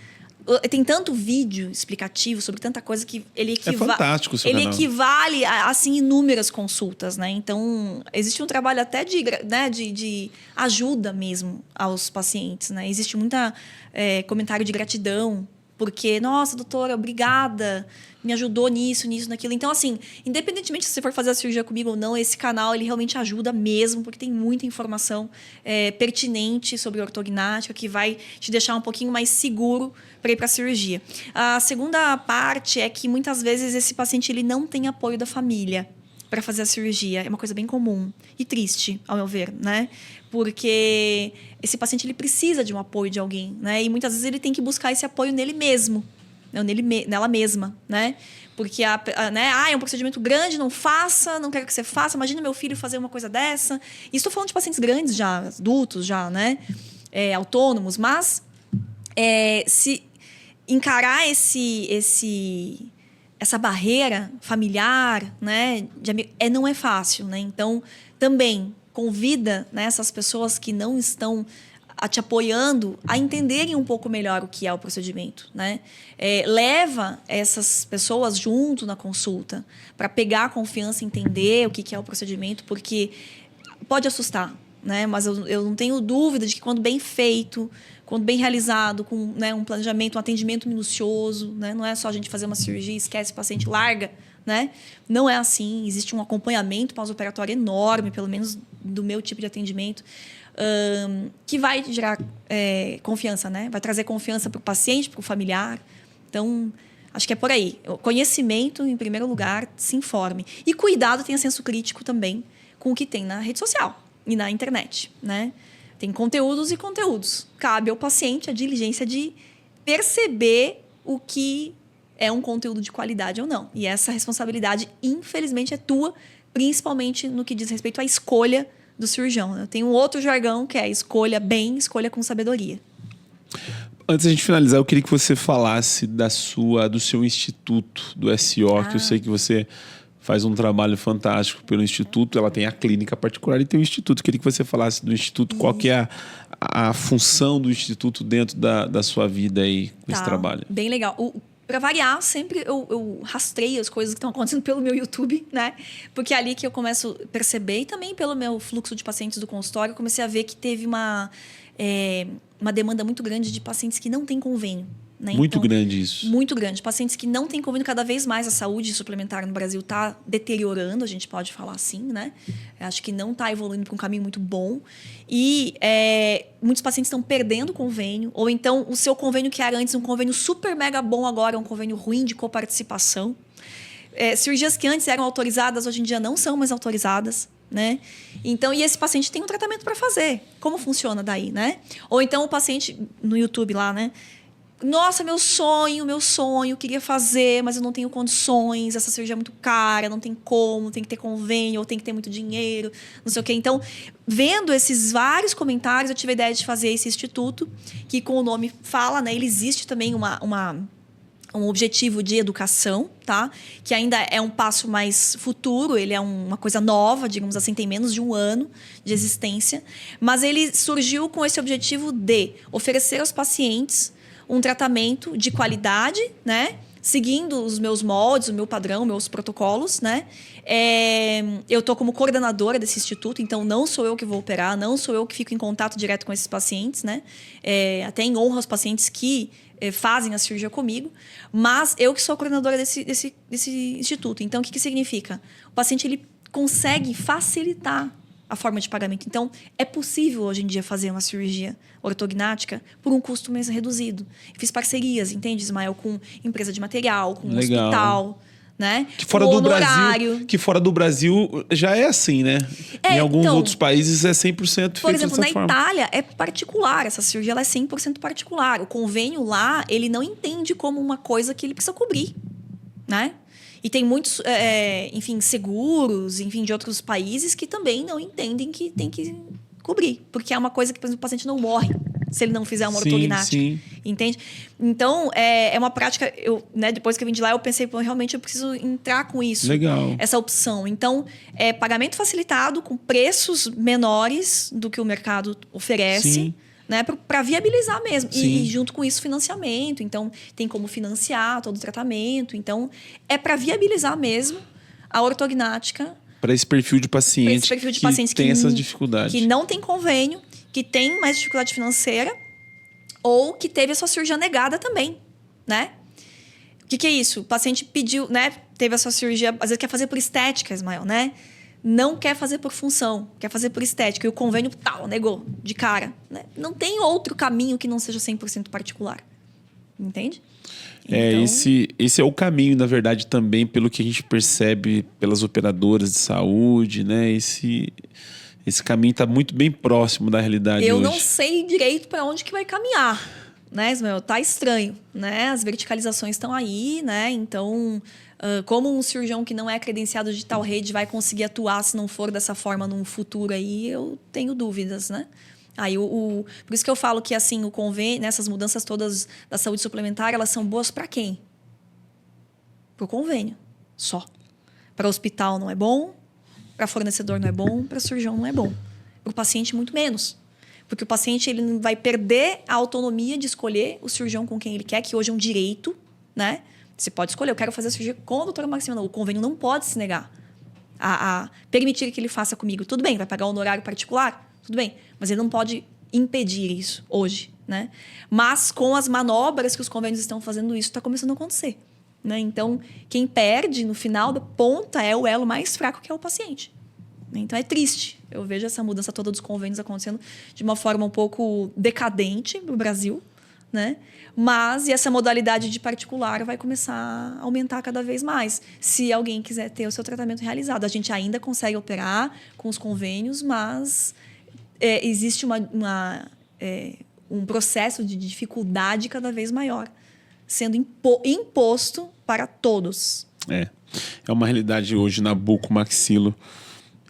S2: Tem tanto vídeo explicativo sobre tanta coisa que ele
S1: fantástico o seu canal.
S2: Equivale a assim, inúmeras consultas, né? Então, existe um trabalho até de ajuda mesmo aos pacientes, né? Existe muita comentário de gratidão, porque, nossa, doutora, obrigada, me ajudou nisso, naquilo. Então, assim, independentemente se você for fazer a cirurgia comigo ou não, esse canal, ele realmente ajuda mesmo, porque tem muita informação pertinente sobre ortognática, que vai te deixar um pouquinho mais seguro para ir para a cirurgia. A segunda parte é que, muitas vezes, esse paciente ele não tem apoio da família para fazer a cirurgia. É uma coisa bem comum e triste, ao meu ver, né? Porque esse paciente ele precisa de um apoio de alguém, né? E muitas vezes ele tem que buscar esse apoio nele mesmo, nela mesma, né? Porque é um procedimento grande, não faça, não quero que você faça. Imagina meu filho fazer uma coisa dessa. E estou falando de pacientes grandes já, adultos já, né? Autônomos, mas se encarar essa barreira familiar, né, não é fácil, né? Então, também convida, né, essas pessoas que não estão te apoiando a entenderem um pouco melhor o que é o procedimento, né? Leva essas pessoas junto na consulta para pegar a confiança, entender o que é o procedimento, porque pode assustar, né? Mas eu não tenho dúvida de que quando bem feito, quando bem realizado, com, né, um planejamento, um atendimento minucioso, né? Não é só a gente fazer uma cirurgia, esquece o paciente, larga, né? Não é assim. Existe um acompanhamento pós-operatório enorme, pelo menos do meu tipo de atendimento, que vai gerar confiança, né? Vai trazer confiança para o paciente, para o familiar. Então, acho que é por aí. O conhecimento, em primeiro lugar, se informe. E cuidado, tenha senso crítico também com o que tem na rede social e na internet, né? Tem conteúdos e conteúdos. Cabe ao paciente a diligência de perceber o que é um conteúdo de qualidade ou não. E essa responsabilidade, infelizmente, é tua, principalmente no que diz respeito à escolha do cirurgião. Eu tenho um outro jargão que é escolha bem, escolha com sabedoria.
S1: Antes de a gente finalizar, eu queria que você falasse do seu instituto, do SO, que eu sei que você faz um trabalho fantástico pelo Instituto. Ela tem a clínica particular e tem o Instituto. Eu queria que você falasse do Instituto, qual que é a função do Instituto dentro da sua vida aí com esse trabalho.
S2: Bem legal. Para variar, sempre eu rastreio as coisas que estão acontecendo pelo meu YouTube, né? Porque é ali que eu começo a perceber, e também pelo meu fluxo de pacientes do consultório, eu comecei a ver que teve uma demanda muito grande de pacientes que não têm convênio. Né?
S1: Muito grande isso.
S2: Muito grande. Pacientes que não têm convênio, cada vez mais a saúde suplementar no Brasil está deteriorando, a gente pode falar assim, né? Acho que não está evoluindo para um caminho muito bom. E muitos pacientes estão perdendo convênio, ou então o seu convênio que era antes um convênio super mega bom, agora é um convênio ruim de coparticipação. Cirurgias que antes eram autorizadas, hoje em dia não são mais autorizadas. Né? Então, e esse paciente tem um tratamento para fazer. Como funciona daí, né? Ou então o paciente, no YouTube lá, né? Nossa, meu sonho, queria fazer, mas eu não tenho condições, essa cirurgia é muito cara, não tem como, tem que ter convênio, ou tem que ter muito dinheiro, não sei o quê. Então, vendo esses vários comentários, eu tive a ideia de fazer esse instituto, que com o nome fala, né? Ele existe também um objetivo de educação, tá? Que ainda é um passo mais futuro, ele é uma coisa nova, digamos assim, tem menos de 1 ano de existência, mas ele surgiu com esse objetivo de oferecer aos pacientes um tratamento de qualidade, né? Seguindo os meus moldes, o meu padrão, meus protocolos, né? Eu estou como coordenadora desse instituto, então não sou eu que vou operar, não sou eu que fico em contato direto com esses pacientes, né? Até em honra aos pacientes que fazem a cirurgia comigo, mas eu que sou a coordenadora desse instituto. Então, o que significa? O paciente ele consegue facilitar a forma de pagamento. Então, é possível hoje em dia fazer uma cirurgia ortognática por um custo mais reduzido. Fiz parcerias, entende, Ismael, com empresa de material, com hospital, né?
S1: Que fora do Brasil já é assim, né? Em alguns outros países é 100% feito
S2: por exemplo,
S1: dessa
S2: na
S1: forma.
S2: Itália é particular, essa cirurgia ela é 100% particular. O convênio lá, ele não entende como uma coisa que ele precisa cobrir, né? E tem muitos, seguros, de outros países que também não entendem que tem que cobrir. Porque é uma coisa que, por exemplo, o paciente não morre se ele não fizer uma ortognática.
S1: Sim.
S2: Entende? Então, é uma prática... depois que eu vim de lá, eu pensei, realmente eu preciso entrar com isso.
S1: Legal.
S2: Essa opção. Então, pagamento facilitado com preços menores do que o mercado oferece.
S1: Sim.
S2: Né, para viabilizar mesmo.
S1: Sim.
S2: E junto com isso, financiamento. Então, tem como financiar todo o tratamento. Então, é para viabilizar mesmo a ortognática.
S1: Para esse perfil de paciente que tem essas dificuldades.
S2: Que não tem convênio, que tem mais dificuldade financeira ou que teve a sua cirurgia negada também, né? O que é isso? O paciente pediu, né? Teve a sua cirurgia, às vezes quer fazer por estética, Ismael, né? Não quer fazer por função, quer fazer por estética. E o convênio, negou, de cara. Né? Não tem outro caminho que não seja 100% particular. Entende? Então...
S1: Esse é o caminho, na verdade, também, pelo que a gente percebe pelas operadoras de saúde, né? Esse caminho está muito bem próximo da realidade
S2: Eu
S1: hoje.
S2: não sei direito para onde que vai caminhar, né, Ismael? Tá estranho, né? As verticalizações estão aí, né? Então... como um cirurgião que não é credenciado de tal rede vai conseguir atuar se não for dessa forma num futuro aí, eu tenho dúvidas, né? Aí por isso que eu falo que assim, o convênio, essas mudanças todas da saúde suplementar, elas são boas para quem? Para o convênio, só. Para o hospital não é bom, para fornecedor não é bom, para cirurgião não é bom. Para o paciente, muito menos. Porque o paciente ele vai perder a autonomia de escolher o cirurgião com quem ele quer, que hoje é um direito, né? Você pode escolher, eu quero fazer a cirurgia com a doutora Maximiliana. O convênio não pode se negar a permitir que ele faça comigo. Tudo bem, vai pagar um honorário particular? Tudo bem, mas ele não pode impedir isso hoje, né? Mas com as manobras que os convênios estão fazendo, isso está começando a acontecer, né? Então, quem perde no final da ponta é o elo mais fraco, que é o paciente. Então, é triste. Eu vejo essa mudança toda dos convênios acontecendo de uma forma um pouco decadente no Brasil, né? Mas essa modalidade de particular vai começar a aumentar cada vez mais. Se alguém quiser ter o seu tratamento realizado. A gente ainda consegue operar com os convênios, mas existe um processo de dificuldade cada vez maior sendo imposto para todos.
S1: É uma realidade hoje na bucomaxilo.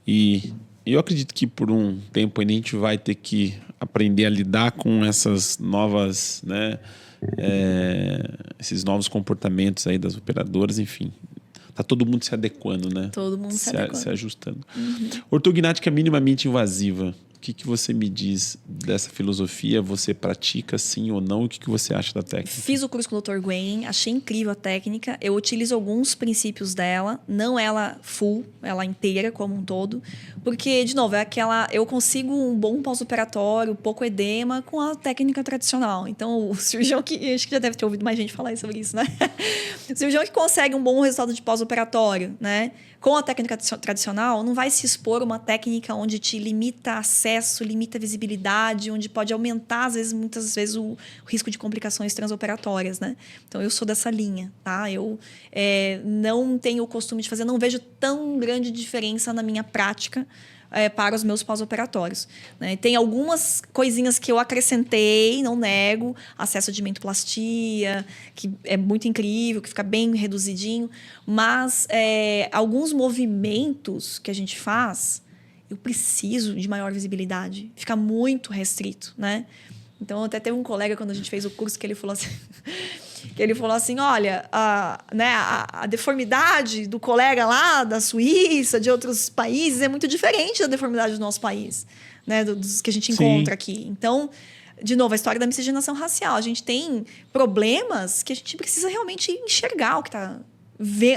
S1: E eu acredito que por um tempo a gente vai ter que aprender a lidar com essas novas, né, esses novos comportamentos aí das operadoras, enfim. Tá todo mundo se adequando, né?
S2: Todo mundo se adequando.
S1: Se ajustando. Uhum. Ortognática minimamente invasiva. O que você me diz dessa filosofia? Você pratica sim ou não? O que você acha da técnica?
S2: Fiz o curso com o Dr. Gwen, achei incrível a técnica. Eu utilizo alguns princípios dela, não ela full, ela inteira como um todo. Porque, de novo, eu consigo um bom pós-operatório, pouco edema com a técnica tradicional. Então, o cirurgião que... Acho que já deve ter ouvido mais gente falar sobre isso, né? O cirurgião que consegue um bom resultado de pós-operatório, né? Com a técnica tradicional, não vai se expor uma técnica onde te limita acesso acesso, limita a visibilidade, onde pode aumentar, muitas vezes, o risco de complicações transoperatórias, né? Então, eu sou dessa linha, tá? Eu não tenho o costume de fazer, não vejo tão grande diferença na minha prática para os meus pós-operatórios, né? Tem algumas coisinhas que eu acrescentei, não nego, acesso de mentoplastia, que é muito incrível, que fica bem reduzidinho, mas alguns movimentos que a gente faz, eu preciso de maior visibilidade, fica muito restrito, né? Então, até teve um colega, quando a gente fez o curso, que ele falou assim, olha, a deformidade do colega lá da Suíça, de outros países, é muito diferente da deformidade do nosso país, né? Dos que a gente encontra aqui. Então, de novo, a história da miscigenação racial. A gente tem problemas que a gente precisa realmente enxergar o que está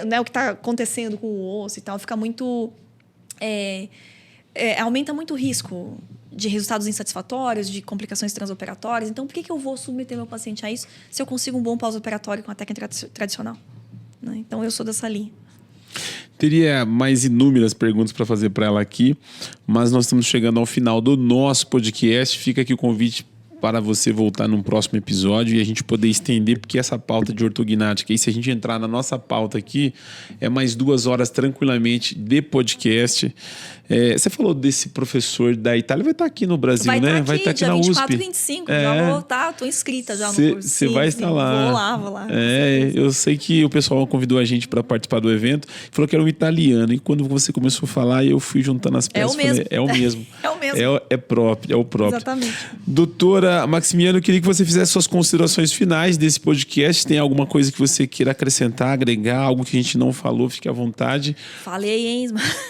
S2: né, o que está acontecendo com o osso e tal. Fica muito... aumenta muito o risco de resultados insatisfatórios, de complicações transoperatórias. Então, por que eu vou submeter meu paciente a isso se eu consigo um bom pós-operatório com a técnica tradicional? Né? Então, eu sou dessa linha.
S1: Teria mais inúmeras perguntas para fazer para ela aqui, mas nós estamos chegando ao final do nosso podcast. Fica aqui o convite para você voltar num próximo episódio e a gente poder estender, porque essa pauta de ortognática, e se a gente entrar na nossa pauta aqui, é mais 2 horas tranquilamente de podcast. Você falou desse professor da Itália, vai estar aqui no Brasil, né?
S2: Vai estar aqui
S1: na
S2: 24
S1: USP.
S2: 25, já vou estar, estou inscrita já no curso.
S1: Você vai estar lá.
S2: Vou lá.
S1: Eu sei que o pessoal convidou a gente para participar do evento, falou que era um italiano, e quando você começou a falar, eu fui juntando as peças.
S2: É o mesmo.
S1: É o mesmo. É o próprio.
S2: Exatamente.
S1: Doutora Maximiano, eu queria que você fizesse suas considerações finais desse podcast. Tem alguma coisa que você queira acrescentar, agregar, algo que a gente não falou, fique à vontade.
S2: Falei, hein?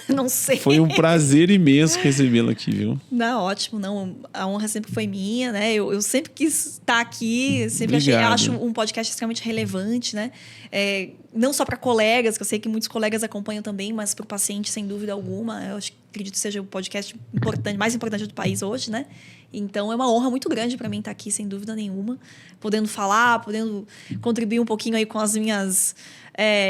S2: Não sei.
S1: Foi um prazer imenso recebê-lo aqui, viu?
S2: Não, ótimo. Não, a honra sempre foi minha, né? Eu sempre quis estar aqui, sempre acho um podcast extremamente relevante, né? Não só para colegas, que eu sei que muitos colegas acompanham também, mas para o paciente, sem dúvida alguma. Acredito que seja o podcast mais importante do país hoje, né? Então, é uma honra muito grande para mim estar aqui, sem dúvida nenhuma. Podendo falar, podendo contribuir um pouquinho aí com as minhas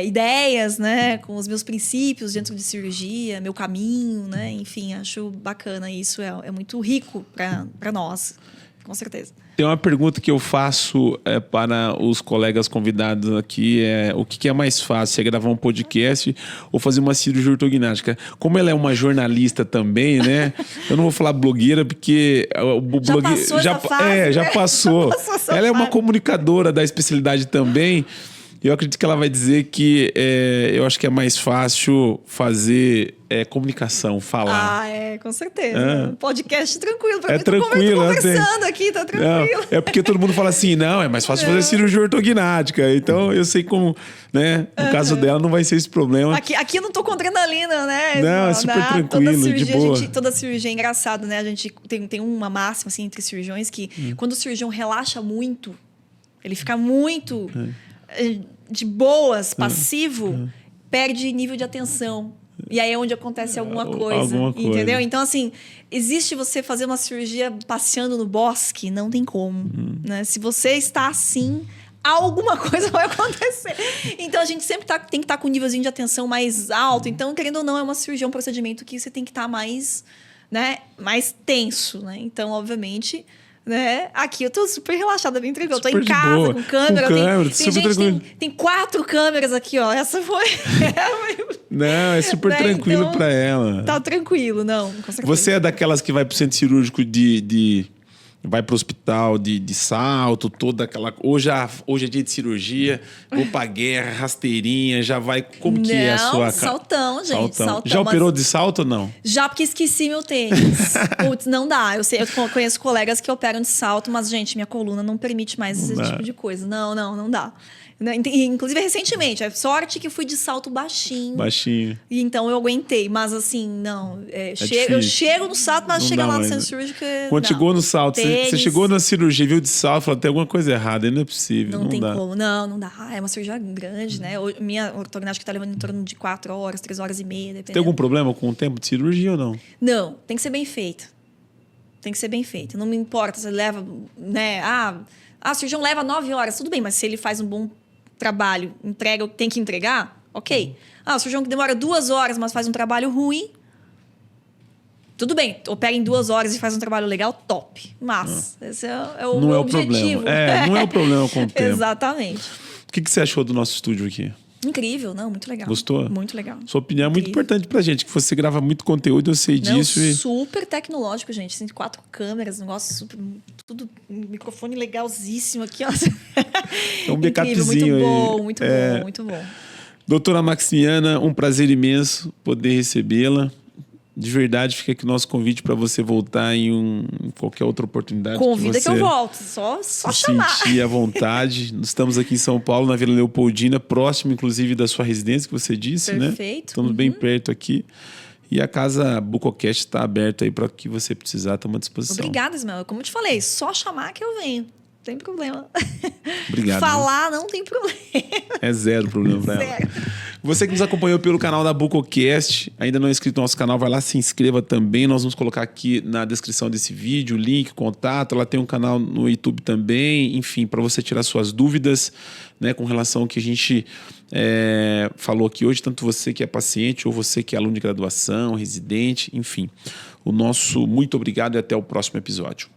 S2: ideias, né? Com os meus princípios dentro de cirurgia, meu caminho, né? Enfim, acho bacana. Isso é muito rico para nós, com certeza.
S1: Tem uma pergunta que eu faço para os colegas convidados aqui, o que é mais fácil, é gravar um podcast ou fazer uma cirurgia ortognática? Como ela é uma jornalista também, né? Eu não vou falar blogueira, porque
S2: já
S1: passou. Ela é uma comunicadora da especialidade também. Eu acredito que ela vai dizer que eu acho que é mais fácil fazer comunicação, falar.
S2: Com certeza. Podcast tranquilo. Pra mim,
S1: tranquilo.
S2: Tô conversando aqui, tá tranquilo.
S1: Não, é porque todo mundo fala assim, não, é mais fácil fazer cirurgia ortognática. Então, eu sei como, né? No caso dela, não vai ser esse problema.
S2: Aqui eu não tô com adrenalina, né?
S1: Não, é super tranquilo, de boa.
S2: Toda cirurgia é engraçado, né? A gente tem uma máxima, assim, entre cirurgiões que quando o cirurgião relaxa muito, ele fica muito... de boas, passivo, perde nível de atenção. E aí é onde acontece alguma coisa. Entendeu? Então, assim, existe você fazer uma cirurgia passeando no bosque? Não tem como. Né? Se você está assim, alguma coisa vai acontecer. Então, a gente sempre tem que estar com um nívelzinho de atenção mais alto. Então, querendo ou não, é uma cirurgia, um procedimento que você tem que estar mais tenso. Né? Então, obviamente... Né? Aqui eu tô super relaxada, bem tranquila. Eu tô em casa, boa. Com câmera. Tem 4 câmeras aqui, ó. Essa foi...
S1: Não, é super tranquilo então, pra ela.
S2: Tá tranquilo, não. Com certeza.
S1: Você é daquelas que vai pro centro cirúrgico vai pro hospital de salto, toda aquela... Hoje é dia de cirurgia, vou pra guerra, rasteirinha, já vai... Como que é a sua...
S2: Saltão, gente. Saltão.
S1: Já operou de salto ou não?
S2: Já, porque esqueci meu tênis. Putz, não dá. Eu conheço colegas que operam de salto, mas, gente, minha coluna não permite mais esse tipo de coisa. Não dá. Inclusive, recentemente. É sorte que fui de salto baixinho. E então eu aguentei. Mas assim, não. Eu chego no salto, mas chega lá no centro cirúrgico.
S1: Quando chegou no salto, você chegou na cirurgia, viu de salto, falou, tem alguma coisa errada, não é possível.
S2: Não tem como. Não dá. É uma cirurgia grande, né? Minha ortognática tá levando em torno de 4 horas, 3 horas e meia, dependendo.
S1: Tem algum problema com o tempo de cirurgia ou não?
S2: Não, tem que ser bem feito. Não me importa se ele leva, né? O cirurgião leva 9 horas, tudo bem, mas se ele faz um bom trabalho, entrega o que tem que entregar, ok. O cirurgião que demora 2 horas, mas faz um trabalho ruim, Tudo bem, opera em 2 horas e faz um trabalho legal, top. Mas esse é o
S1: Não
S2: meu
S1: é o
S2: objetivo.
S1: problema. Não é o problema com o tempo.
S2: Exatamente.
S1: O que você achou do nosso estúdio aqui?
S2: Incrível, não, muito legal.
S1: Gostou?
S2: Muito legal.
S1: Sua opinião é muito importante pra gente, que você grava muito conteúdo, eu sei disso.
S2: Super tecnológico, gente. Tem 4 câmeras, negócio super... Tudo, microfone legalzíssimo aqui, ó.
S1: É um backupzinho aí.
S2: Muito bom, muito bom.
S1: Doutora Maximiana, um prazer imenso poder recebê-la. De verdade, fica aqui o nosso convite para você voltar em qualquer outra oportunidade.
S2: Convida que eu volto, só chamar.
S1: Sentir à vontade. Nós estamos aqui em São Paulo, na Vila Leopoldina, próximo, inclusive, da sua residência, que você disse, né?
S2: Perfeito.
S1: Estamos bem perto aqui. E a casa Bucocast está aberta aí para o que você precisar, estamos à disposição.
S2: Obrigada, Ismael. Como eu te falei, só chamar que eu venho. Não tem problema.
S1: Obrigado.
S2: Falar não tem problema.
S1: É zero problema para ela. Você que nos acompanhou pelo canal da Bucocast, ainda não é inscrito no nosso canal, vai lá, se inscreva também. Nós vamos colocar aqui na descrição desse vídeo o link, contato. Ela tem um canal no YouTube também, enfim, para você tirar suas dúvidas, né, com relação ao que a gente falou aqui hoje, tanto você que é paciente ou você que é aluno de graduação, residente, enfim. O nosso muito obrigado e até o próximo episódio.